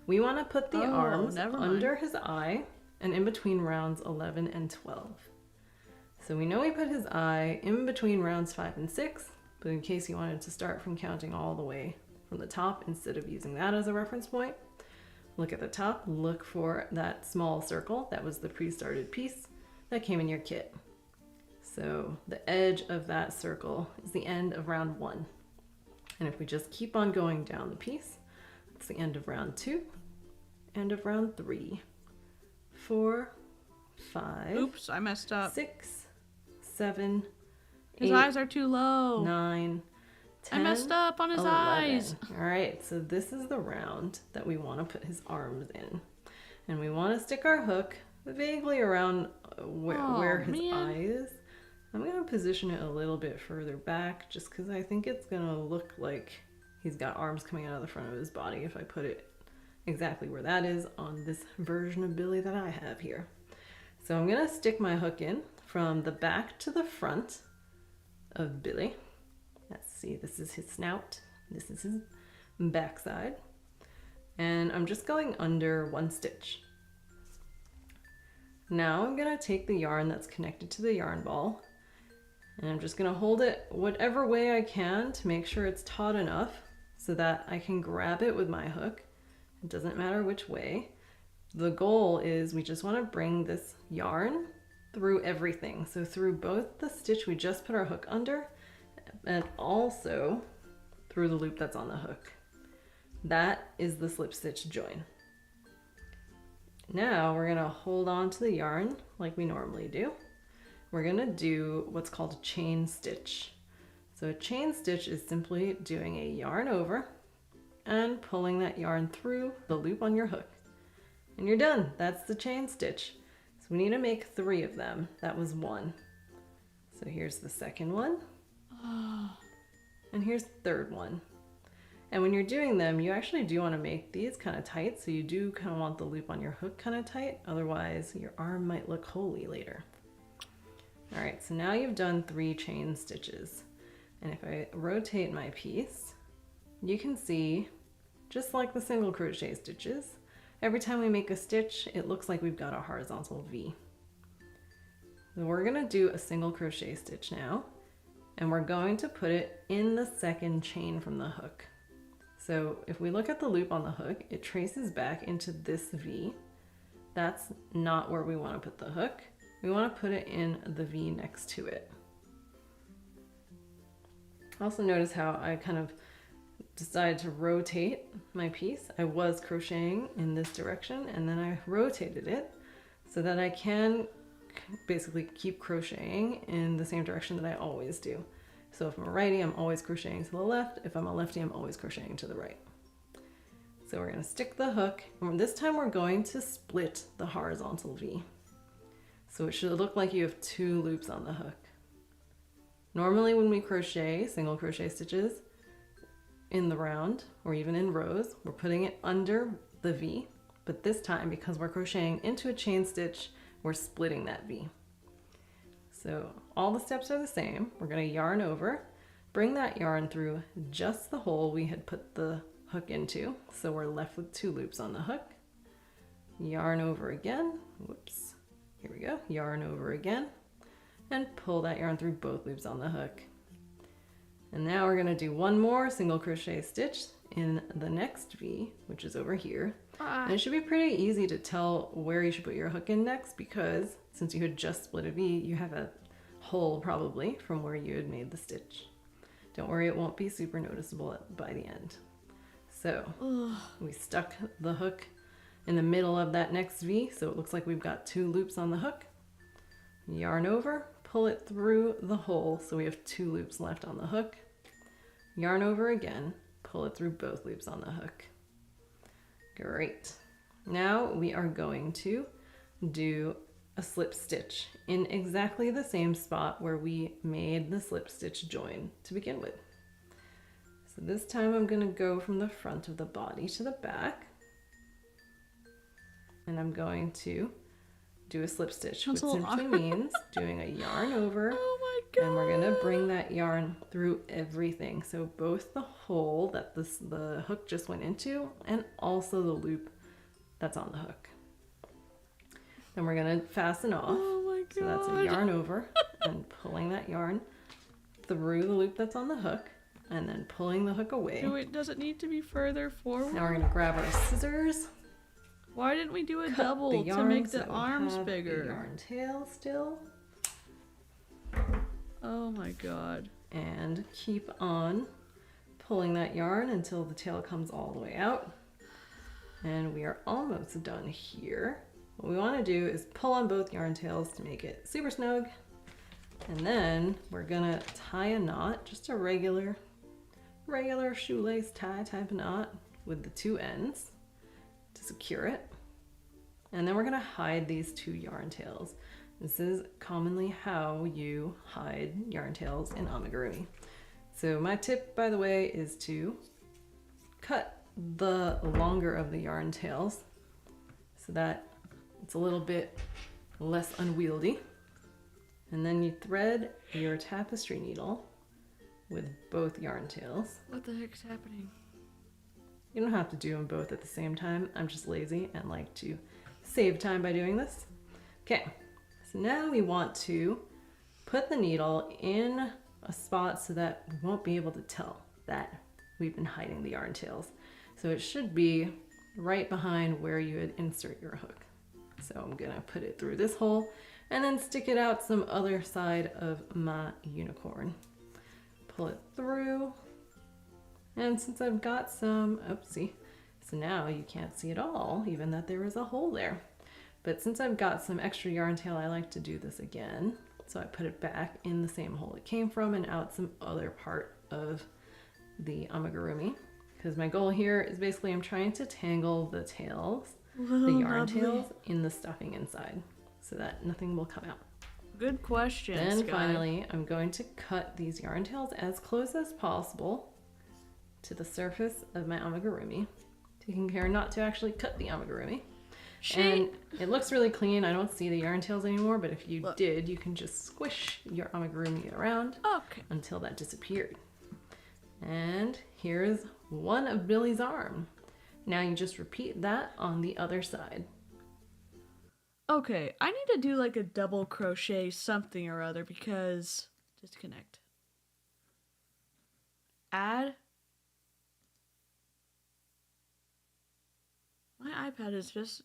B: We want to put the arms under his eye and in between rounds 11 and 12. So we know we put his eye in between rounds 5 and 6, but in case you wanted to start from counting all the way from the top instead of using that as a reference point, look at the top, look for that small circle. That was the pre-started piece that came in your kit. So the edge of that circle is the end of round 1. And if we just keep on going down the piece, it's the end of round 2, end of round 3, 4, 5.
A: Oops, I messed up.
B: 6, 7,
A: His
B: 8,
A: eyes are too low.
B: 9, 10.
A: I messed up on his
B: 11.
A: eyes.
B: All right, so this is the round that we want to put his arms in. And we want to stick our hook vaguely around where his eye is. I'm going to position it a little bit further back just because I think it's going to look like he's got arms coming out of the front of his body if I put it exactly where that is on this version of Billy that I have here. So I'm going to stick my hook in from the back to the front of Billy. Let's see, this is his snout, this is his backside, and I'm just going under 1 stitch. Now I'm going to take the yarn that's connected to the yarn ball, and I'm just going to hold it whatever way I can to make sure it's taut enough so that I can grab it with my hook. It doesn't matter which way. The goal is we just want to bring this yarn through everything. So through both the stitch we just put our hook under and also through the loop that's on the hook. That is the slip stitch join. Now we're going to hold on to the yarn like we normally do. We're going to do what's called a chain stitch. So a chain stitch is simply doing a yarn over and pulling that yarn through the loop on your hook. And you're done. That's the chain stitch. So we need to make 3 of them. That was 1. So here's the second one. And here's the third one. And when you're doing them, you actually do want to make these kind of tight. So you do kind of want the loop on your hook kind of tight. Otherwise, your arm might look holy later. All right, so now you've done 3 chain stitches. And if I rotate my piece, you can see, just like the single crochet stitches, every time we make a stitch, it looks like we've got a horizontal V. So we're going to do a single crochet stitch now, and we're going to put it in the second chain from the hook. So if we look at the loop on the hook, it traces back into this V. That's not where we want to put the hook. We want to put it in the V next to it. Also notice how I kind of decided to rotate my piece. I was crocheting in this direction and then I rotated it so that I can basically keep crocheting in the same direction that I always do. So if I'm a righty, I'm always crocheting to the left. If I'm a lefty, I'm always crocheting to the right. So we're going to stick the hook, and this time we're going to split the horizontal V. So it should look like you have 2 loops on the hook. Normally when we crochet single crochet stitches in the round or even in rows, we're putting it under the V but this time, because we're crocheting into a chain stitch, we're splitting that V. So all the steps are the same. We're going to yarn over, bring that yarn through just the hole we had put the hook into, so we're left with 2 loops on the hook. Yarn over again, whoops, here we go, yarn over again, and pull that yarn through both loops on the hook. And now we're going to do one more single crochet stitch in the next V, which is over here. And it should be pretty easy to tell where you should put your hook in next, because since you had just split a V, you have a hole probably from where you had made the stitch. Don't worry, it won't be super noticeable by the end. So we stuck the hook in the middle of that next V, so it looks like we've got 2 loops on the hook. Yarn over, pull it through the hole, so we have 2 loops left on the hook. Yarn over again, pull it through both loops on the hook. Great. Now we are going to do a slip stitch in exactly the same spot where we made the slip stitch join to begin with. So this time I'm going to go from the front of the body to the back, and I'm going to do a slip stitch, which simply means doing a yarn over.
A: Oh my god!
B: And we're going to bring that yarn through everything. So both the hole that the hook just went into, and also the loop that's on the hook. Then we're going to fasten off.
A: Oh my god!
B: So that's a yarn over and pulling that yarn through the loop that's on the hook, and then pulling the hook away.
A: Does it need to be further forward?
B: Now we're going to grab our scissors.
A: Why didn't we do a
B: Cut
A: double
B: the yarn
A: to make
B: so
A: the
B: we
A: arms
B: have
A: bigger?
B: the yarn tail still.
A: Oh my god.
B: And keep on pulling that yarn until the tail comes all the way out. And we are almost done here. What we want to do is pull on both yarn tails to make it super snug. And then we're gonna tie a knot, just a regular shoelace tie type of knot with the 2 ends to secure it. And then we're gonna hide these 2 yarn tails. This is commonly how you hide yarn tails in amigurumi. So my tip, by the way, is to cut the longer of the yarn tails so that it's a little bit less unwieldy. And then you thread your tapestry needle with both yarn tails.
A: What the heck's happening?
B: You don't have to do them both at the same time. I'm just lazy and like to save time by doing this. Okay, so now we want to put the needle in a spot so that we won't be able to tell that we've been hiding the yarn tails. So it should be right behind where you would insert your hook. So I'm gonna put it through this hole and then stick it out some other side of my unicorn. Pull it through. And since I've got some, oopsie, so now you can't see at all, even that there was a hole there. But since I've got some extra yarn tail, I like to do this again. So I put it back in the same hole it came from and out some other part of the amigurumi. Because my goal here is basically I'm trying to tangle the tails, the yarn tails, in the stuffing inside so that nothing will come out.
A: Good question.
B: Then finally, I'm going to cut these yarn tails as close as possible to the surface of my amigurumi, taking care not to actually cut the amigurumi. And it looks really clean. I don't see the yarn tails anymore, but if you did, you can just squish your amigurumi around until that disappeared. And here's one of Billy's arm. Now you just repeat that on the other side.
A: Okay, I need to do like a double crochet something or other because disconnect. Add. My iPad is just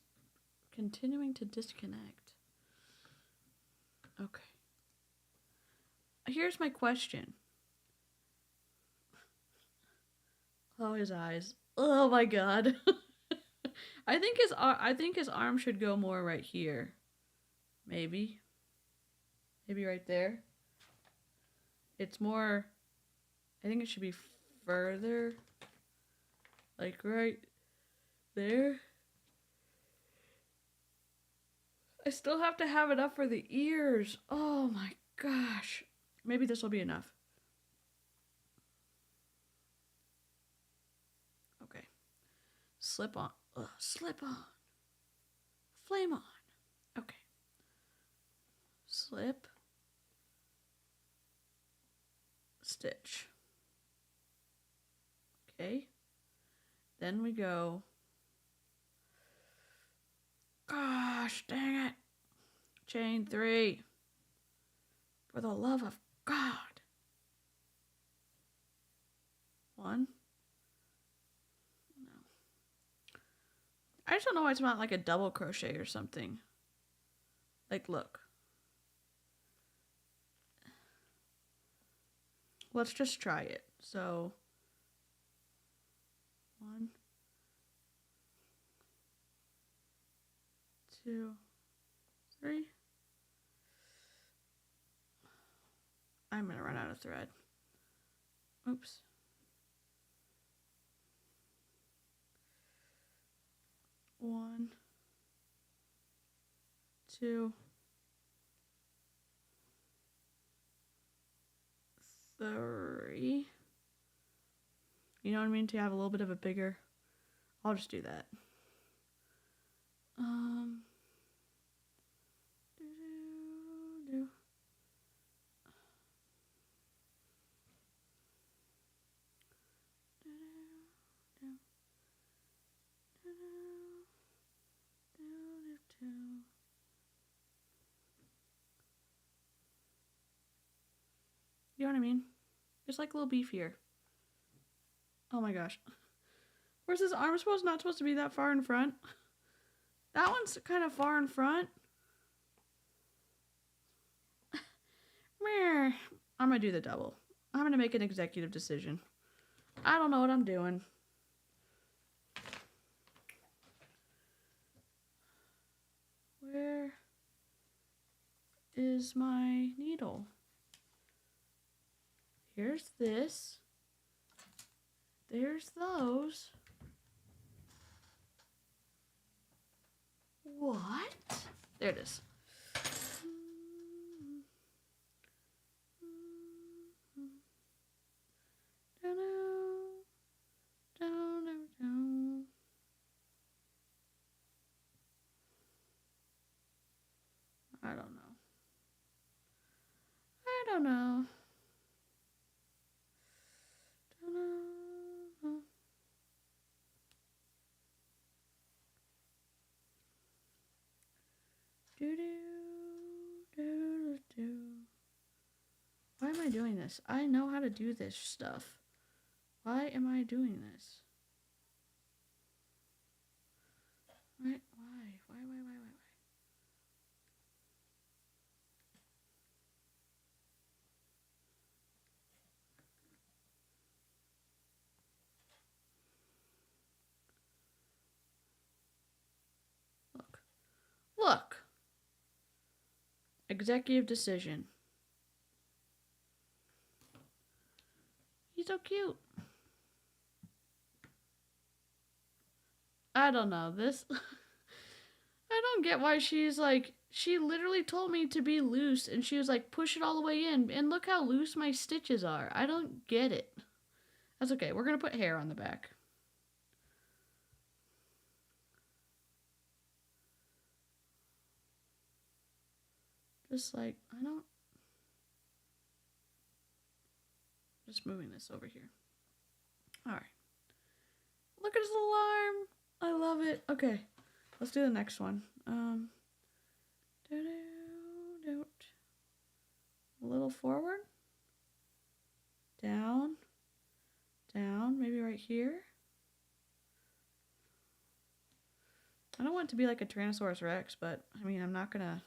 A: continuing to disconnect. Okay. Here's my question. Oh, his eyes. Oh my god. I think his arm should go more right here. Maybe right there. It's more, I think it should be further. Like right there. I still have to have it up for the ears. Oh my gosh. Maybe this will be enough. Okay. Slip on. Slip on. flame on. Okay. Slip, stitch. Okay. Then we go, gosh dang it, chain 3. For the love of God. 1. No. I just don't know why it's not like a double crochet or something. Like, look. Let's just try it. So, 1, 2, 3. I'm gonna run out of thread. Oops. 1, 2, 3. You know what I mean? To have a little bit of a bigger. I'll just do that. Do. You know what I mean? Just like a little beefier. Oh my gosh. Where's this arm not supposed to be that far in front? That one's kind of far in front. I'm gonna do the double. I'm gonna make an executive decision. I don't know what I'm doing. Where is my needle? Here's this. There's those. What? There it is. I don't know. I don't know. Why am I doing this? I know how to do this stuff. Why am I doing this? Why? Look. Executive decision. He's so cute. I don't know. This... I don't get why she's like... She literally told me to be loose, and she was like, push it all the way in. And look how loose my stitches are. I don't get it. That's okay. We're going to put hair on the back. Just like, I don't... Just moving this over here. Alright. Look at his little arm. I love it. Okay. Let's do the next one. A little forward. Down. Down. Maybe right here. I don't want it to be like a Tyrannosaurus Rex, but I mean, I'm not gonna...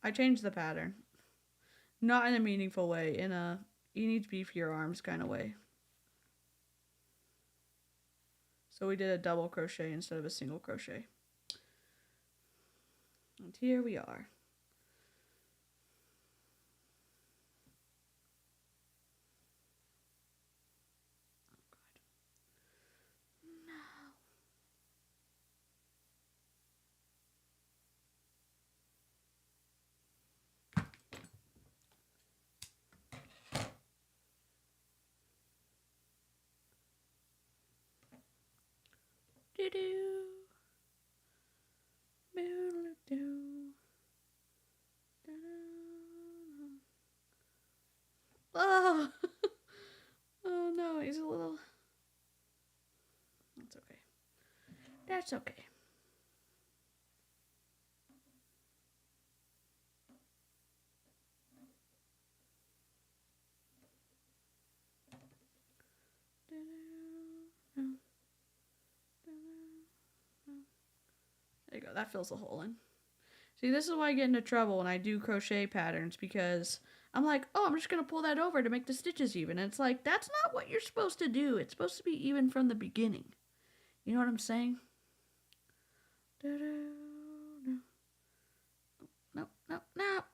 A: I changed the pattern. Not in a meaningful way, in a you need beefier arms kind of way. So we did a double crochet instead of a single crochet. And here we are. Do-do-do. Boodle-doo. Da-da. Oh! Oh no, he's a little... That's okay. That's okay. There you go, that fills the hole in. See, this is why I get into trouble when I do crochet patterns, because I'm like, oh, I'm just going to pull that over to make the stitches even. And it's like, that's not what you're supposed to do. It's supposed to be even from the beginning. You know what I'm saying? No, no, no.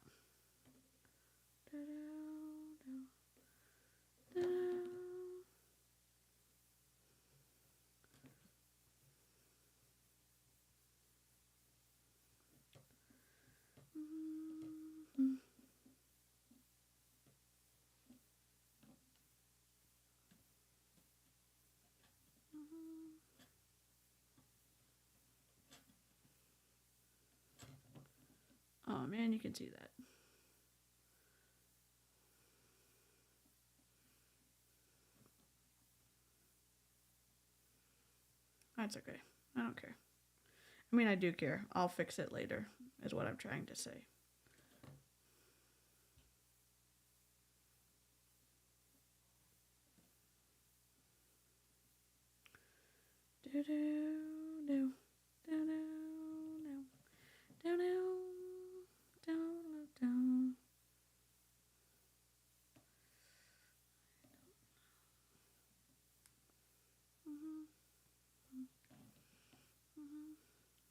A: Oh man, you can see that. That's okay. I don't care. I mean, I do care. I'll fix it later, is what I'm trying to say. Do-do-do. Do-do-do. Do-do. Do-do-do.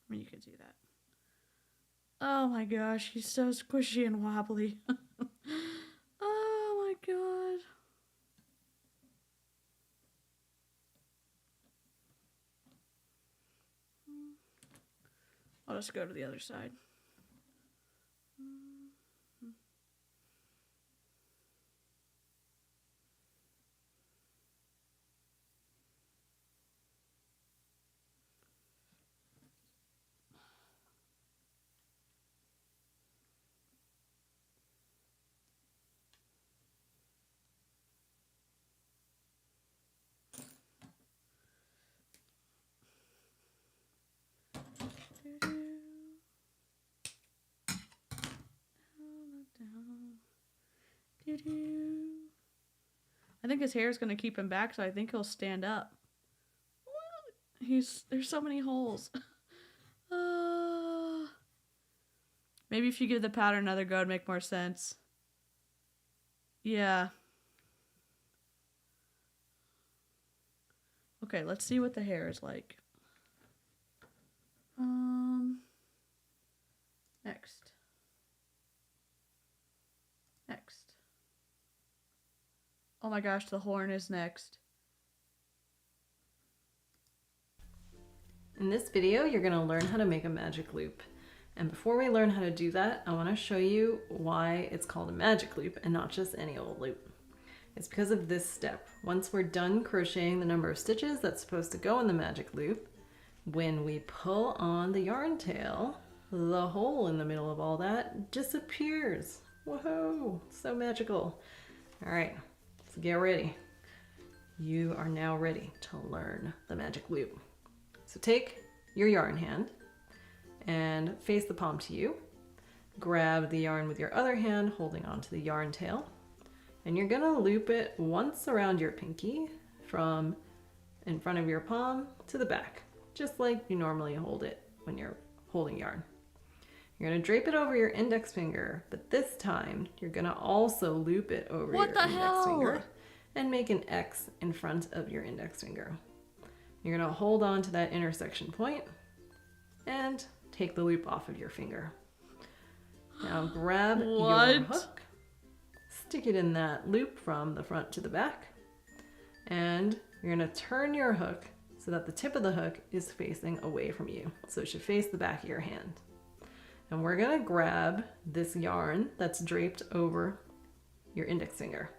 A: I mean, you can see that. Oh my gosh, he's so squishy and wobbly. Oh my god. I'll just go to the other side. I think his hair is going to keep him back, so I think he'll stand up. There's so many holes. Maybe if you give the pattern another go, it'd make more sense. Yeah. Okay, let's see what the hair is like. Next. Oh my gosh, the horn is next.
B: In this video, you're going to learn how to make a magic loop. And before we learn how to do that, I want to show you why it's called a magic loop and not just any old loop. It's because of this step. Once we're done crocheting the number of stitches that's supposed to go in the magic loop, when we pull on the yarn tail, the hole in the middle of all that disappears. Whoa, so magical. All right, so get ready. You are now ready to learn the magic loop. So take your yarn hand and face the palm to you. Grab the yarn with your other hand, holding onto the yarn tail. And you're gonna loop it once around your pinky from in front of your palm to the back, just like you normally hold it when you're holding yarn. You're gonna drape it over your index finger, but this time you're gonna also loop it over your index finger and make an X in front of your index finger. You're gonna hold on to that intersection point and take the loop off of your finger. Now grab your hook, stick it in that loop from the front to the back, and you're gonna turn your hook so that the tip of the hook is facing away from you. So it should face the back of your hand. And we're gonna grab this yarn that's draped over your index finger.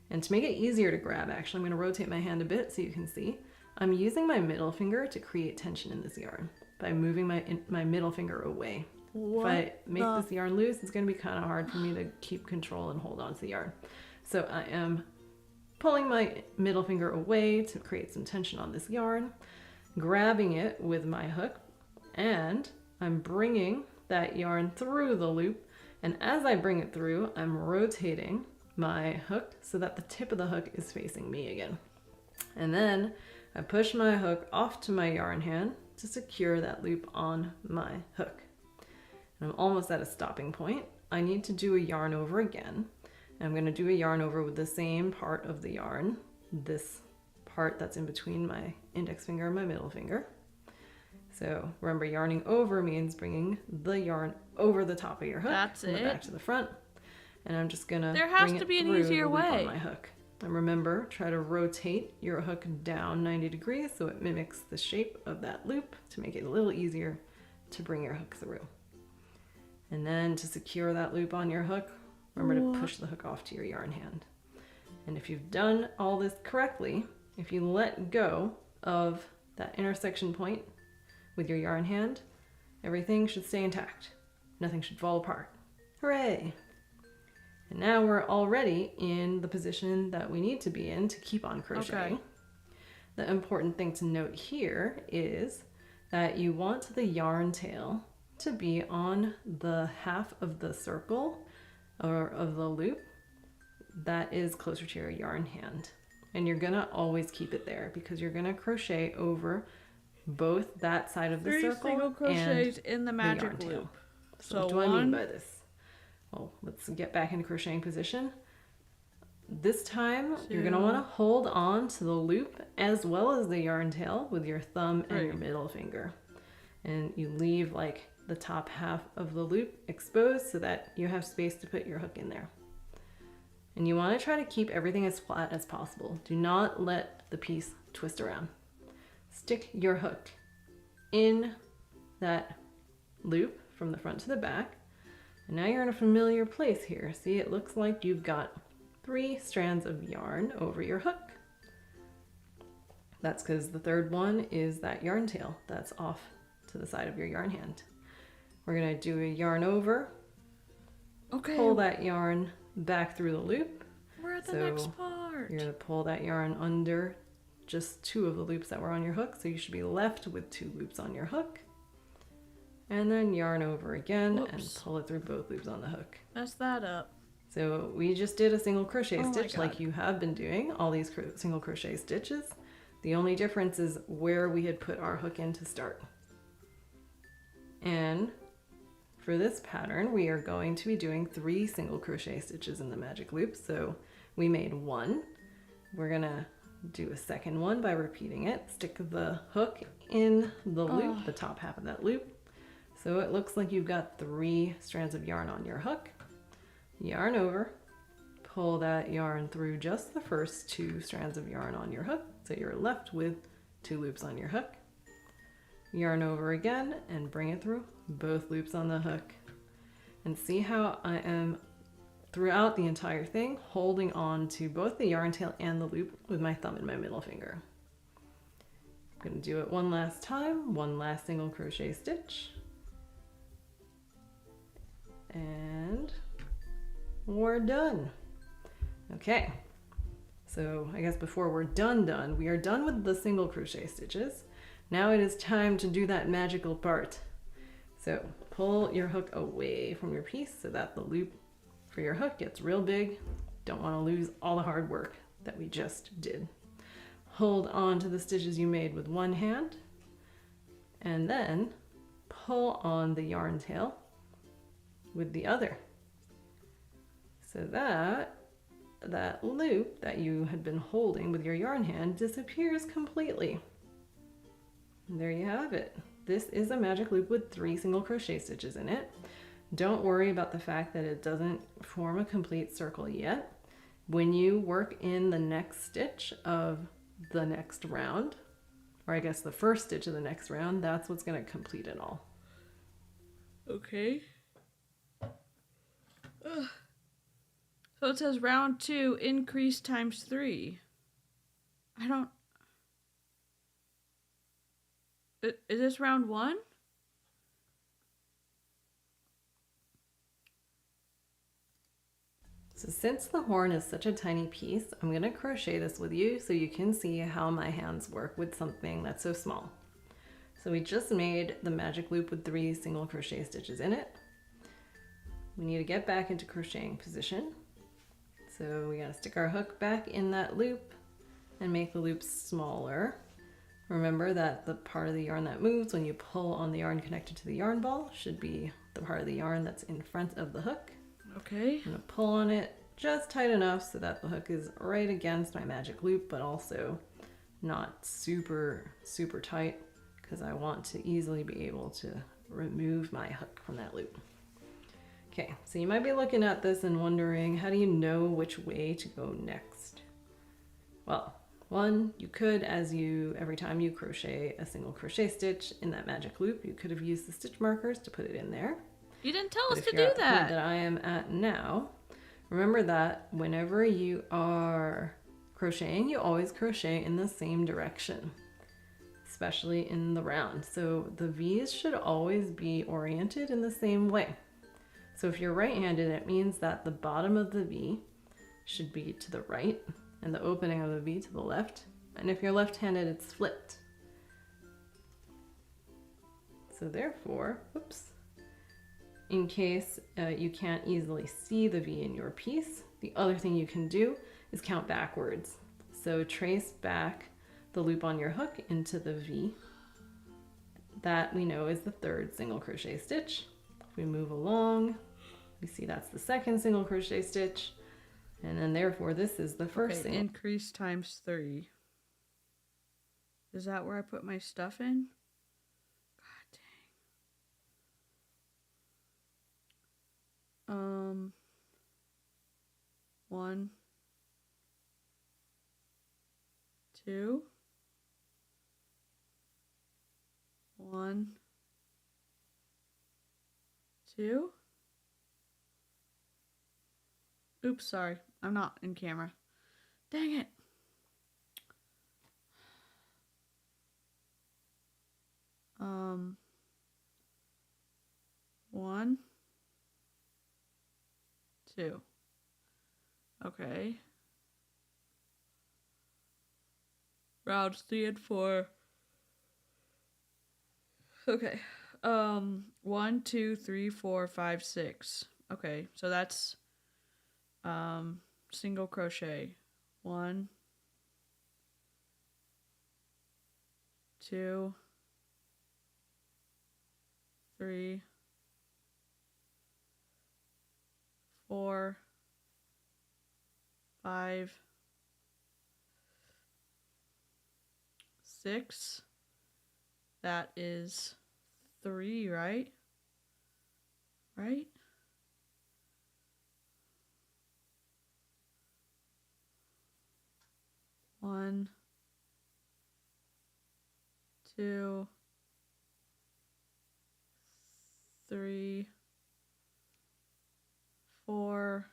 B: And to make it easier to grab, actually, I'm gonna rotate my hand a bit so you can see. I'm using my middle finger to create tension in this yarn by moving my middle finger away. If I make this yarn loose, it's going to be kind of hard for me to keep control and hold on to the yarn. So I am pulling my middle finger away to create some tension on this yarn, grabbing it with my hook, and I'm bringing that yarn through the loop. And as I bring it through, I'm rotating my hook so that the tip of the hook is facing me again. And then I push my hook off to my yarn hand to secure that loop on my hook. And I'm almost at a stopping point. I need to do a yarn over again. I'm going to do a yarn over with the same part of the yarn, this part that's in between my index finger and my middle finger. So remember, yarning over means bringing the yarn over the top of your hook.
A: That's
B: from the back to the front. And I'm just going to bring it through the loop on my hook. And remember, try to rotate your hook down 90 degrees so it mimics the shape of that loop to make it a little easier to bring your hook through. And then to secure that loop on your hook, remember to push the hook off to your yarn hand. And if you've done all this correctly, if you let go of that intersection point with your yarn hand, everything should stay intact. Nothing should fall apart. Hooray! And now we're already in the position that we need to be in to keep on crocheting. Okay. The important thing to note here is that you want the yarn tail to be on the half of the circle or of the loop that is closer to your yarn hand. And you're gonna always keep it there because you're gonna crochet over both that side of the circle
A: single crochets in the magic loop.
B: So what do I mean by this? Well, let's get back into crocheting position. This time, you're going to want to hold on to the loop as well as the yarn tail with your thumb and your middle finger. And you leave like the top half of the loop exposed so that you have space to put your hook in there. And you want to try to keep everything as flat as possible. Do not let the piece twist around. Stick your hook in that loop from the front to the back. And now you're in a familiar place here. See, it looks like you've got 3 strands of yarn over your hook. That's because the third one is that yarn tail that's off to the side of your yarn hand. We're going to do a yarn over. Okay. Pull that yarn back through the loop.
A: We're at the next part.
B: You're going to pull that yarn under just 2 of the loops that were on your hook. So you should be left with 2 loops on your hook. And then yarn over again and pull it through both loops on the hook.
A: Mess that up.
B: So we just did a single crochet stitch like you have been doing, all these single crochet stitches. The only difference is where we had put our hook in to start. And for this pattern, we are going to be doing 3 single crochet stitches in the magic loop. So we made 1. We're gonna do a second one by repeating it. Stick the hook in the loop, the top half of that loop. So it looks like you've got 3 strands of yarn on your hook. Yarn over, pull that yarn through just the first 2 strands of yarn on your hook. So you're left with 2 loops on your hook. Yarn over again and bring it through both loops on the hook. And see how I am throughout the entire thing holding on to both the yarn tail and the loop with my thumb and my middle finger. I'm going to do it one last time, one last single crochet stitch. And we're done. Okay, so I guess before we're done, we are done with the single crochet stitches. Now it is time to do that magical part. So pull your hook away from your piece so that the loop for your hook gets real big. Don't want to lose all the hard work that we just did. Hold on to the stitches you made with one hand and then pull on the yarn tail with the other, so that that loop that you had been holding with your yarn hand disappears completely. And there you have it. This is a magic loop with 3 single crochet stitches in it. Don't worry about the fact that it doesn't form a complete circle yet. When you work in the next stitch of the next round, or I guess the first stitch of the next round, that's what's going to complete it all.
A: Okay. Ugh. So it says round 2 increase times 3. I don't. Is this round 1?
B: So since the horn is such a tiny piece, I'm going to crochet this with you so you can see how my hands work with something that's so small. So we just made the magic loop with 3 single crochet stitches in it. We need to get back into crocheting position. So we gotta stick our hook back in that loop and make the loop smaller. Remember that the part of the yarn that moves when you pull on the yarn connected to the yarn ball should be the part of the yarn that's in front of the hook.
A: Okay.
B: I'm gonna pull on it just tight enough so that the hook is right against my magic loop, but also not super tight, because I want to easily be able to remove my hook from that loop. Okay, so you might be looking at this and wondering, how do you know which way to go next? Well, one, you could, every time you crochet a single crochet stitch in that magic loop, you could have used the stitch markers to put it in there.
A: You didn't tell
B: But
A: us
B: if
A: to
B: you're
A: do
B: at the point
A: that.
B: that I am at now, remember that whenever you are crocheting, you always crochet in the same direction, especially in the round. So the V's should always be oriented in the same way. So if you're right-handed, it means that the bottom of the V should be to the right and the opening of the V to the left. And if you're left-handed, it's flipped. So therefore, oops, in case you can't easily see the V in your piece, the other thing you can do is count backwards. So trace back the loop on your hook into the V. That we know is the 3rd single crochet stitch. If we move along, we see that's the 2nd single crochet stitch, and then therefore this is the 1st single.
A: Increase times 3. Is that where I put my stuff in? God dang. 1, 2, 1, 2. Oops, sorry. I'm not in camera. Dang it. One, 2. Okay. Rounds 3 and 4. Okay. 1, 2, 3, 4, 5, 6. Okay, so that's single crochet. 1, 2, 3, 4, 5, 6. That is 3, right? Right? One, 2, 3, 4,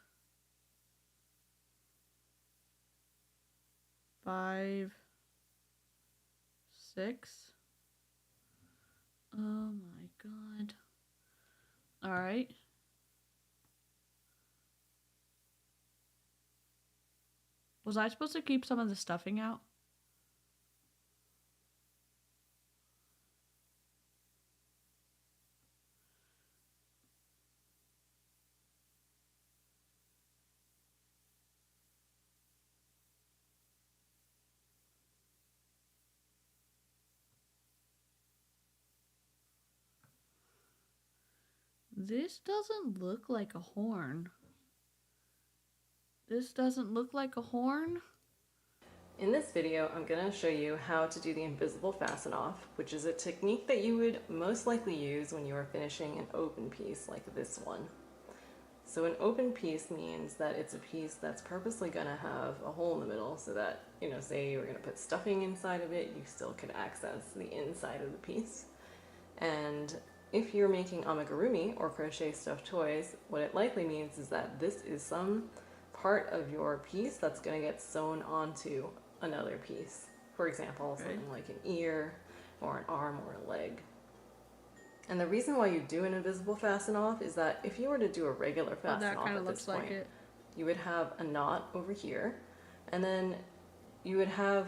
A: 5, 6. Oh my god. All right. Was I supposed to keep some of the stuffing out? This doesn't look like a horn. This doesn't look like a horn.
B: In this video, I'm going to show you how to do the invisible fasten off, which is a technique that you would most likely use when you are finishing an open piece like this one. So an open piece means that it's a piece that's purposely going to have a hole in the middle so that, say you were going to put stuffing inside of it, you still could access the inside of the piece. And if you're making amigurumi or crochet stuffed toys, what it likely means is that this is some part of your piece that's going to get sewn onto another piece. For example, something like an ear or an arm or a leg. And the reason why you do an invisible fasten off is that if you were to do a regular fasten off at this point, you would have a knot over here, and then you would have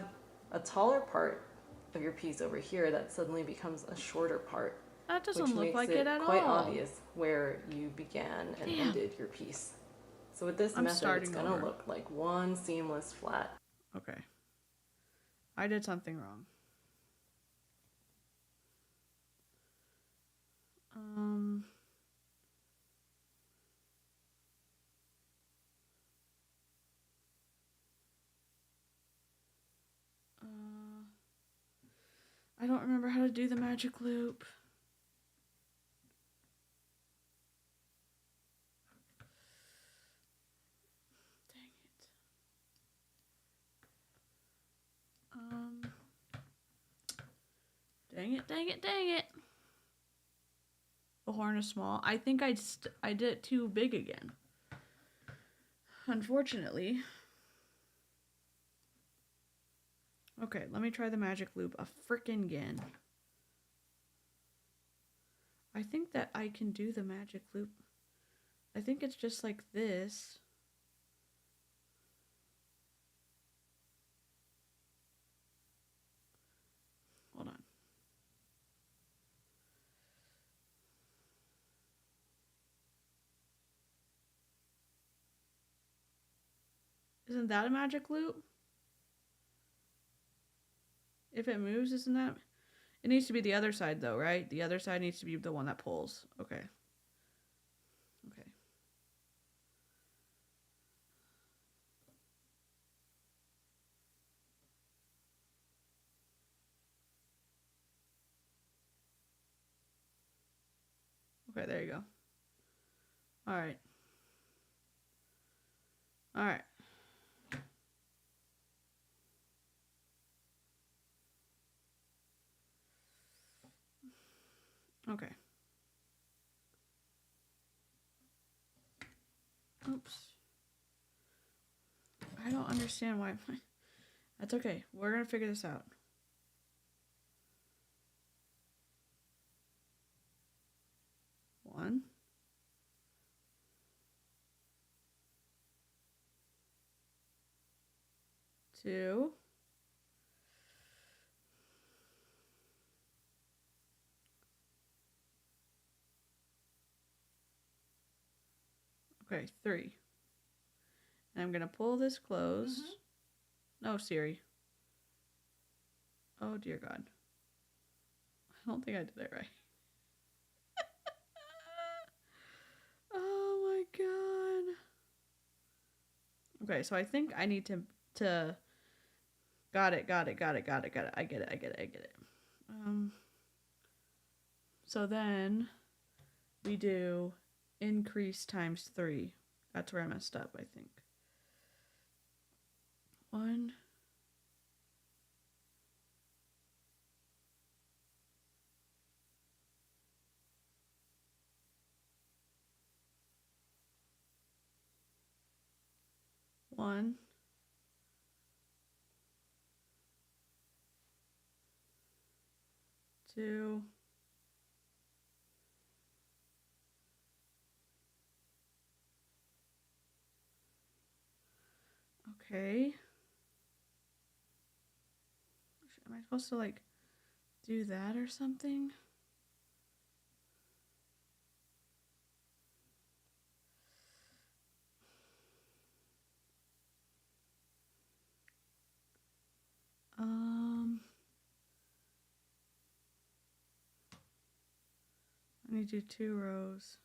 B: a taller part of your piece over here that suddenly becomes a shorter part.
A: That doesn't
B: which
A: look
B: makes
A: like
B: it
A: it at
B: quite
A: all.
B: obvious where you began and ended your piece. So with this method, it's gonna look like one seamless flat.
A: Okay. I did something wrong. I don't remember how to do the magic loop. Dang it. Dang it. The horn is small. I think I did it too big again. Unfortunately. Okay, let me try the magic loop a frickin' again. I think that I can do the magic loop. I think it's just like this. Hold on. Isn't that a magic loop? If it moves, isn't that... It needs to be the other side though, right? The other side needs to be the one that pulls. Okay. Okay. Okay, there you go. Alright. Alright. Okay. Oops. I don't understand why. That's okay. We're gonna figure this out. One. Two. Okay, three. And I'm gonna pull this closed. No, Siri. Oh dear God. I don't think I did it right. Oh my God. Okay, so I think I need to got it. I get it. So then we do increase times 3. That's where I messed up, I think. 1. One. Two. Okay. Am I supposed to like do that or something? I need to do 2 rows.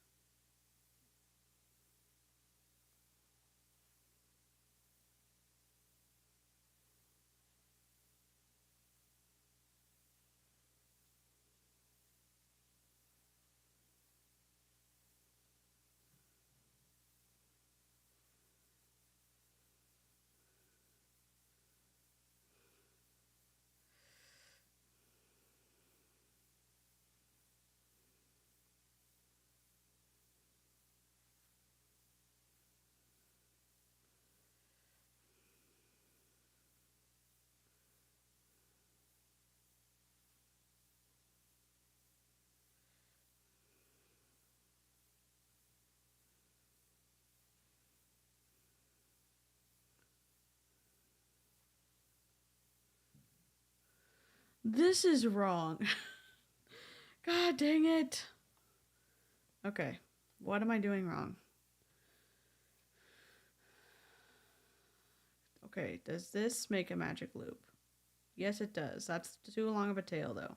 A: This is wrong. God dang it. Okay, what am I doing wrong? Okay, does this make a magic loop? Yes, it does. That's too long of a tail, though.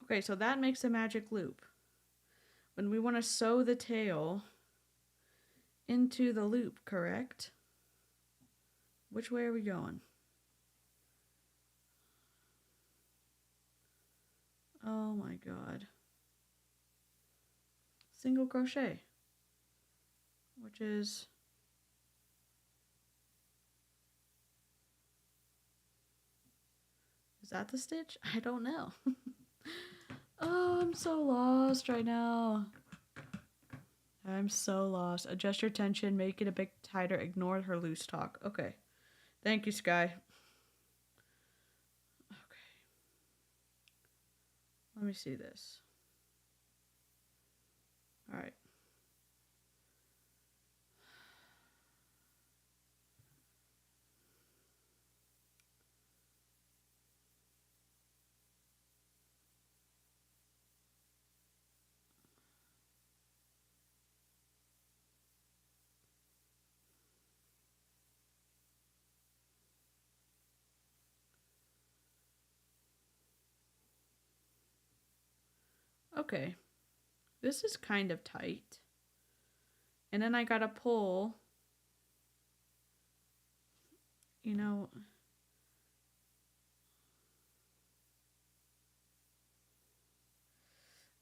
A: Okay, so that makes a magic loop. When we want to sew the tail into the loop, correct? Which way are we going? Oh my god. Single crochet, which is that the stitch? I don't know. Oh, I'm so lost right now. I'm so lost. Adjust your tension, make it a bit tighter, ignore her loose talk. Okay. Thank you, Sky. Okay. Let me see this. All right. Okay. This is kind of tight. And then I gotta pull, you know,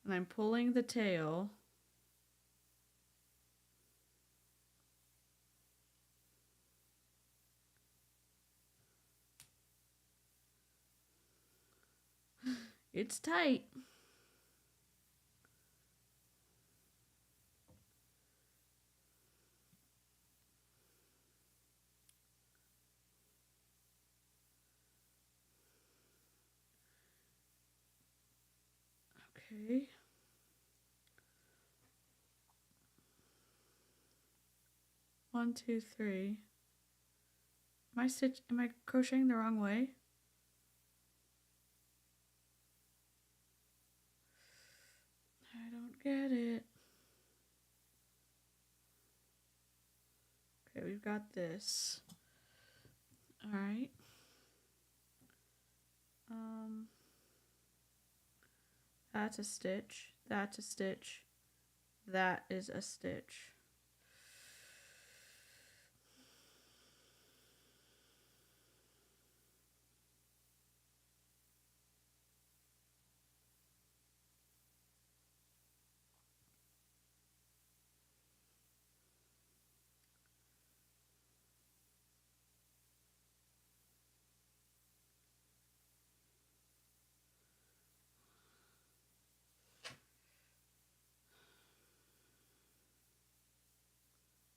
A: and I'm pulling the tail. It's tight. Okay. One, two, three. Am I crocheting the wrong way? I don't get it. Okay, we've got this. All right. That's a stitch. That's a stitch. That is a stitch.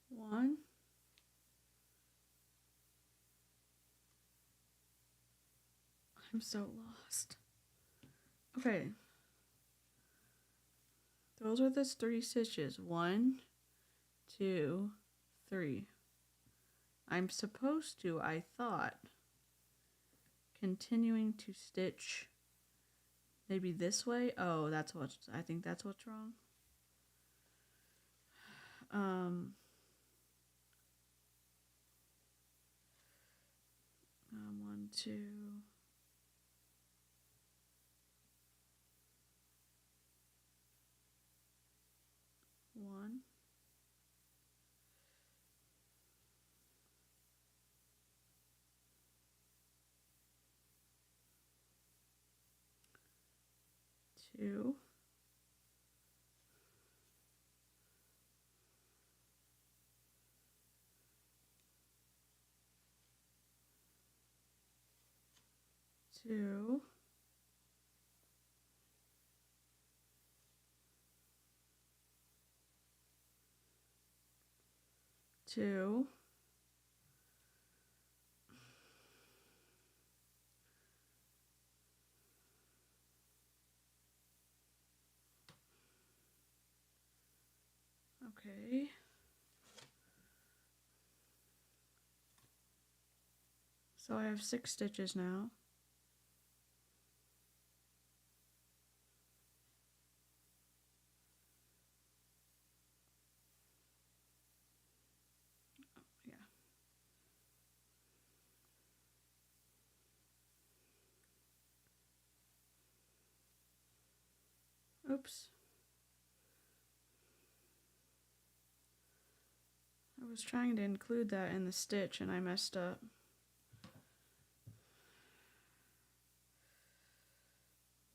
A: One. I'm so lost. Okay. Those are the 3 stitches. 1, 2, 3. I'm supposed to, I thought, continuing to stitch maybe this way. Oh, I think that's what's wrong. 1, 2. 1. 2. 2. 2. Okay. So I have 6 stitches now. Yeah. Oops. I was trying to include that in the stitch and I messed up.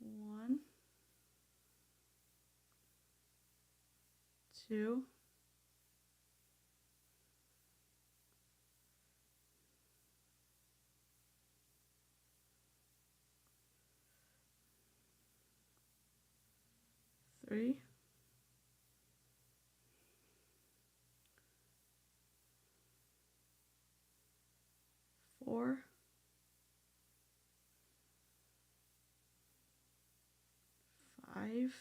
A: 1, 2, 3, 4, 5,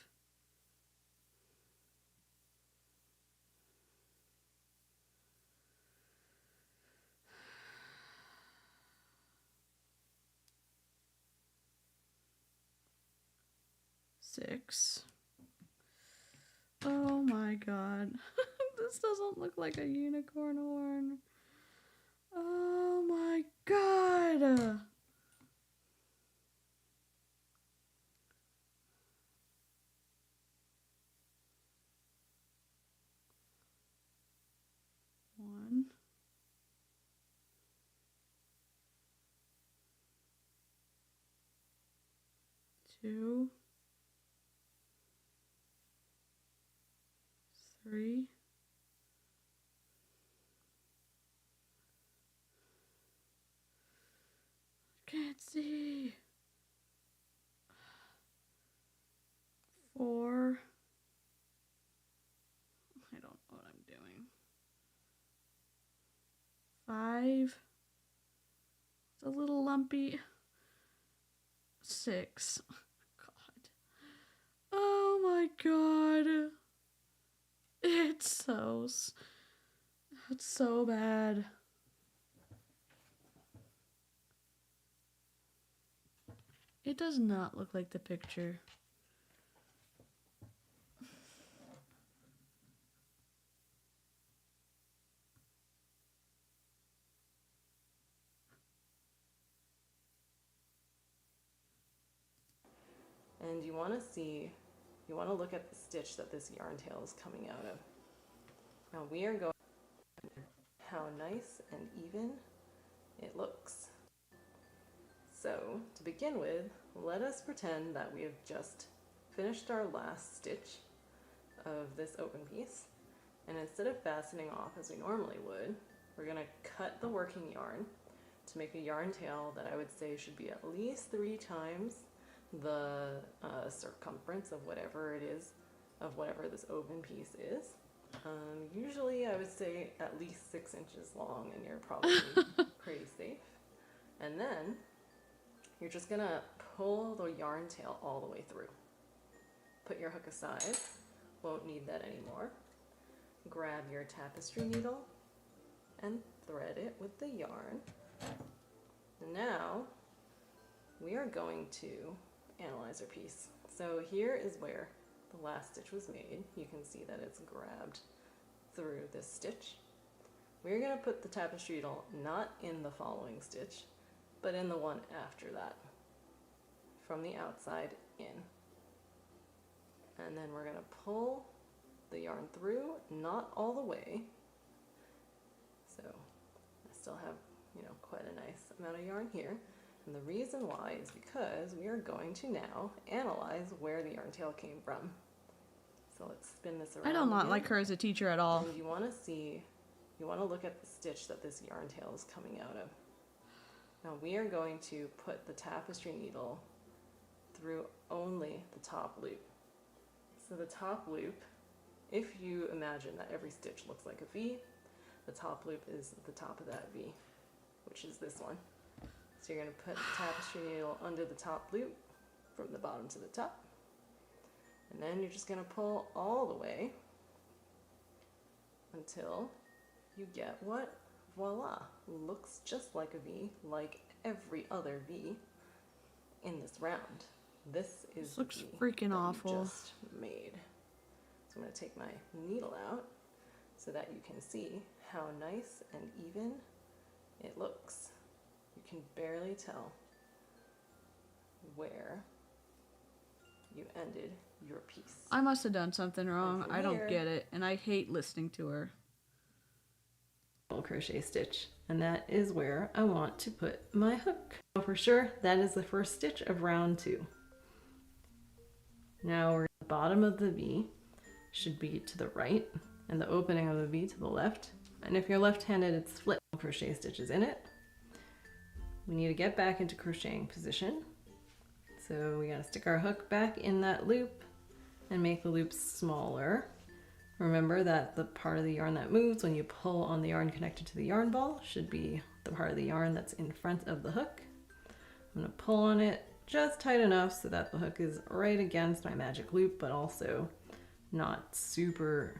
A: 6. Oh my god. This doesn't look like a unicorn horn. Oh my god. 1, 2, 3, 4. I don't know what I'm doing. 5. It's a little lumpy. 6. God. Oh my god. It's so bad. It does not look like the picture.
B: And you want to look at the stitch that this yarn tail is coming out of. Now we are going to see how nice and even it looks. So to begin with, let us pretend that we have just finished our last stitch of this open piece. And instead of fastening off as we normally would, we're going to cut the working yarn to make a yarn tail that I would say should be at least 3 times the circumference of whatever it is, of whatever this open piece is. Usually I would say at least 6 inches long, and you're probably pretty safe. And then you're just gonna pull the yarn tail all the way through. Put your hook aside, won't need that anymore. Grab your tapestry needle and thread it with the yarn. Now we are going to analyze our piece. So here is where the last stitch was made. You can see that it's grabbed through this stitch. We're going to put the tapestry needle not in the following stitch, but in the one after that, from the outside in. And then we're going to pull the yarn through, not all the way. So I still have, quite a nice amount of yarn here. And the reason why is because we are going to now analyze where the yarn tail came from. So let's spin this around.
A: I do not
B: again.
A: like her as a teacher at all.
B: And you want to look at the stitch that this yarn tail is coming out of. Now we are going to put the tapestry needle through only the top loop. So the top loop, if you imagine that every stitch looks like a V, the top loop is the top of that V, which is this one. So you're going to put the tapestry needle under the top loop from the bottom to the top. And then you're just going to pull all the way until you get what? Voila! Looks just like a V, like every other V in this round. This is
A: This looks
B: the V
A: freaking
B: that
A: awful.
B: you just made. So I'm going to take my needle out so that you can see how nice and even it looks. You can barely tell where you ended your piece.
A: I must have done something wrong.
B: from
A: I don't
B: here-
A: get it, and I hate listening to her.
B: Crochet stitch, and that is where I want to put my hook. So for sure, that is the first stitch of round 2. Now we're at the bottom of the V should be to the right, and the opening of the V to the left. And if you're left-handed, it's split crochet stitches in it. We need to get back into crocheting position. So we gotta stick our hook back in that loop and make the loop smaller. Remember that the part of the yarn that moves when you pull on the yarn connected to the yarn ball should be the part of the yarn that's in front of the hook. I'm gonna pull on it just tight enough so that the hook is right against my magic loop, but also not super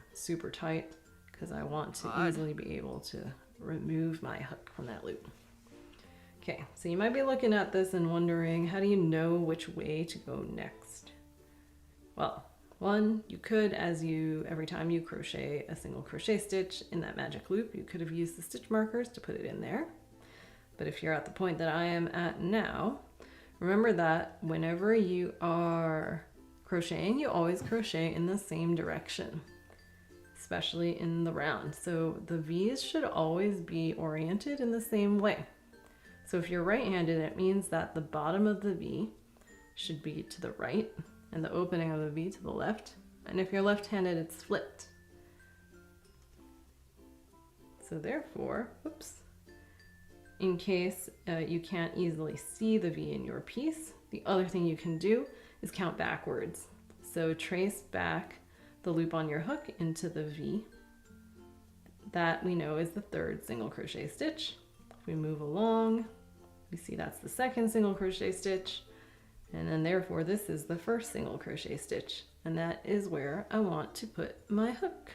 B: tight, because I want to easily be able to remove my hook from that loop. Okay, so you might be looking at this and wondering, how do you know which way to go next? Well, one, you could, every time you crochet a single crochet stitch in that magic loop, you could have used the stitch markers to put it in there. But if you're at the point that I am at now, remember that whenever you are crocheting, you always crochet in the same direction, especially in the round. So the V's should always be oriented in the same way. So if you're right-handed, it means that the bottom of the V should be to the right and the opening of the V to the left. And if you're left-handed, it's flipped. So therefore, oops, in case you can't easily see the V in your piece, the other thing you can do is count backwards. So trace back the loop on your hook into the V. That we know is the 3rd single crochet stitch. If we move along, we see that's the 2nd single crochet stitch, and then therefore this is the 1st single crochet stitch, and that is where I want to put my hook.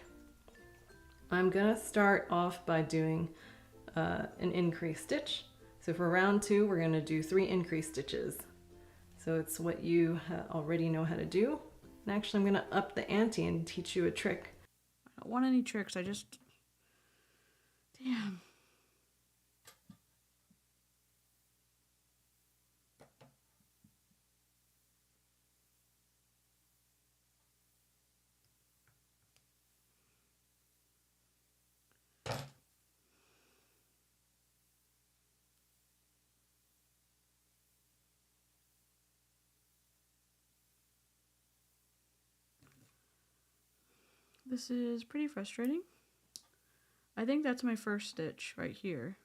B: I'm gonna start off by doing an increase stitch. So for round 2, we're gonna do 3 increase stitches. So it's what you already know how to do. And actually, I'm gonna up the ante and teach you a trick.
A: I don't want any tricks. I just... Damn. This is pretty frustrating. I think that's my first stitch right here.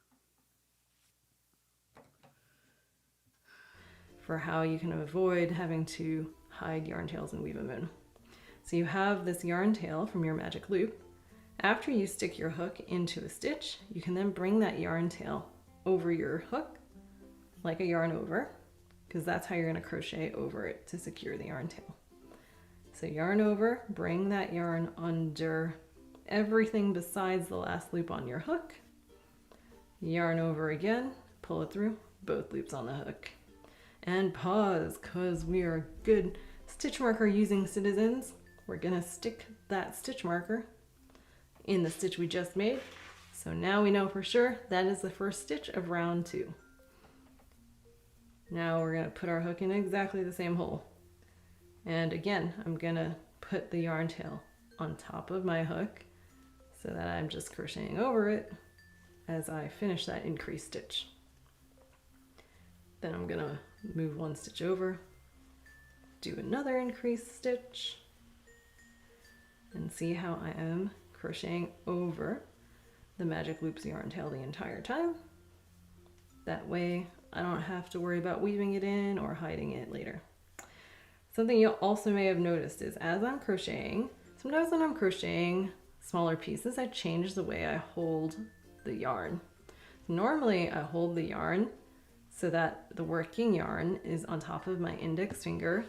B: For how you can avoid having to hide yarn tails and weave a moon. So you have this yarn tail from your magic loop. After you stick your hook into a stitch, you can then bring that yarn tail over your hook like a yarn over, because that's how you're going to crochet over it to secure the yarn tail. So yarn over, bring that yarn under everything besides the last loop on your hook. Yarn over again, pull it through, both loops on the hook. And pause, because we are good stitch marker using citizens. We're gonna stick that stitch marker in the stitch we just made. So now we know for sure that is the first stitch of round 2. Now we're gonna put our hook in exactly the same hole. And again, I'm gonna put the yarn tail on top of my hook so that I'm just crocheting over it as I finish that increased stitch. Then I'm gonna move 1 stitch over, do another increased stitch, and see how I am crocheting over the magic loops yarn tail the entire time. That way I don't have to worry about weaving it in or hiding it later. Something you also may have noticed is as I'm crocheting, sometimes when I'm crocheting smaller pieces, I change the way I hold the yarn. Normally I hold the yarn so that the working yarn is on top of my index finger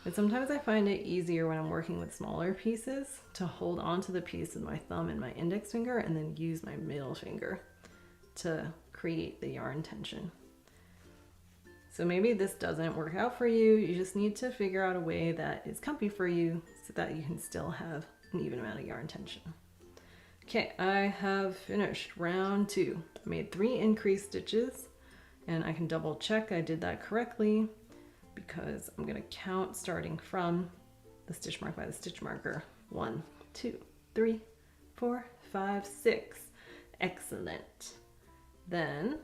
B: But sometimes I find it easier when I'm working with smaller pieces to hold onto the piece with my thumb and my index finger and then use my middle finger to create the yarn tension. So maybe this doesn't work out for you. You just need to figure out a way that is comfy for you so that you can still have an even amount of yarn tension. Okay, I have finished round 2. I made 3 increased stitches, and I can double check I did that correctly because I'm going to count starting from the stitch mark by the stitch marker. 1, 2, 3, 4, 5, 6. Excellent. Then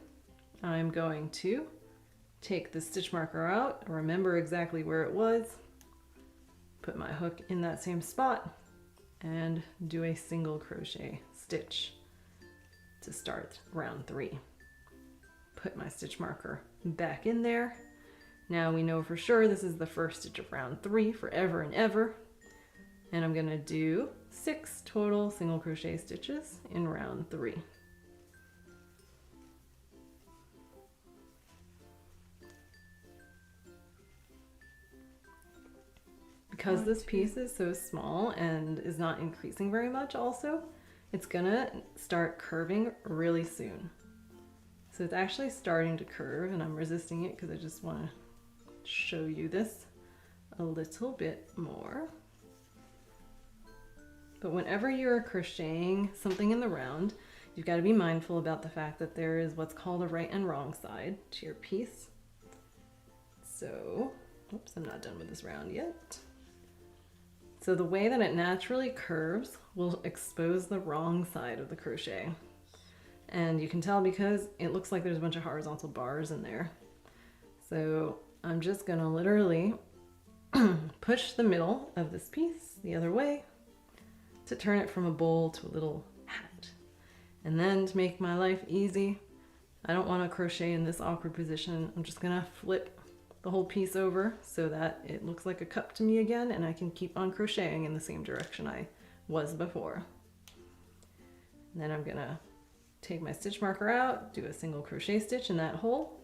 B: I'm going to take the stitch marker out, remember exactly where it was, put my hook in that same spot, and do a single crochet stitch to start round 3. Put my stitch marker back in there. Now we know for sure this is the first stitch of round 3 forever and ever. And I'm gonna do 6 total single crochet stitches in round 3. Because this piece is so small and is not increasing very much also, it's gonna start curving really soon. So it's actually starting to curve, and I'm resisting it because I just want to show you this a little bit more. But whenever you're crocheting something in the round, you've got to be mindful about the fact that there is what's called a right and wrong side to your piece. So, oops, I'm not done with this round yet. So the way that it naturally curves will expose the wrong side of the crochet. And you can tell because it looks like there's a bunch of horizontal bars in there. So I'm just gonna literally push the middle of this piece the other way to turn it from a bowl to a little hat. And then to make my life easy, I don't want to crochet in this awkward position. I'm just gonna flip the whole piece over so that it looks like a cup to me again, and I can keep on crocheting in the same direction I was before. And then I'm gonna take my stitch marker out, do a single crochet stitch in that hole,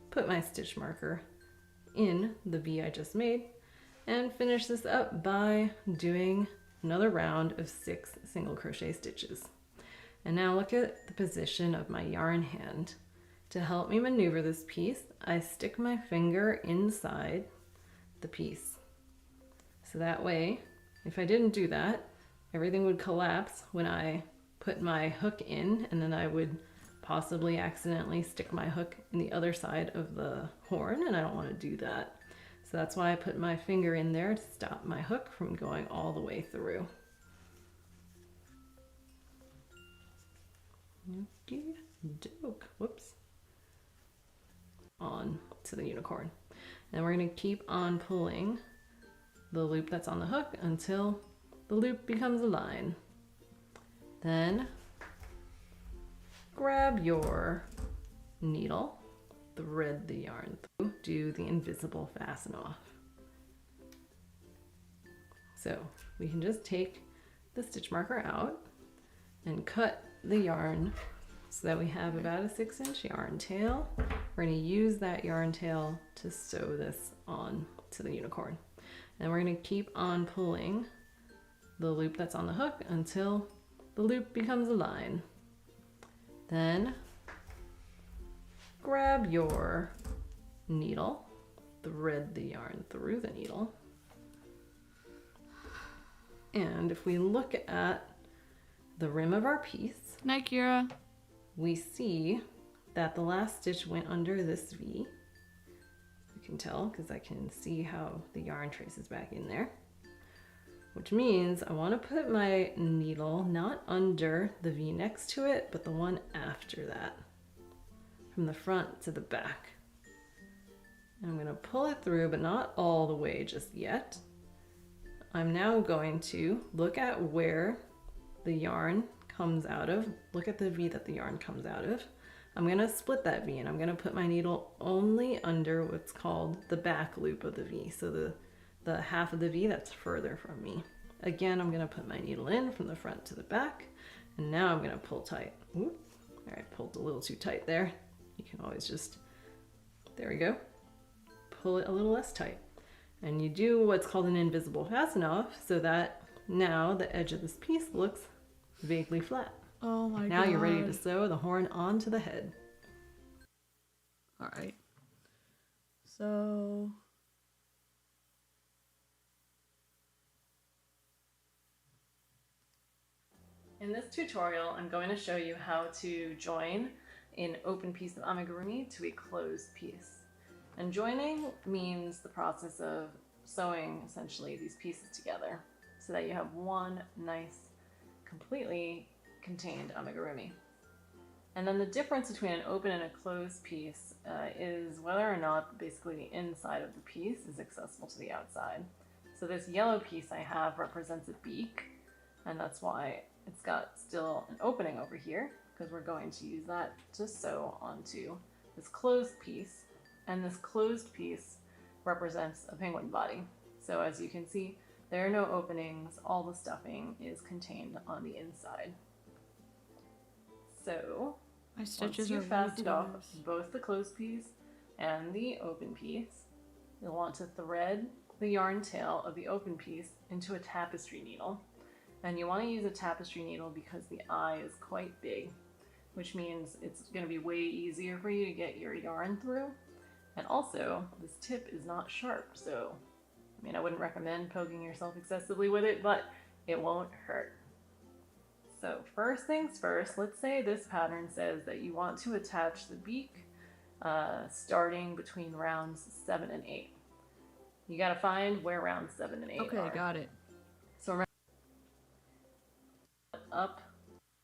B: put my stitch marker in the V I just made, and finish this up by doing another round of 6 single crochet stitches. And now look at the position of my yarn hand. To help me maneuver this piece, I stick my finger inside the piece. So that way, if I didn't do that, everything would collapse when I put my hook in, and then I would possibly accidentally stick my hook in the other side of the horn, and I don't want to do that. So that's why I put my finger in there to stop my hook from going all the way through. Okey doke. Whoops. On to the unicorn. And we're going to keep on pulling the loop that's on the hook until the loop becomes a line. Then grab your needle, thread the yarn through, do the invisible fasten off. So we can just take the stitch marker out and cut the yarn so that we have about a 6-inch yarn tail. We're going to use that yarn tail to sew this on to the unicorn. And we're going to keep on pulling the loop that's on the hook until the loop becomes a line. Then grab your needle, thread the yarn through the needle. And if we look at the rim of our piece,
A: Night, Kira.
B: we see that the last stitch went under this V. You can tell because I can see how the yarn traces back in there. Which means I want to put my needle not under the V next to it, but the one after that, from the front to the back. And I'm going to pull it through, but not all the way just yet. I'm now going to look at where the yarn comes out of. Look at the V that the yarn comes out of. I'm going to split that V, and I'm going to put my needle only under what's called the back loop of the V. So the half of the V that's further from me. Again, I'm going to put my needle in from the front to the back, and now I'm going to pull tight. Whoop. All right, pulled a little too tight there. You can always just, there we go, pull it a little less tight. And you do what's called an invisible fasten off so that now the edge of this piece looks vaguely flat.
A: Oh my god.
B: Now you're ready to sew the horn onto the head.
A: All right. So
B: in this tutorial, I'm going to show you how to join an open piece of amigurumi to a closed piece. And joining means the process of sewing essentially these pieces together so that you have one nice, completely contained amigurumi. And then the difference between an open and a closed piece is whether or not basically the inside of the piece is accessible to the outside. So this yellow piece I have represents a beak, and that's why it's got still an opening over here, because we're going to use that to sew onto this closed piece. And this closed piece represents a penguin body. So as you can see, there are no openings, all the stuffing is contained on the inside. So
A: my stitches
B: once you've
A: are
B: fastened off
A: loose.
B: both the closed piece and the open piece, you'll want to thread the yarn tail of the open piece into a tapestry needle. And you want to use a tapestry needle because the eye is quite big, which means it's going to be way easier for you to get your yarn through. And also, this tip is not sharp, so I mean, I wouldn't recommend poking yourself excessively with it, but it won't hurt. So first things first, let's say this pattern says that you want to attach the beak starting between rounds 7 and 8. You gotta find where rounds 7 and 8 are.
A: Okay, got it.
B: So remember, up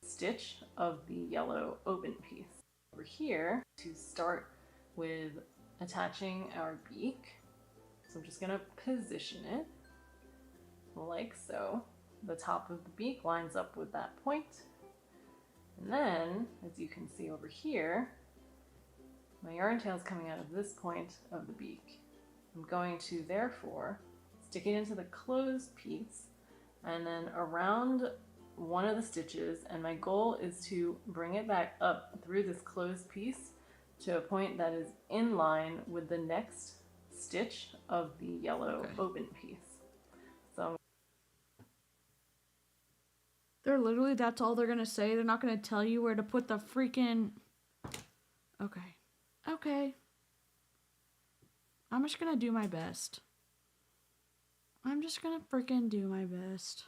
B: stitch of the yellow open piece. Over here, to start with attaching our beak, so I'm just gonna position it like so. The top of the beak lines up with that point. And then, as you can see over here, my yarn tail is coming out of this point of the beak. I'm going to therefore stick it into the closed piece and then around one of the stitches, and my goal is to bring it back up through this closed piece to a point that is in line with the next stitch of the yellow open piece. So
A: They're literally, that's all they're gonna say. They're not gonna tell you where to put the freaking... Okay. Okay. I'm just gonna do my best. I'm just gonna freaking do my best.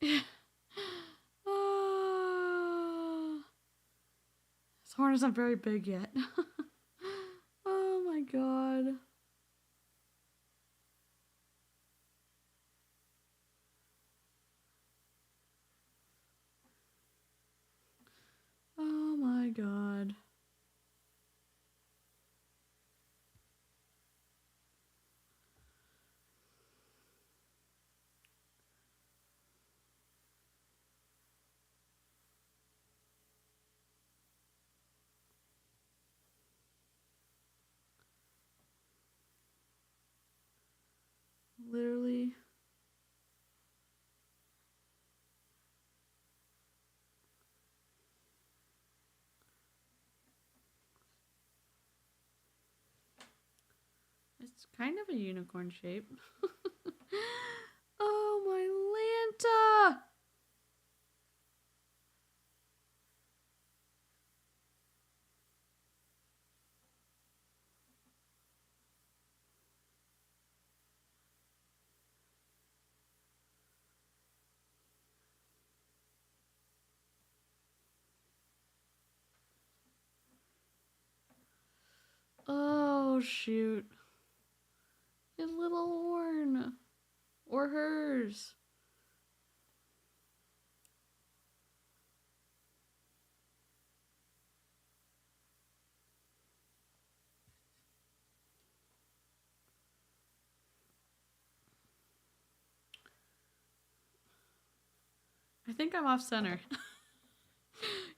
A: This horn isn't very big yet. Oh my god. Oh my god. Literally. It's kind of a unicorn shape. Oh my Lanta! Oh shoot. His little horn. Or hers. I think I'm off center.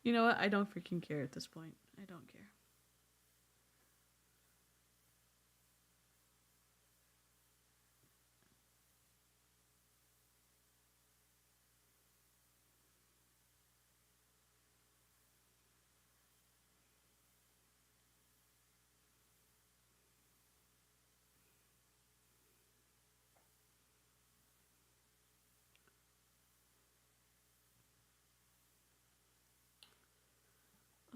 A: You know what? I don't freaking care at this point. I don't care.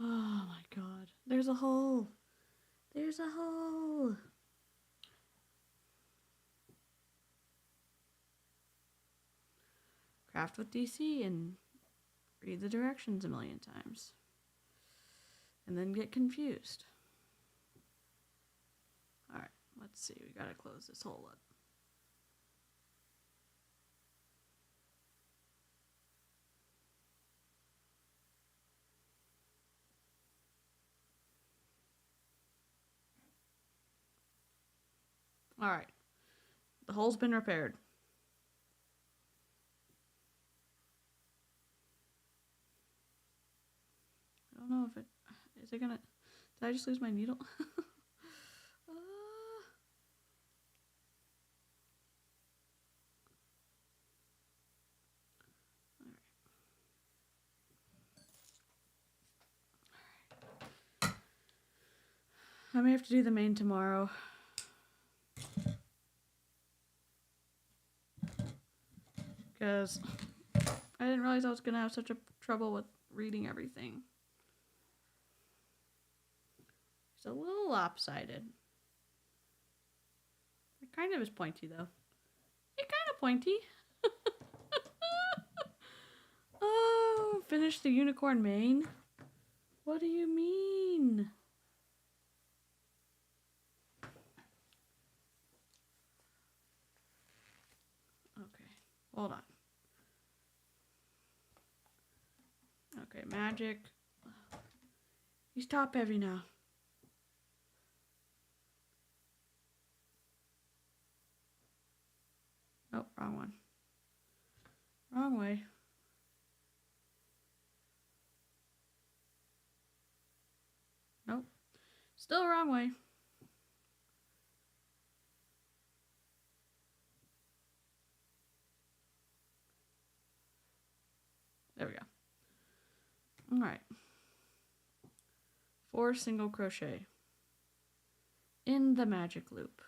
A: Oh my god. There's a hole. There's a hole. Craft with DC and read the directions a million times. And then get confused. Alright, let's see. We gotta close this hole up. Alright. The hole's been repaired. I don't know if it... Is it gonna... Did I just lose my needle? I may have to do the main tomorrow. Because I didn't realize I was going to have such a trouble with reading everything. It's a little lopsided. It kind of is pointy, though. It's kind of pointy. Oh, finish the unicorn mane? What do you mean? Okay, hold on. Okay, magic. He's top heavy now. Oh, wrong one. Wrong way. Nope. Still wrong way. There we go. All right. 4 single crochet in the magic loop.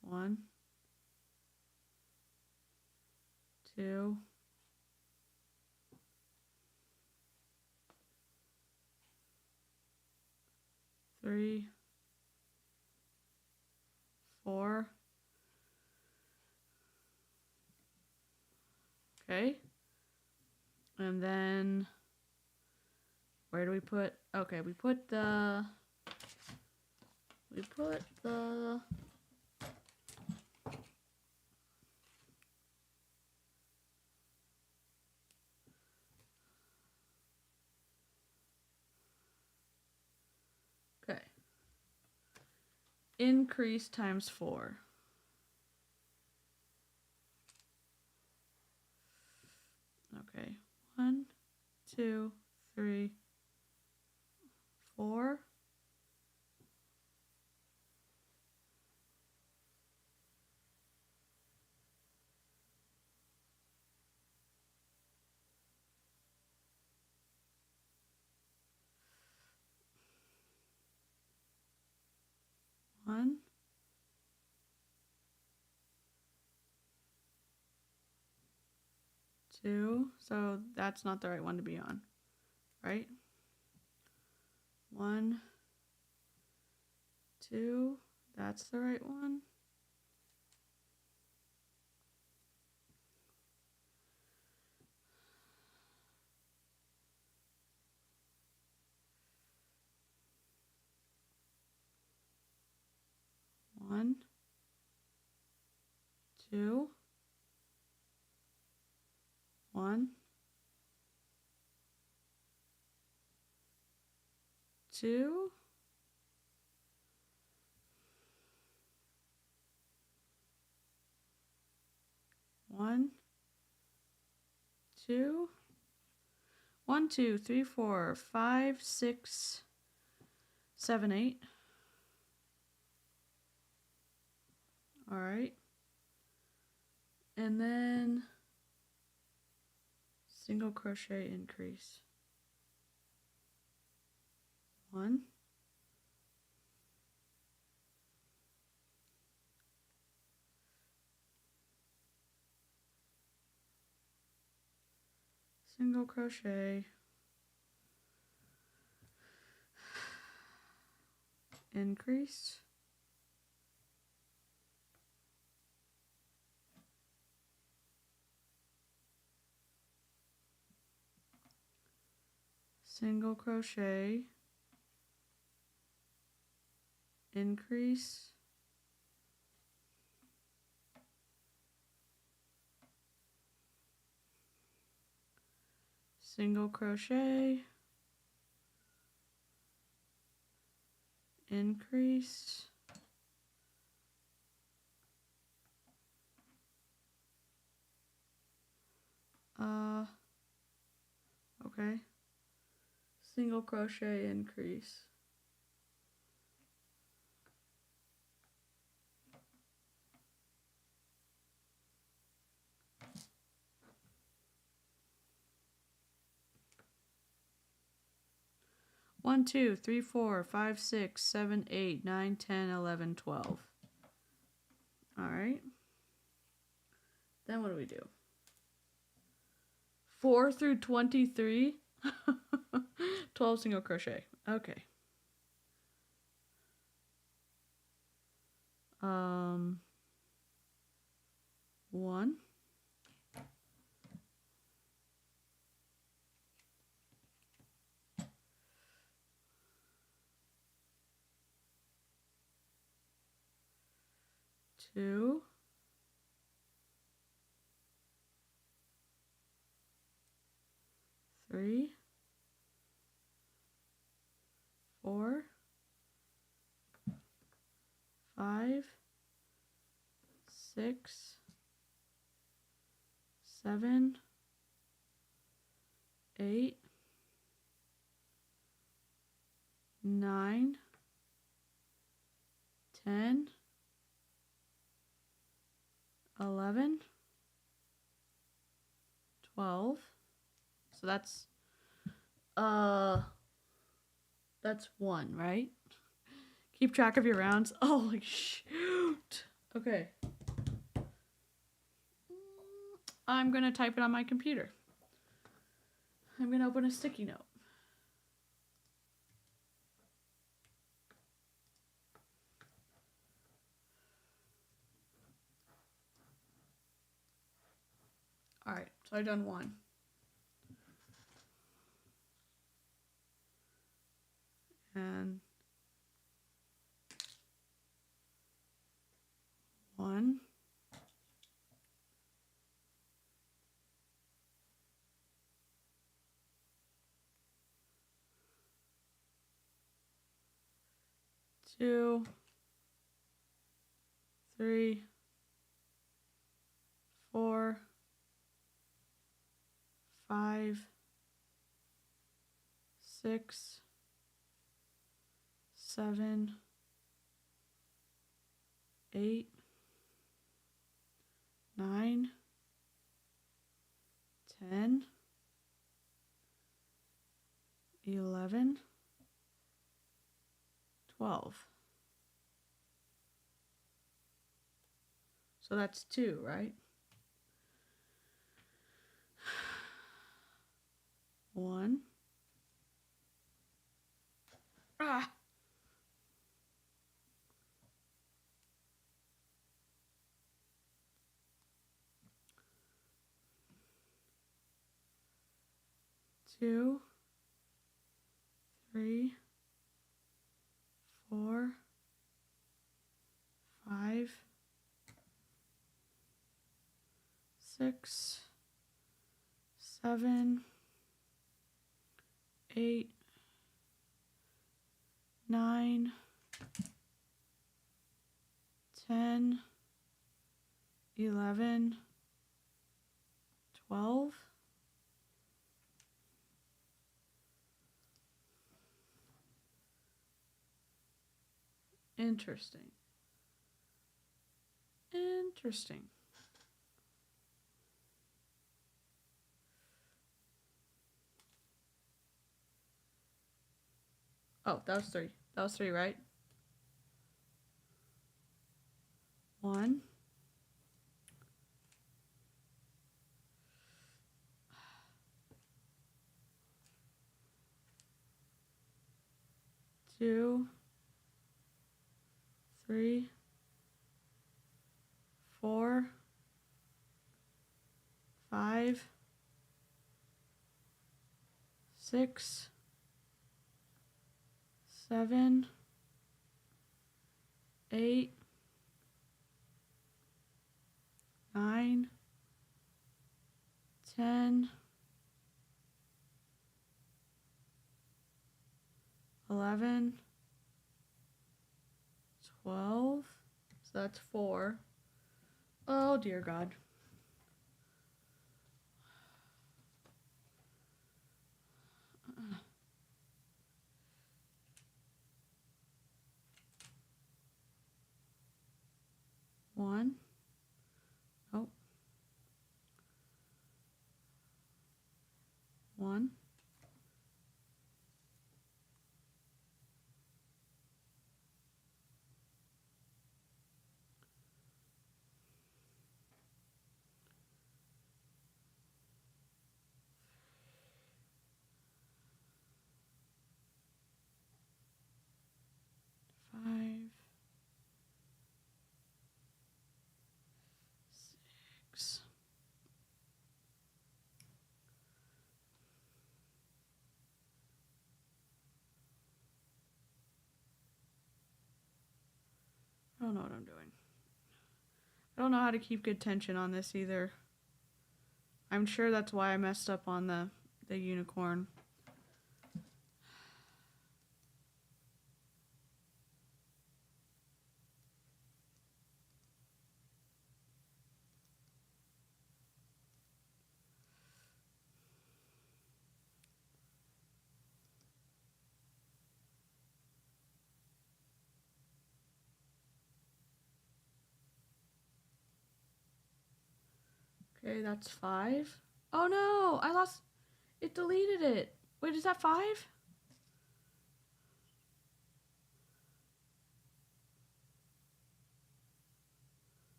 A: One, 2, 3, 4. Okay. And then where do we put? Okay, we put the okay. Increase times 4. Okay. 1, 2, 3, 4. One, 2. So that's not the right one to be on, right? 1, 2. That's the right one. One, 2, 1, 2. 2, 1, 2, 3, 4, 5, 6, 7, 8. All right. And then single crochet increase. 1, single crochet, increase, single crochet, increase, single crochet, increase, okay, single crochet, increase. One, 2, 3, 4, 5, 6, 7, 8, 9, 10, 11, 12. All right. Then what do we do? 4 through 23. 12 single crochet. Okay. 1, 2, 3, 4, 5, 6, 7, 8, 9, 10, 11, 12. So that's 1, right? Keep track of your rounds. Oh, like shoot. Okay. I'm going to type it on my computer. I'm going to open a sticky note. All right, so I've done 1. And 1, 2, 3, 4, 5, 6, 7, 8, 9, 10, 11, 12. So that's 2, right? 1. 2, 3, 4, 5, 6, 7, 8, 9, 10, 11, 12. Interesting. Interesting. Oh, that was 3. That was 3, right? 1. 2, 3, 4, 5, 6, 7, 8, 9, 10, 11, 12. So that's 4. Oh dear God. One. Oh. 1. 5, 6. I don't know what I'm doing. I don't know how to keep good tension on this either. I'm sure that's why I messed up on the unicorn. Okay, that's 5. Oh no, I lost. It deleted it. Wait, is that 5?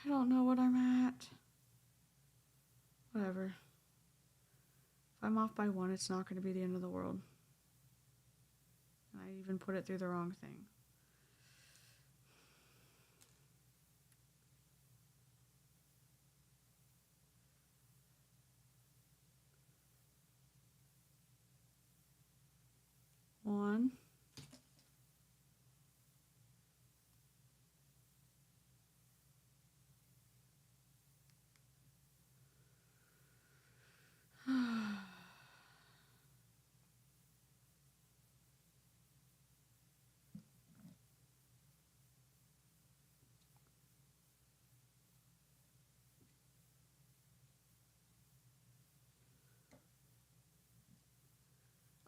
A: I don't know what I'm at. Whatever. If I'm off by 1, it's not going to be the end of the world. And I even put it through the wrong thing. One.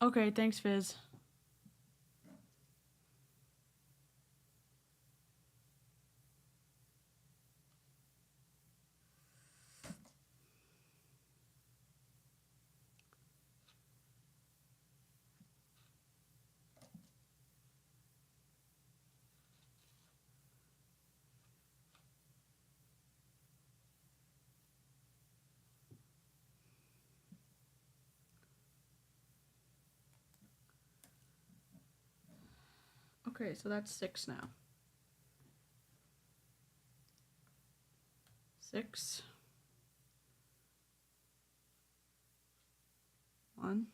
A: Okay, thanks, Fizz. Okay, so that's 6 now. 6. 1.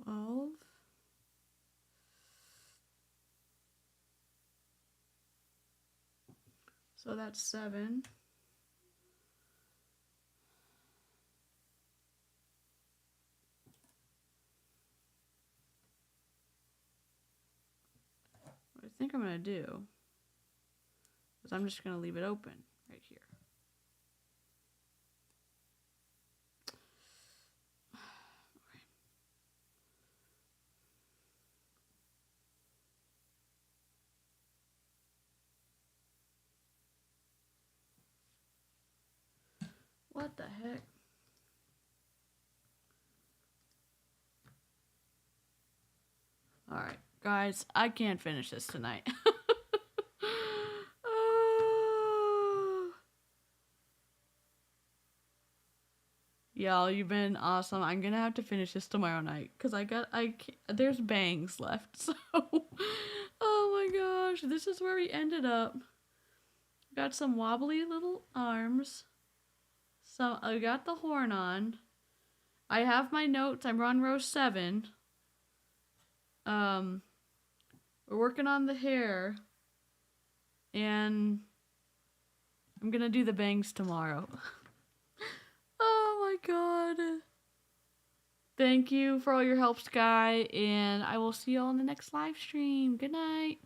A: 12. So that's 7. What I think I'm going to do is I'm just going to leave it open right here. What the heck? Alright, guys, I can't finish this tonight. Y'all, you've been awesome. I'm gonna have to finish this tomorrow night because there's bangs left. So, oh my gosh, this is where we ended up. Got some wobbly little arms. So I got the horn on. I have my notes. I'm on row 7. We're working on the hair, and I'm gonna do the bangs tomorrow. Oh my god. Thank you for all your help, Sky, and I will see you all in the next live stream. Good night.